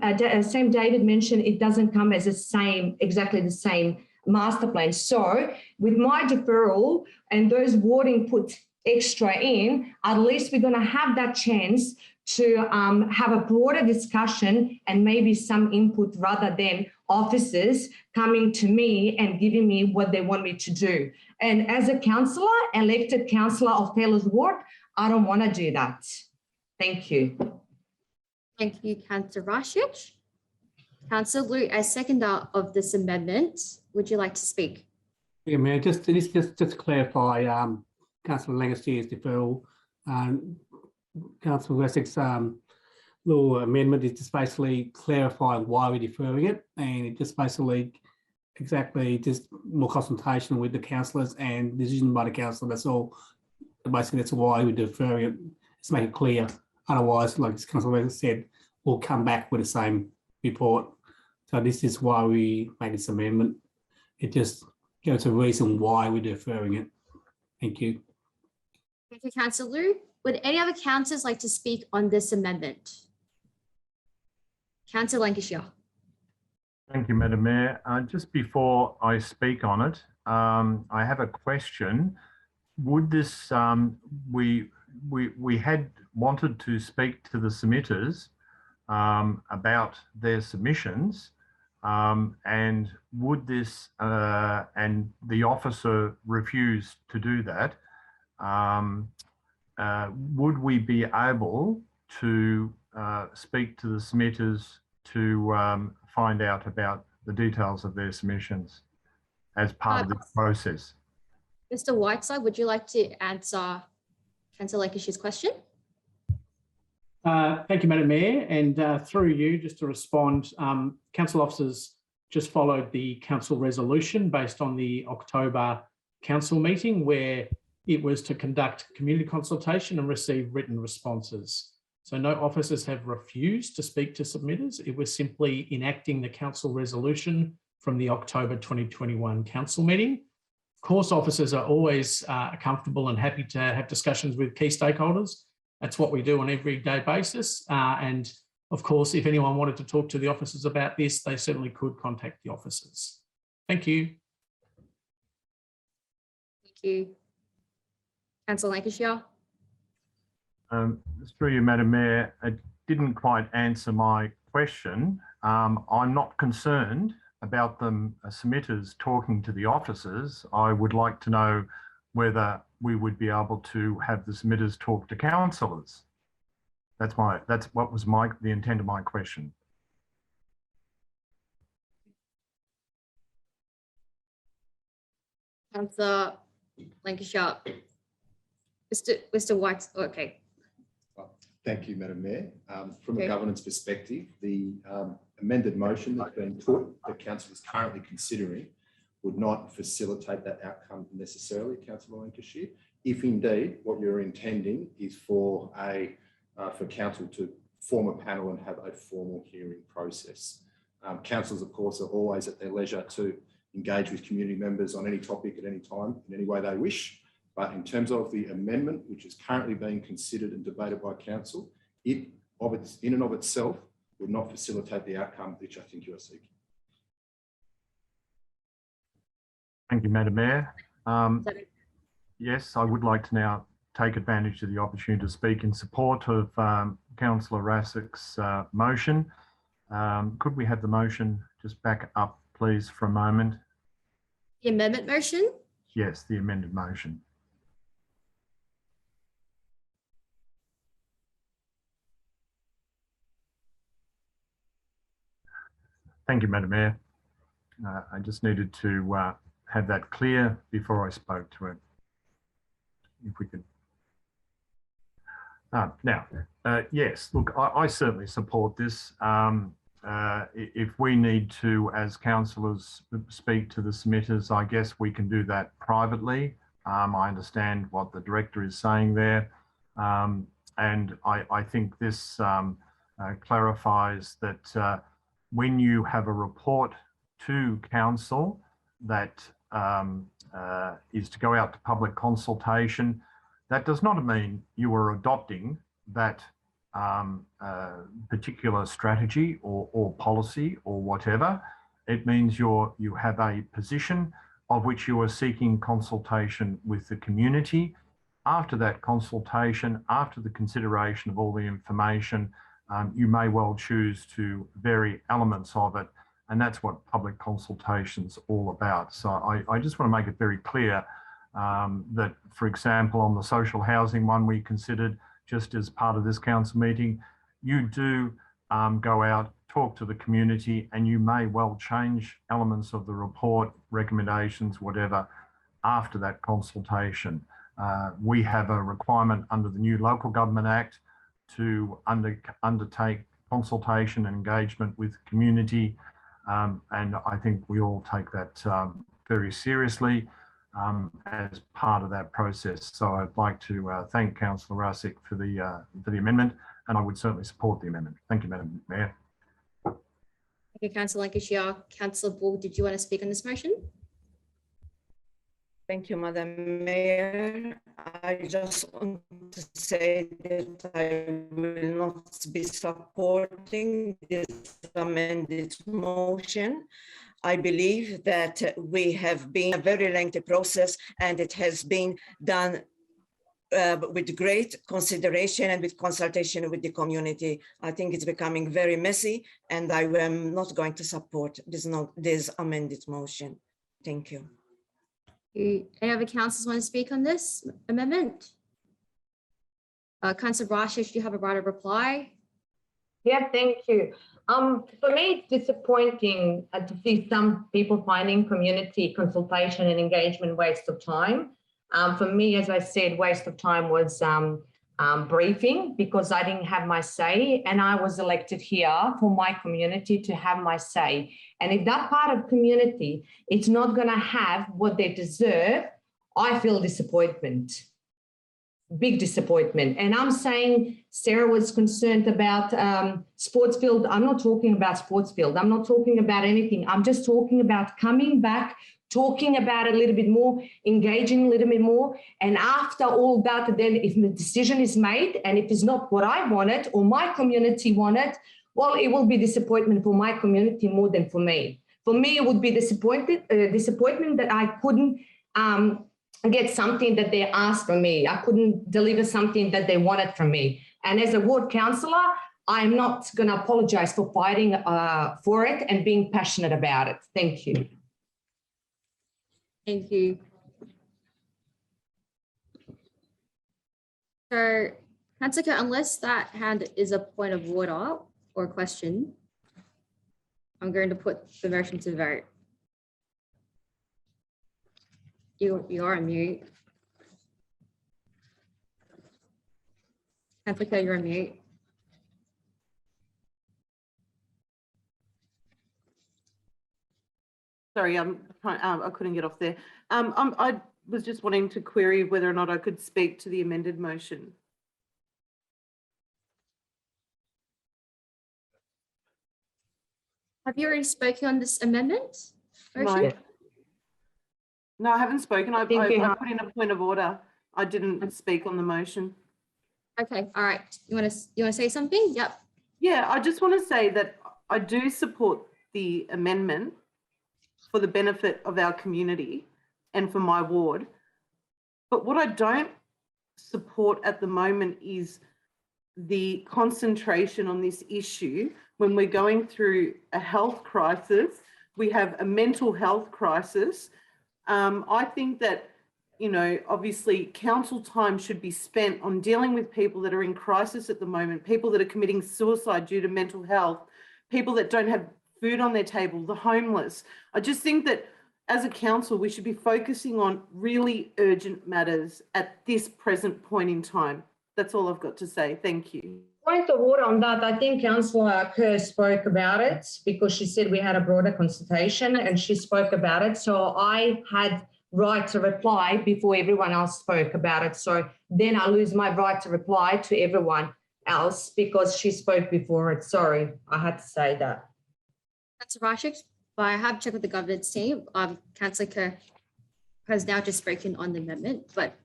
David mentioned, it doesn't come as exactly the same master plan. So with my deferral and those wording put extra in, at least we're going to have that chance to have a broader discussion and maybe some input, rather than officers coming to me and giving me what they want me to do. And as a councillor, elected councillor of Taylor's Ward, I don't want to do that. Thank you. Thank you, Councillor Rashich. Councillor Liu, as seconder of this amendment, would you like to speak? Yeah, Mayor, just to clarify, Councillor Langastier's deferral, Councillor Wessex law amendment is just basically clarifying why we're deferring it, and it just basically just more consultation with the councillors and decision by the councillor. That's all. Basically, that's why we're deferring it. Let's make it clear. Otherwise, like Councillor Wessex said, we'll come back with the same report. So this is why we made this amendment. It just gives a reason why we're deferring it. Thank you. Thank you, Councillor Liu. Would any other councillors like to speak on this amendment? Councillor Lancashire. Thank you, Madam Mayor. Just before I speak on it, I have a question. Would this, we had wanted to speak to the submitters about their submissions, and would this, and the officer refused to do that, would we be able to speak to the submitters to find out about the details of their submissions as part of this process? Mr. Whiteside, would you like to answer Councillor Lancashire's question? Thank you, Madam Mayor. And through you, just to respond, council officers just followed the council resolution based on the October council meeting, where it was to conduct community consultation and receive written responses. So no officers have refused to speak to submitters. It was simply enacting the council resolution from the October 2021 council meeting. Of course, officers are always comfortable and happy to have discussions with key stakeholders. That's what we do on an everyday basis. And of course, if anyone wanted to talk to the officers about this, they certainly could contact the officers. Thank you. Thank you. Councillor Lancashire. Through you, Madam Mayor, it didn't quite answer my question. I'm not concerned about them submitters talking to the officers. I would like to know whether we would be able to have the submitters talk to councillors. That's what was the intent of my question. Councillor Lancashire. Mr. White, okay. Thank you, Madam Mayor. From a governance perspective, the amended motion that's been put, that council is currently considering, would not facilitate that outcome necessarily, Councillor Lancashire. If indeed what you're intending is for council to form a panel and have a formal hearing process. Councils, of course, are always at their leisure to engage with community members on any topic at any time in any way they wish. But in terms of the amendment, which is currently being considered and debated by council, it in and of itself would not facilitate the outcome which I think you are seeking. Thank you, Madam Mayor. Yes, I would like to now take advantage of the opportunity to speak in support of Councillor Rassick's motion. Could we have the motion just back up, please, for a moment? The amendment motion? Yes, the amended motion. Thank you, Madam Mayor. I just needed to have that clear before I spoke to it. If we could. Now, yes, look, I certainly support this. If we need to, as councillors, speak to the submitters, I guess we can do that privately. I understand what the director is saying there. And I think this clarifies that when you have a report to council that is to go out to public consultation, that does not mean you are adopting that particular strategy or policy or whatever. It means you have a position of which you are seeking consultation with the community. After that consultation, after the consideration of all the information, you may well choose to vary elements of it. And that's what public consultation's all about. So I just want to make it very clear that, for example, on the social housing one we considered just as part of this council meeting, you do go out, talk to the community, and you may well change elements of the report, recommendations, whatever, after that consultation. We have a requirement under the new Local Government Act to undertake consultation and engagement with the community. And I think we all take that very seriously as part of that process. So I'd like to thank Councillor Rassick for the amendment, and I would certainly support the amendment. Thank you, Madam Mayor. Thank you, Councillor Lancashire. Councillor Bull, did you want to speak on this motion? Thank you, Madam Mayor. I just want to say that I will not be supporting this amended motion. I believe that we have been a very lengthy process, and it has been done with great consideration and with consultation with the community. I think it's becoming very messy, and I am not going to support this amended motion. Thank you. Any other councillors want to speak on this amendment? Councillor Brasher, do you have a right of reply? Yeah, thank you. For me, it's disappointing to see some people finding community consultation and engagement waste of time. For me, as I said, waste of time was briefing, because I didn't have my say, and I was elected here for my community to have my say. And if that part of community is not going to have what they deserve, I feel disappointment. Big disappointment. And I'm saying Sarah was concerned about sports field. I'm not talking about sports field. I'm not talking about anything. I'm just talking about coming back, talking about it a little bit more, engaging a little bit more. And after all that, then if the decision is made and if it's not what I wanted or my community wanted, well, it will be disappointment for my community more than for me. For me, it would be disappointment that I couldn't get something that they asked from me. I couldn't deliver something that they wanted from me. And as a ward councillor, I'm not going to apologise for fighting for it and being passionate about it. Thank you. Thank you. So, Councillor, unless that hand is a point of order or a question, I'm going to put the motion to vote. You are on mute. Councillor, you're on mute. Sorry, I couldn't get off there. I was just wanting to query whether or not I could speak to the amended motion. Have you already spoken on this amendment? No. No, I haven't spoken. I put in a point of order. I didn't speak on the motion. Okay, all right. You want to say something? Yep. Yeah, I just want to say that I do support the amendment for the benefit of our community and for my ward. But what I don't support at the moment is the concentration on this issue when we're going through a health crisis. We have a mental health crisis. I think that, you know, obviously council time should be spent on dealing with people that are in crisis at the moment, people that are committing suicide due to mental health, people that don't have food on their table, the homeless. I just think that as a council, we should be focusing on really urgent matters at this present point in time. That's all I've got to say. Thank you. Point of order on that. I think Councillor Kerr spoke about it because she said we had a broader consultation and she spoke about it. So I had right to reply before everyone else spoke about it. So then I lose my right to reply to everyone else because she spoke before it. Sorry, I had to say that. Councillor Rashid, but I have checked with the governance team. Councillor Kerr has now just spoken on the amendment. But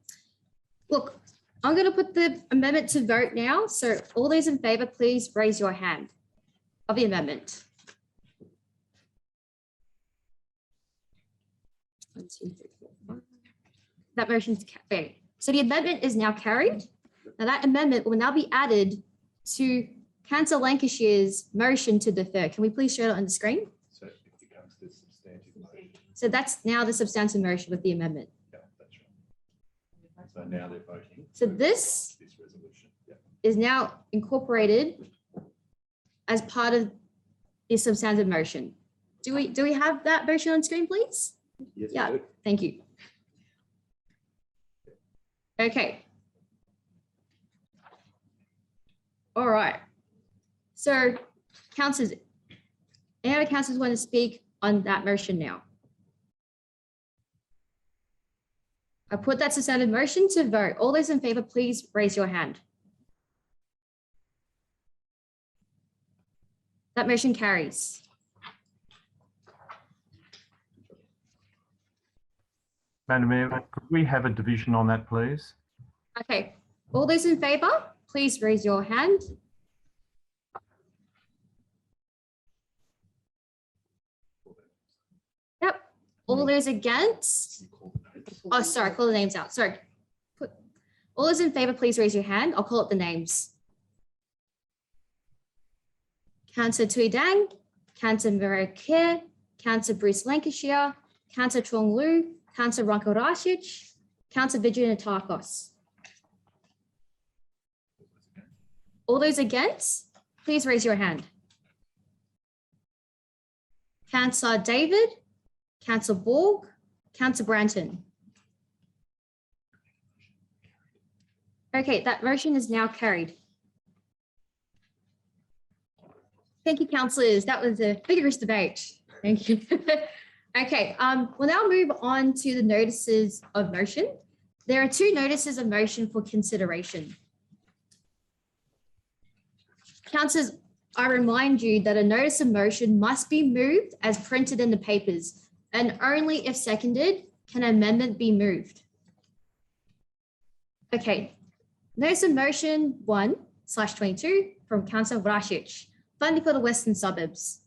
look, I'm going to put the amendment to vote now. So all those in favour, please raise your hand of the amendment. 1, 2, 3, 4, 5. That motion's carried. So the amendment is now carried. Now that amendment will now be added to Councillor Lancashire's motion to defer. Can we please show it on the screen? So it becomes the substantive motion. So that's now the substantive motion with the amendment. Yeah, that's right. So now they're voting. So this resolution. Yeah. is now incorporated as part of the substantive motion. Do we have that motion on screen, please? Yes, Yeah, thank you. Okay. All right. So councillors, any other councillors want to speak on that motion now? I put that substantive motion to vote. All those in favour, please raise your hand. That motion carries. Madam Mayor, could we have a division on that, please? Okay, all those in favour, please raise your hand. Yep, all those against? Oh, sorry, call the names out. Sorry. All those in favour, please raise your hand. I'll call up the names. Councillor Tui Dang, Councillor Maria Kerr, Councillor Bruce Lancashire, Councillor Chuang Liu, Councillor Ranko Rasic, Councillor Virginia Tarkos. All those against, please raise your hand. Councillor David, Councillor Borg, Councillor Branton. Okay, that motion is now carried. Thank you, councillors. That was a vigorous debate. Thank you. Okay, we'll now move on to the notices of motion. There are 2 notices of motion for consideration. Councillors, I remind you that a notice of motion must be moved as printed in the papers, and only if seconded can an amendment be moved. Okay, notice of motion 1/22 from Councillor Rasic, funding for the Western Suburbs.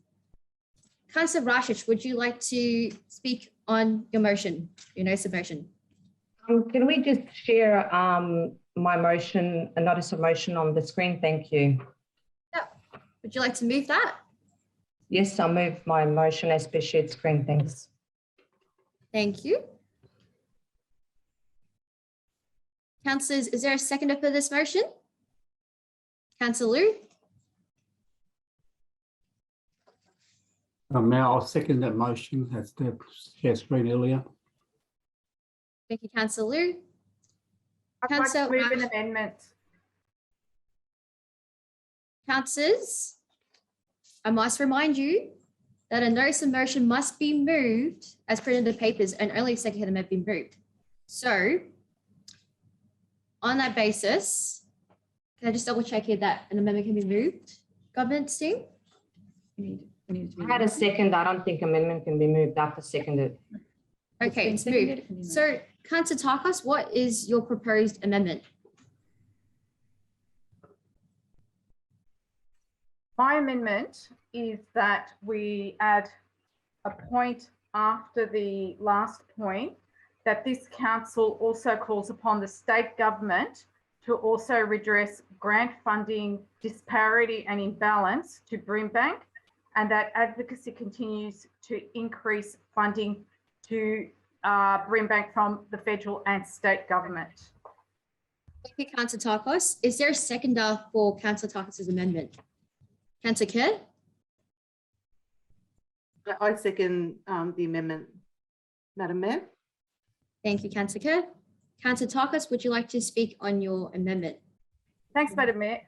Councillor Rasic, would you like to speak on your motion, your notice of motion? Can we just share my motion, a notice of motion on the screen? Thank you. Yep. Would you like to move that? Yes, I'll move my motion as per shared screen. Thanks. Thank you. Councillors, is there a seconder for this motion? Councillor Liu? Mayor, I'll second that motion as the share screen earlier. Thank you, Councillor Liu. I'd like to move an amendment. Councillors, I must remind you that a notice of motion must be moved as printed in the papers and only if seconded amendment be moved. So on that basis, can I just double check here that an amendment can be moved? Governance team? I had a second. I don't think amendment can be moved after seconded. Okay, it's moved. So Councillor Tarkos, what is your proposed amendment? My amendment is that we add a point after the last point that this council also calls upon the state government to also redress grant funding disparity and imbalance to Brimbank, and that Advocacy continues to increase funding to Brimbank from the federal and state government. Thank you, Councillor Tarkos. Is there a seconder for Councillor Tarkos's amendment? Councillor Kerr? I second the amendment, Madam Mayor. Thank you, Councillor Kerr. Councillor Tarkos, would you like to speak on your amendment? Thanks, Madam Mayor.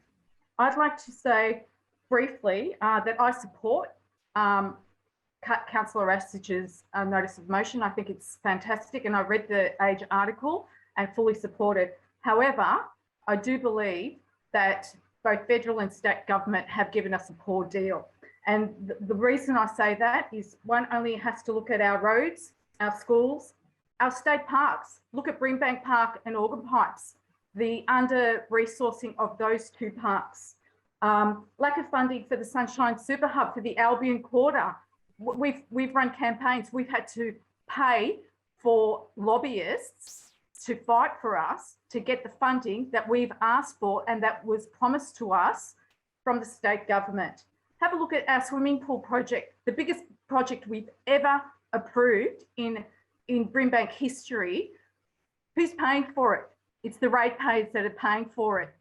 I'd like to say briefly that I support Councillor Rasich's notice of motion. I think it's fantastic, and I read the Age article and fully support it. However, I do believe that both federal and state government have given us a poor deal. And the reason I say that is one only has to look at our roads, our schools, our state parks. Look at Brimbank Park and Organ Pipes, the under-resourcing of those two parks. Lack of funding for the Sunshine Super Hub, for the Albion Quarter. We've run campaigns. We've had to pay for lobbyists to fight for us to get the funding that we've asked for and that was promised to us from the state government. Have a look at our swimming pool project, the biggest project we've ever approved in Brimbank history. Who's paying for it? It's the ratepayers that are paying for it.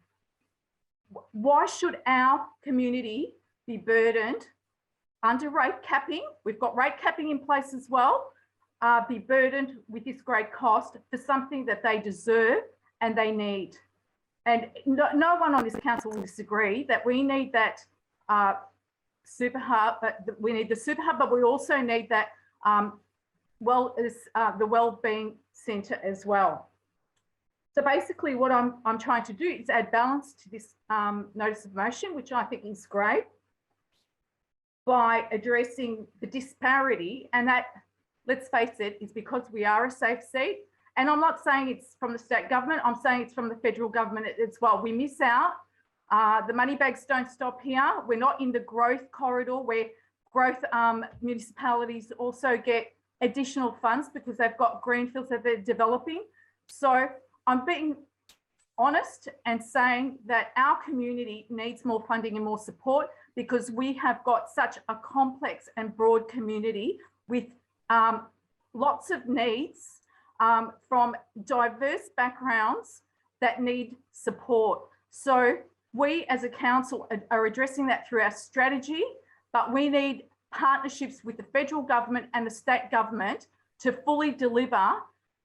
Why should our community be burdened under rate capping? We've got rate capping in place as well. Be burdened with this great cost for something that they deserve and they need. And no one on this council will disagree that we need that super hub, we need the super hub, but we also need that the wellbeing centre as well. So basically what I'm trying to do is add balance to this notice of motion, which I think is great, by addressing the disparity, and that, let's face it, is because we are a safe seat. And I'm not saying it's from the state government, I'm saying it's from the federal government as well. We miss out. The money bags don't stop here. We're not in the growth corridor where growth municipalities also get additional funds because they've got greenfields that they're developing. So I'm being honest and saying that our community needs more funding and more support because we have got such a complex and broad community with lots of needs from diverse backgrounds that need support. So we as a council are addressing that through our strategy, but we need partnerships with the federal government and the state government to fully deliver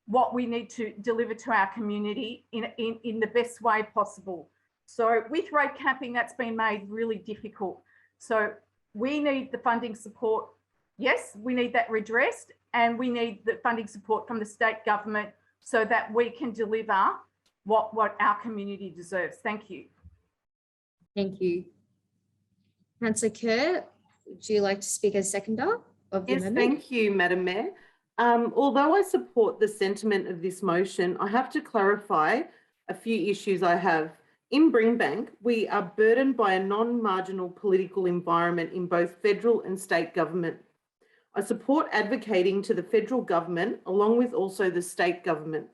what we need to deliver to our community in the best way possible. So with rate capping, that's been made really difficult. So we need the funding support. Yes, we need that redressed, and we need the funding support from the state government so that we can deliver what our community deserves. Thank you. Thank you. Councillor Kerr, would you like to speak as seconder of the amendment? Yes, thank you, Madam Mayor. Although I support the sentiment of this motion, I have to clarify a few issues I have. In Brimbank, we are burdened by a non-marginal political environment in both federal and state government. I support advocating to the federal government along with also the state government.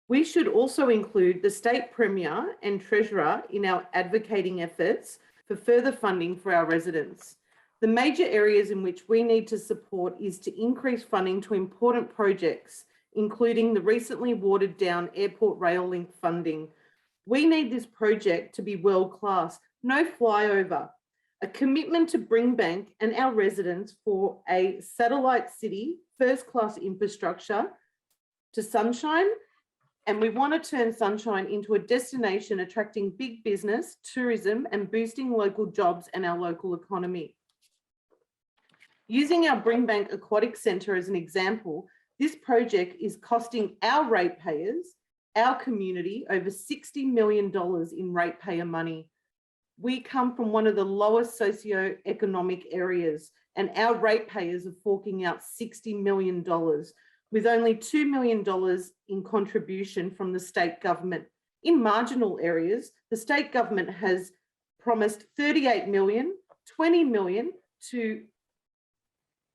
We should also include the state premier and treasurer in our advocating efforts for further funding for our residents. The major areas in which we need to support is to increase funding to important projects, including the recently watered down airport rail link funding. We need this project to be world-class, no flyover, a commitment to Brimbank and our residents for a satellite city, first-class infrastructure to Sunshine, and we want to turn Sunshine into a destination attracting big business, tourism, and boosting local jobs and our local economy. Using our Brimbank Aquatic Centre as an example, this project is costing our ratepayers, our community, over $60 million in ratepayer money. We come from one of the lowest socioeconomic areas, and our ratepayers are forking out $60 million, with only $2 million in contribution from the state government. In marginal areas, the state government has promised $38 million, $20 million to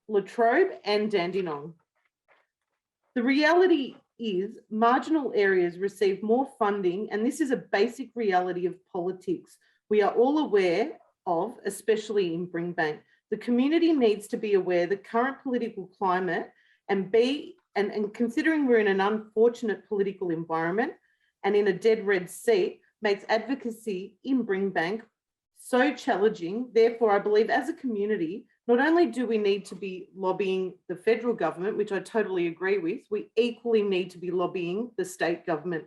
Latrobe and Dandenong. The reality is marginal areas receive more funding, and this is a basic reality of politics we are all aware of, especially in Brimbank. The community needs to be aware the current political climate and considering we're in an unfortunate political environment and in a dead red seat makes advocacy in Brimbank so challenging. Therefore, I believe as a community, not only do we need to be lobbying the federal government, which I totally agree with, we equally need to be lobbying the state government.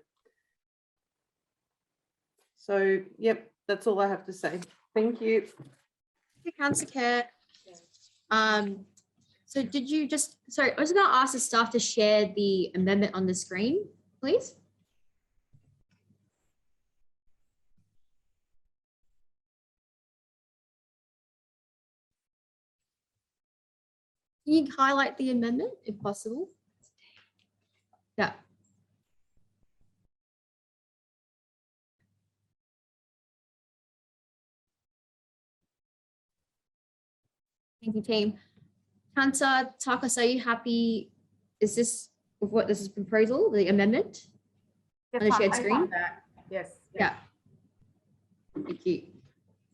So, yep, that's all I have to say. Thank you. Councillor Kerr. So did you just, sorry, I was going to ask the staff to share the amendment on the screen, please. Can you highlight the amendment if possible? Yeah. Thank you, team. Councillor Takos, are you happy? Is this with what this is proposal, the amendment? Yes, on the I'm shared happy screen? with that. Yes. Yeah. Thank you.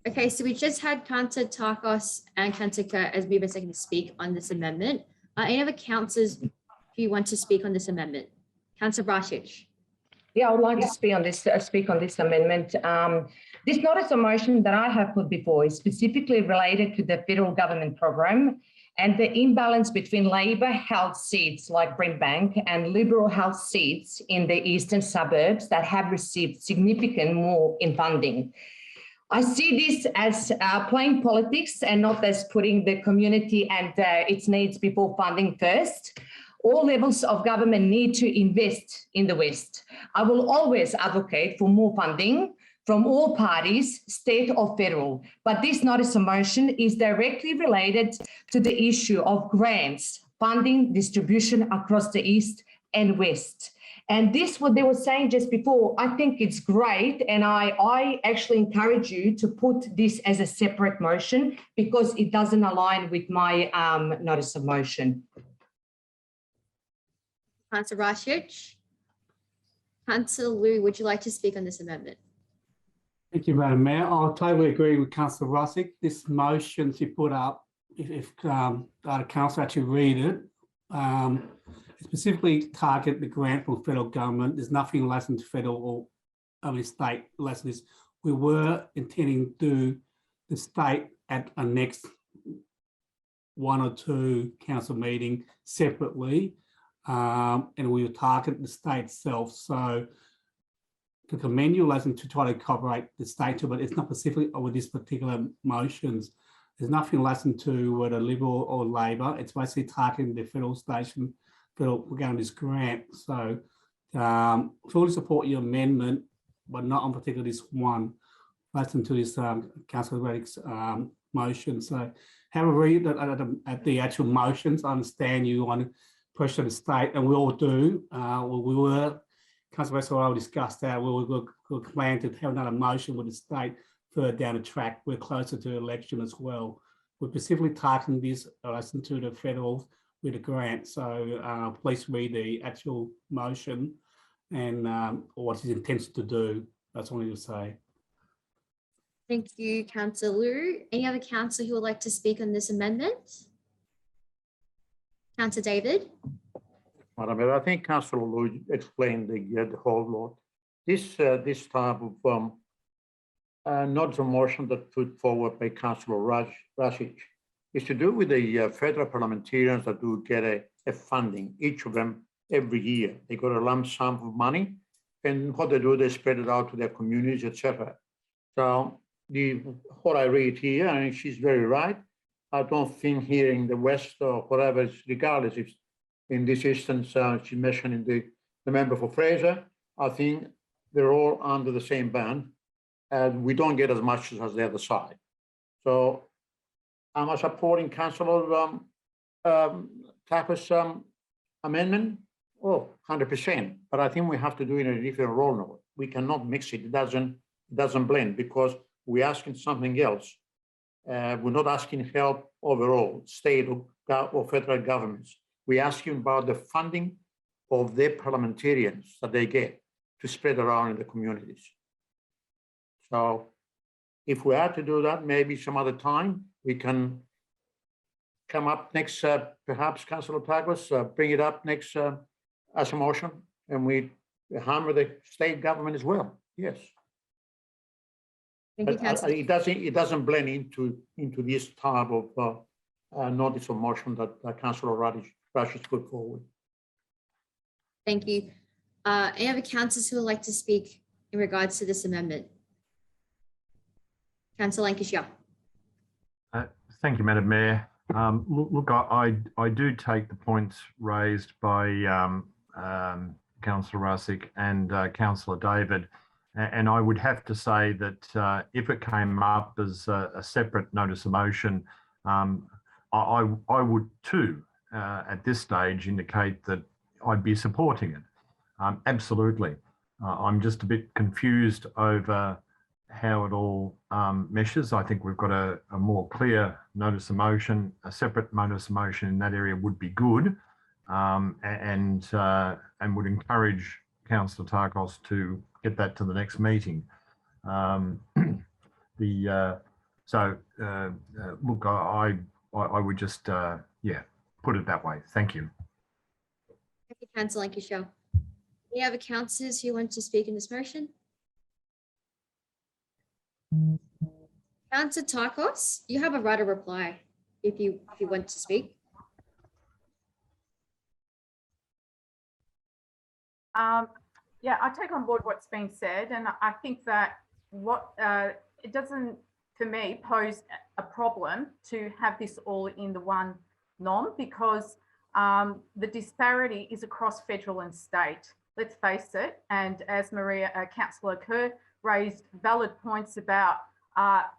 Okay, so we just had Councillor Takos and Councillor Kerr as moved and second to speak on this amendment. Any other councillors who want to speak on this amendment? Councillor Brasic. Yeah, I would like to speak on this amendment. This notice of motion that I have put before is specifically related to the federal government program and the imbalance between Labor held seats like Brimbank and Liberal held seats in the eastern suburbs that have received significant more in funding. I see this as playing politics and not as putting the community and its needs before funding first. All levels of government need to invest in the West. I will always advocate for more funding from all parties, state or federal, but this notice of motion is directly related to the issue of grants, funding distribution across the East and West. And this, what they were saying just before, I think it's great. And I actually encourage you to put this as a separate motion because it doesn't align with my notice of motion. Councillor Brasic. Councillor Liu, would you like to speak on this amendment? Thank you, Madam Mayor. I totally agree with Councillor Russick. This motion she put up, if the council actually read it, specifically target the grant from federal government. There's nothing less than federal or only state less than this. We were intending to do the state at a next one or two council meeting separately, and we will target the state itself. So to commend you, lesson to try to incorporate the state to, but it's not specifically with this particular motions. There's nothing less than to whether Liberal or Labor. It's basically targeting the federal station. We're going this grant. So fully support your amendment, but not on particularly this one. Listen to this Councillor Reddick's motion. So have a read at the actual motions. I understand you want to push to the state, and we all do. We were, Councillor West will discuss that. We'll plan to have another motion with the state further down the track. We're closer to the election as well. We're specifically targeting this listen to the federal with a grant. So please read the actual motion and what his intention to do. That's all I need to say. Thank you, Councillor Liu. Any other councillor who would like to speak on this amendment? Councillor David. Madam Mayor, I think Councillor Liu explained the whole lot. This type of not a motion that put forward by Councillor Rasic is to do with the federal parliamentarians that do get a funding, each of them every year. They got a lump sum of money, and what they do, they spread it out to their communities, etc. So what I read here, and she's very right, I don't think here in the West or whatever, regardless if in this instance she mentioned in the member for Fraser, I think they're all under the same ban, and we don't get as much as the other side. So am I supporting Councillor Tapper's amendment? Oh, 100%. But I think we have to do it in a different role now. We cannot mix it. It doesn't blend because we're asking something else. We're not asking help overall, state or federal governments. We're asking about the funding of their parliamentarians that they get to spread around in the communities. So if we are to do that, maybe some other time, we can come up next, perhaps Councillor Tagos, bring it up next as a motion, and we hammer the state government as well. Yes. Thank you, But Councillor. it doesn't blend into this type of notice of motion that Councillor Radish put forward. Thank you. Any other councillors who would like to speak in regards to this amendment? Councillor Lancashire. Thank you, Madam Mayor. Look, I do take the points raised by Councillor Rasic and Councillor David, and I would have to say that if it came up as a separate notice of motion, I would too, at this stage, indicate that I'd be supporting it. Absolutely. I'm just a bit confused over how it all meshes. I think we've got a more clear notice of motion. A separate notice of motion in that area would be good, and would encourage Councillor Tarkos to get that to the next meeting. Look, I would just put it that way. Thank you. Thank you, Councillor Lancashire. Any other councillors who want to speak in this motion? Councillor Tarkos, you have a right of reply if you want to speak. Yeah, I take on board what's been said, and I think that it doesn't, for me, pose a problem to have this all in the one nom, because the disparity is across federal and state. Let's face it, and as Councillor Kerr raised valid points about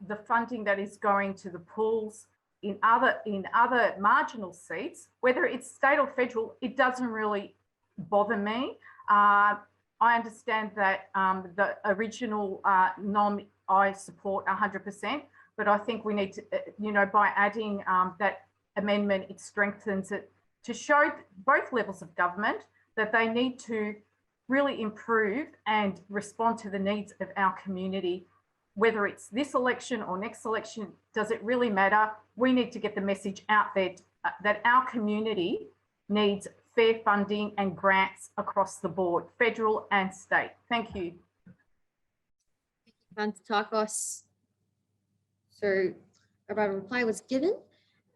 the funding that is going to the pools in other marginal seats, whether it's state or federal, it doesn't really bother me. I understand that the original nom I support 100%, but I think we need to, by adding that amendment, it strengthens it to show both levels of government that they need to really improve and respond to the needs of our community. Whether it's this election or next election, does it really matter? We need to get the message out there that our community needs fair funding and grants across the board, federal and state. Thank you. Councillor Tarkos. So a right of reply was given,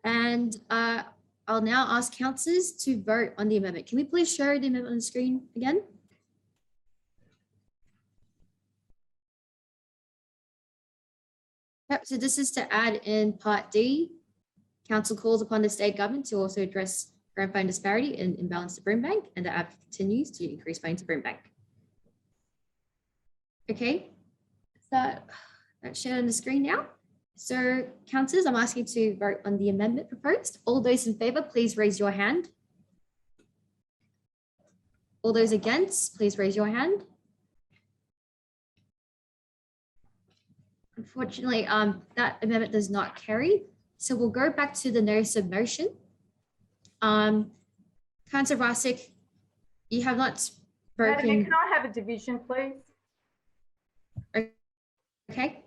and I'll now ask councillors to vote on the amendment. Can we please show the amendment on the screen again? Yep, so this is to add in Part D. Council calls upon the state government to also address grant fund disparity and imbalance to Brimbank, and the app continues to increase funding to Brimbank. Okay, so that's shown on the screen now. So councillors, I'm asking you to vote on the amendment proposed. All those in favour, please raise your hand. All those against, please raise your hand. Unfortunately, that amendment does not carry. So we'll go back to the notice of motion. Councillor Rasic, you have not spoken. Madam, can I have a division, please? Okay.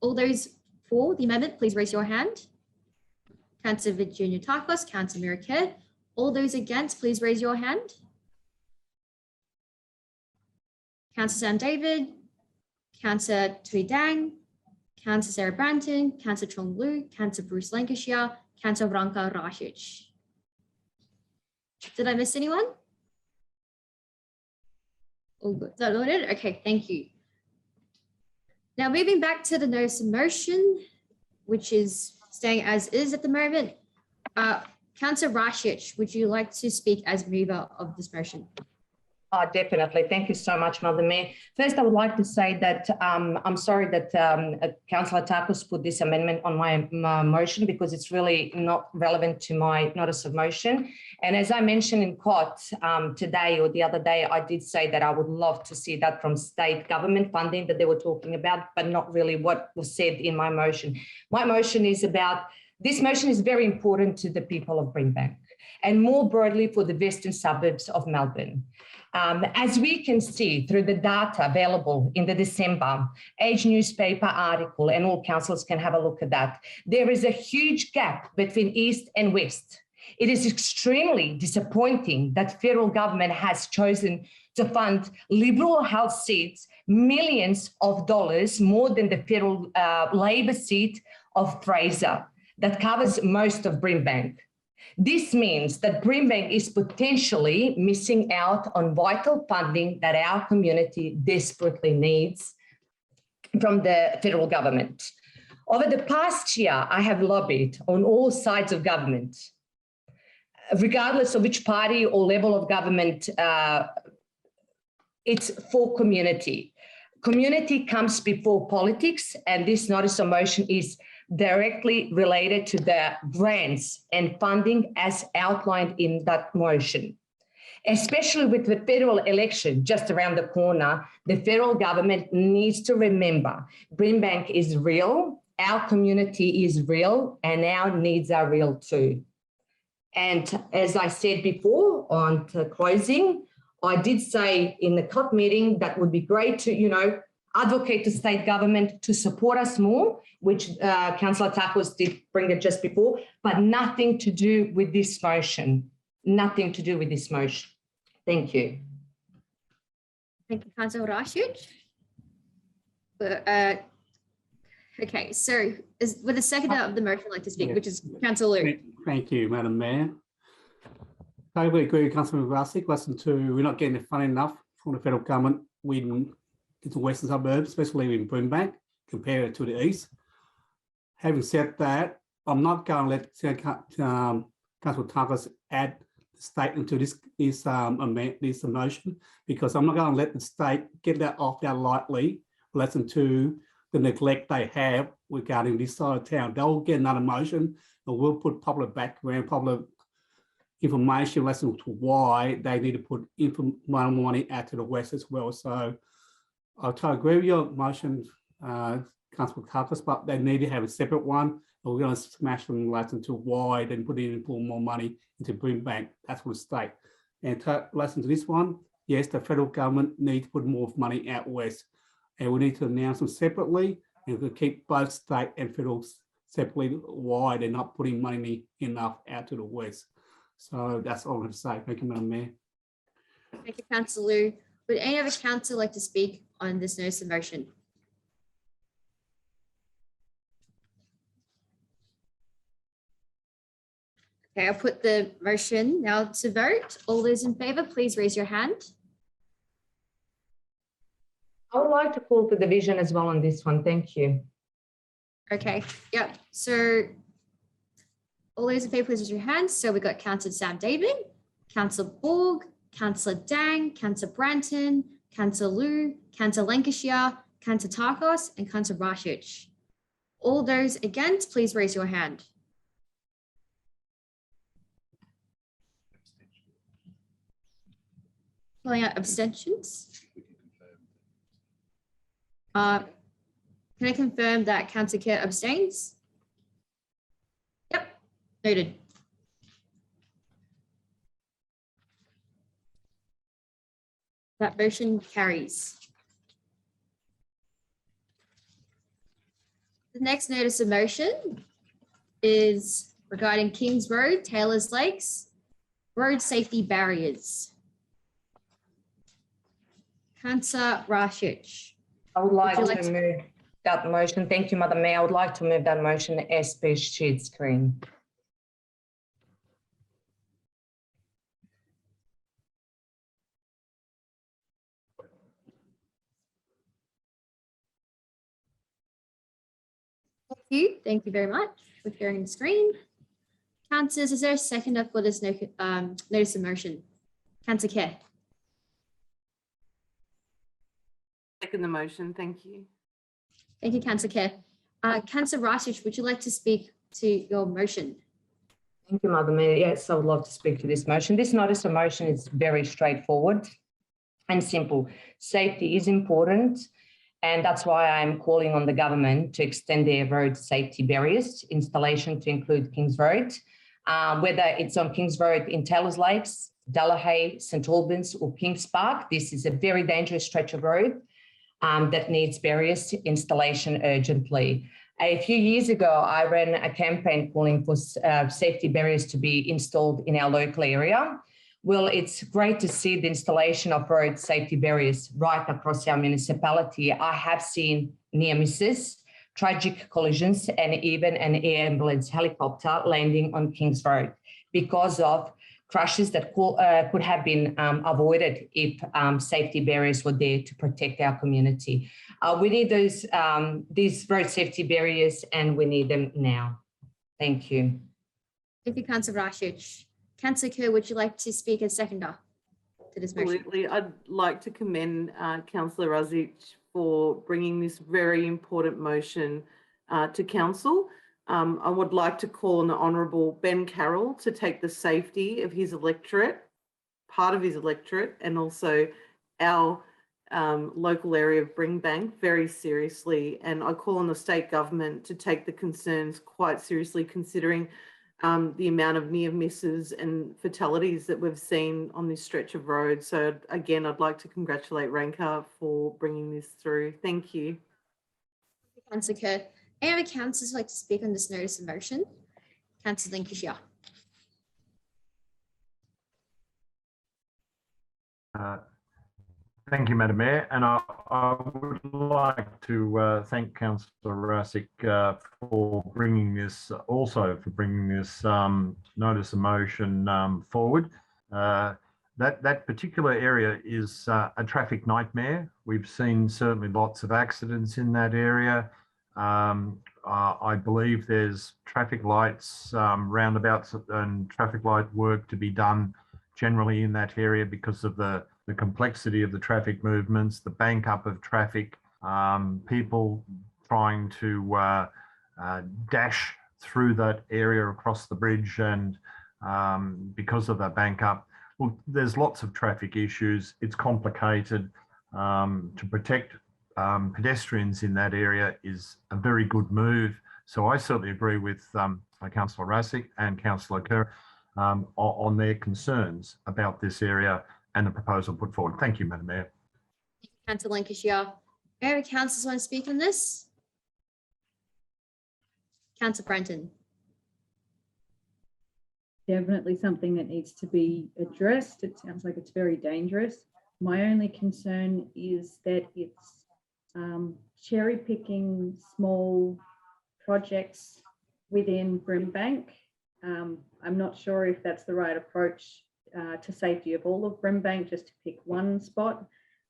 All those for the amendment, please raise your hand. Councillor Virginia Tarkos, Councillor Miraket. All those against, please raise your hand. Councillor Sam David, Councillor Tui Dang, Councillor Sarah Branton, Councillor Chong Lu, Councillor Bruce Lancashire, Councillor Branka Rasic. Did I miss anyone? All good. Is that ordered? Okay, thank you. Now moving back to the notice of motion, which is staying as is at the moment. Councillor Rasic, would you like to speak as mover of this motion? Definitely. Thank you so much, Madam Mayor. First, I would like to say that I'm sorry that Councillor Tarkos put this amendment on my motion, because it's really not relevant to my notice of motion. And as I mentioned in court today or the other day, I did say that I would love to see that from state government funding that they were talking about, but not really what was said in my motion. My motion is about This motion is very important to the people of Brimbank and more broadly for the western suburbs of Melbourne. As we can see through the data available in the December Age newspaper article, and all councillors can have a look at that, there is a huge gap between East and West. It is extremely disappointing that federal government has chosen to fund Liberal health seats millions of dollars more than the federal Labor seat of Fraser that covers most of Brimbank. This means that Brimbank is potentially missing out on vital funding that our community desperately needs from the federal government. Over the past year, I have lobbied on all sides of government, regardless of which party or level of government, it's for community. Community comes before politics, and this notice of motion is directly related to the grants and funding as outlined in that motion. Especially with the federal election just around the corner, the federal government needs to remember Brimbank is real, our community is real, and our needs are real too. And as I said before, on to closing, I did say in the COT meeting that would be great to, advocate to state government to support us more, which Councillor Takos did bring it just before, but nothing to do with this motion. Nothing to do with this motion. Thank you. Thank you, Councillor Rashid. Okay, so with the second of the motion, I'd like to speak, which is Councillor Liu. Thank you, Madam Mayor. Totally agree with Councillor Rasic. Listen to, we're not getting the funding enough from the federal government in the western suburbs, especially in Brimbank, compared to the east. Having said that, I'm not going to let Councillor Takos add the state into this motion, because I'm not going to let the state get that off there lightly. Listen to the neglect they have regarding this side of town. They'll get another motion, and we'll put popular background, popular information lesson to why they need to put more money out to the west as well. So I'll try to agree with your motion, Councillor Takos, but they need to have a separate one. And we're going to smash them lesson to why they put in more money into Brimbank. That's for the state. And to listen to this one, yes, the federal government needs to put more money out west. And we need to announce them separately, and we'll keep both state and federal separately why they're not putting money enough out to the west. So that's all I'm going to say. Thank you, Madam Mayor. Thank you, Councillor Liu. Would any other councillor like to speak on this notice of motion? Okay, I'll put the motion now to vote. All those in favour, please raise your hand. I would like to call for division as well on this one. Thank you. Okay, yeah. So all those in favour, please raise your hands. So we've got Councillor Sam David, Councillor Borg, Councillor Dang, Councillor Branton, Councillor Liu, Councillor Lancashire, Councillor Takos, and Councillor Rashid. All those against, please raise your hand. Calling out abstentions. Can I confirm that Councillor Kerr abstains? Yep, noted. That motion carries. The next notice of motion is regarding Kings Road, Taylor's Lakes, road safety barriers. Councillor Rashid. I would like to move that motion. Thank you, Madam Mayor. I would like to move that motion as per shared screen. Thank you very much for sharing the screen. Councillors, is there a seconder for this notice of motion? Councillor Kerr. Second the motion, thank you. Thank you, Councillor Kerr. Councillor Rasic, would you like to speak to your motion? Thank you, Madam Mayor. Yes, I would love to speak to this motion. This notice of motion is very straightforward and simple. Safety is important, And that's why I'm calling on the government to extend their road safety barriers installation to include Kings Road, whether it's on Kings Road in Taylors Lakes, Delahaye, St Albans or Kings Park. This is a very dangerous stretch of road that needs barriers installation urgently. A few years ago, I ran a campaign calling for safety barriers to be installed in our local area. Well, it's great to see the installation of road safety barriers right across our municipality. I have seen near misses, tragic collisions, and even an air ambulance helicopter landing on Kings Road because of crashes that could have been avoided if safety barriers were there to protect our community. We need these road safety barriers, and we need them now. Thank you. Thank you, Councillor Rashid. Councillor Kerr, would you like to speak as seconder to this motion? Absolutely. I'd like to commend Councillor Razic for bringing this very important motion to Council. I would like to call on the Honourable Ben Carroll to take the safety of his electorate, part of his electorate, and also our local area of Brimbank very seriously. And I call on the state government to take the concerns quite seriously, considering the amount of near misses and fatalities that we've seen on this stretch of road. So again, I'd like to congratulate Ranker for bringing this through. Thank you. Councillor Kerr. Any other councillors like to speak on this notice of motion? Councillor Lancashire. Thank you, Madam Mayor. And I would like to thank Councillor Rasic for bringing this, notice of motion forward. That particular area is a traffic nightmare. We've seen certainly lots of accidents in that area. I believe there's traffic lights, roundabouts and traffic light work to be done generally in that area because of the complexity of the traffic movements, the bank up of traffic, people trying to dash through that area across the bridge, and because of that bank up, well, there's lots of traffic issues. It's complicated. To protect pedestrians in that area is a very good move. So I certainly agree with Councillor Rasic and Councillor Kerr on their concerns about this area and the proposal put forward. Thank you, Madam Mayor. Councillor Lancashire. Any other councillors want to speak on this? Councillor Brenton. Definitely something that needs to be addressed. It sounds like it's very dangerous. My only concern is that it's cherry picking small projects within Brimbank. I'm not sure if that's the right approach to safety of all of Brimbank, just to pick one spot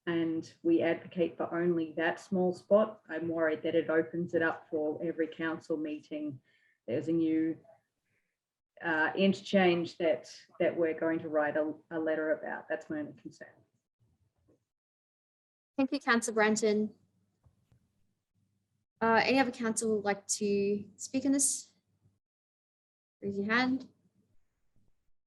and we advocate for only that small spot. I'm worried that it opens it up for every council meeting. There's a new interchange that we're going to write a letter about. That's my only concern. Thank you, Councillor Branton. Any other council would like to speak on this? Raise your hand.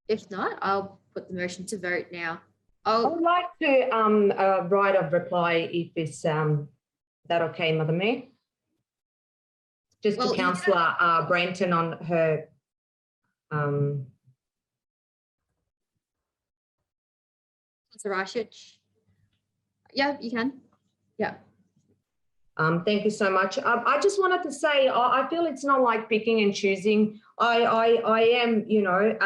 If not, I'll put the motion to vote now. I would like to write a reply if it's that okay, Madam Mayor? Just to Councillor Branton on her Councillor Rashid. Yeah, you can. Yeah. Thank you so much. I just wanted to say, I feel it's not like picking and choosing. I am, you know,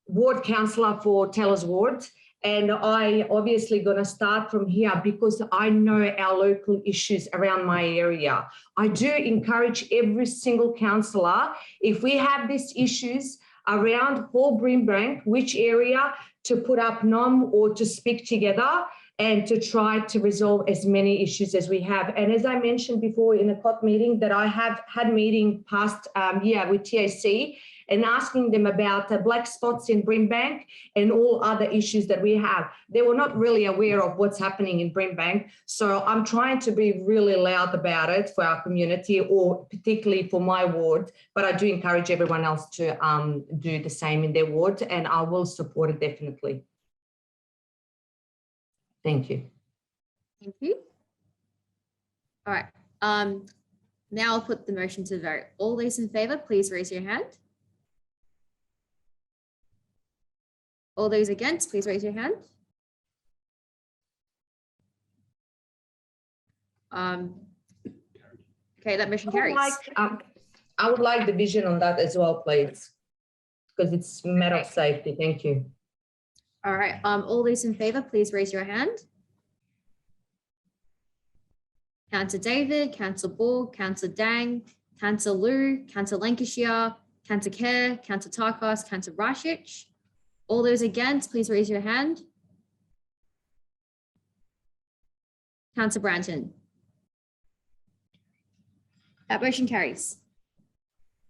ward councillor for Taylors Ward, and I obviously going to start from here because I know our local issues around my area. I do encourage every single councillor, if we have these issues around whole Brimbank, which area to put up NOM or to speak together and to try to resolve as many issues as we have. And as I mentioned before in the COT meeting, that I have had meeting past year with TAC and asking them about the black spots in Brimbank and all other issues that we have. They were not really aware of what's happening in Brimbank. So I'm trying to be really loud about it for our community, or particularly for my ward, but I do encourage everyone else to do the same in their ward, and I will support it definitely. Thank you. Thank you. All right. Now I'll put the motion to the vote. All those in favor, please raise your hand. All those against, please raise your hand. Okay, that motion carries. I would like division on that as well, please, because it's a matter of safety. Thank you. All right. All those in favor, please raise your hand. Councillor David, Councillor Ball, Councillor Dang, Councillor Liu, Councillor Lancashire, Councillor Kerr, Councillor Tarkos, Councillor Rashich. All those against, please raise your hand. Councillor Branton. That motion carries.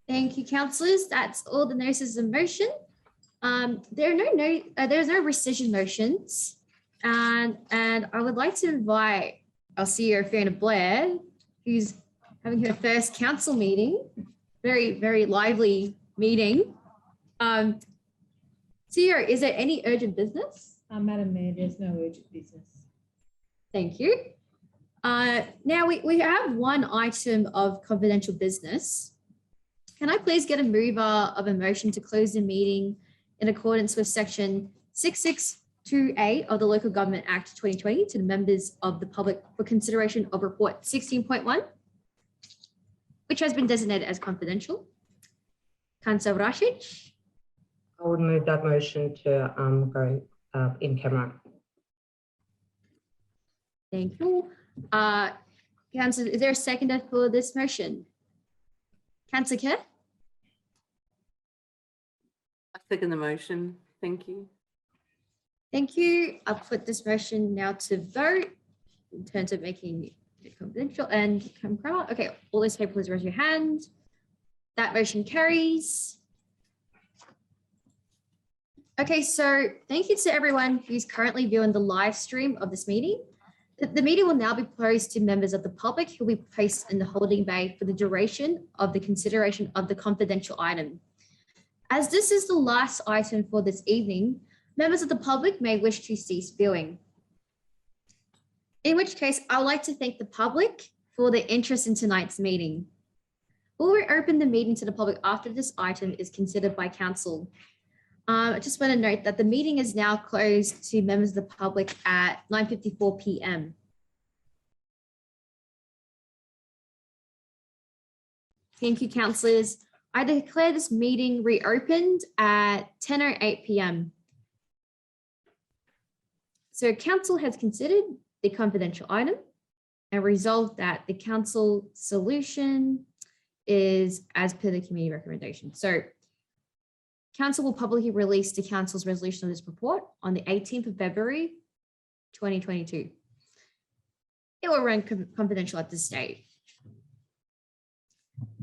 Thank you, councillors. That's all the notices of motion. There's no rescission motions, and I would like to invite our CEO Fiona Blair, who's having her first council meeting, very lively meeting. CEO, is there any urgent business? Madam Mayor, there's no urgent business. Thank you. Now we have one item of confidential business. Can I please get a mover of a motion to close the meeting in accordance with section 6628 of the Local Government Act 2020 to the members of the public for consideration of report 16.1, which has been designated as confidential? Councillor Rashich. I would move that motion to go in camera. Thank you. Councillor, is there a seconder for this motion? Councillor Kerr? I second the motion. Thank you. Thank you. I'll put this motion now to vote in terms of making it confidential and camera. Okay, all those people, please raise your hand. That motion carries. Okay, so thank you to everyone who's currently viewing the live stream of this meeting. The meeting will now be closed to members of the public who will be placed in the holding bay for the duration of the consideration of the confidential item. As this is the last item for this evening, members of the public may wish to cease viewing. In which case, I'd like to thank the public for their interest in tonight's meeting. We'll reopen the meeting to the public after this item is considered by council. I just want to note that the meeting is now closed to members of the public at 9:54 p.m. Thank you, councillors. I declare this meeting reopened at 10:08 p.m. So council has considered the confidential item and resolved that the council solution is as per the committee recommendation. So council will publicly release the council's resolution of this report on the 18th of February, 2022. It will run confidential at this stage.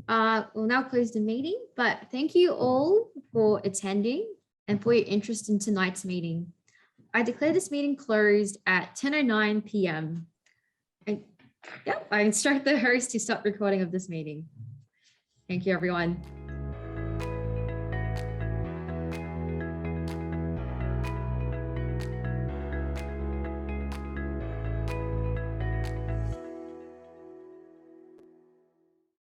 We'll now close the meeting, but thank you all for attending and for your interest in tonight's meeting. I declare this meeting closed at 10:09 p.m. And I instruct the host to stop recording of this meeting. Thank you, everyone.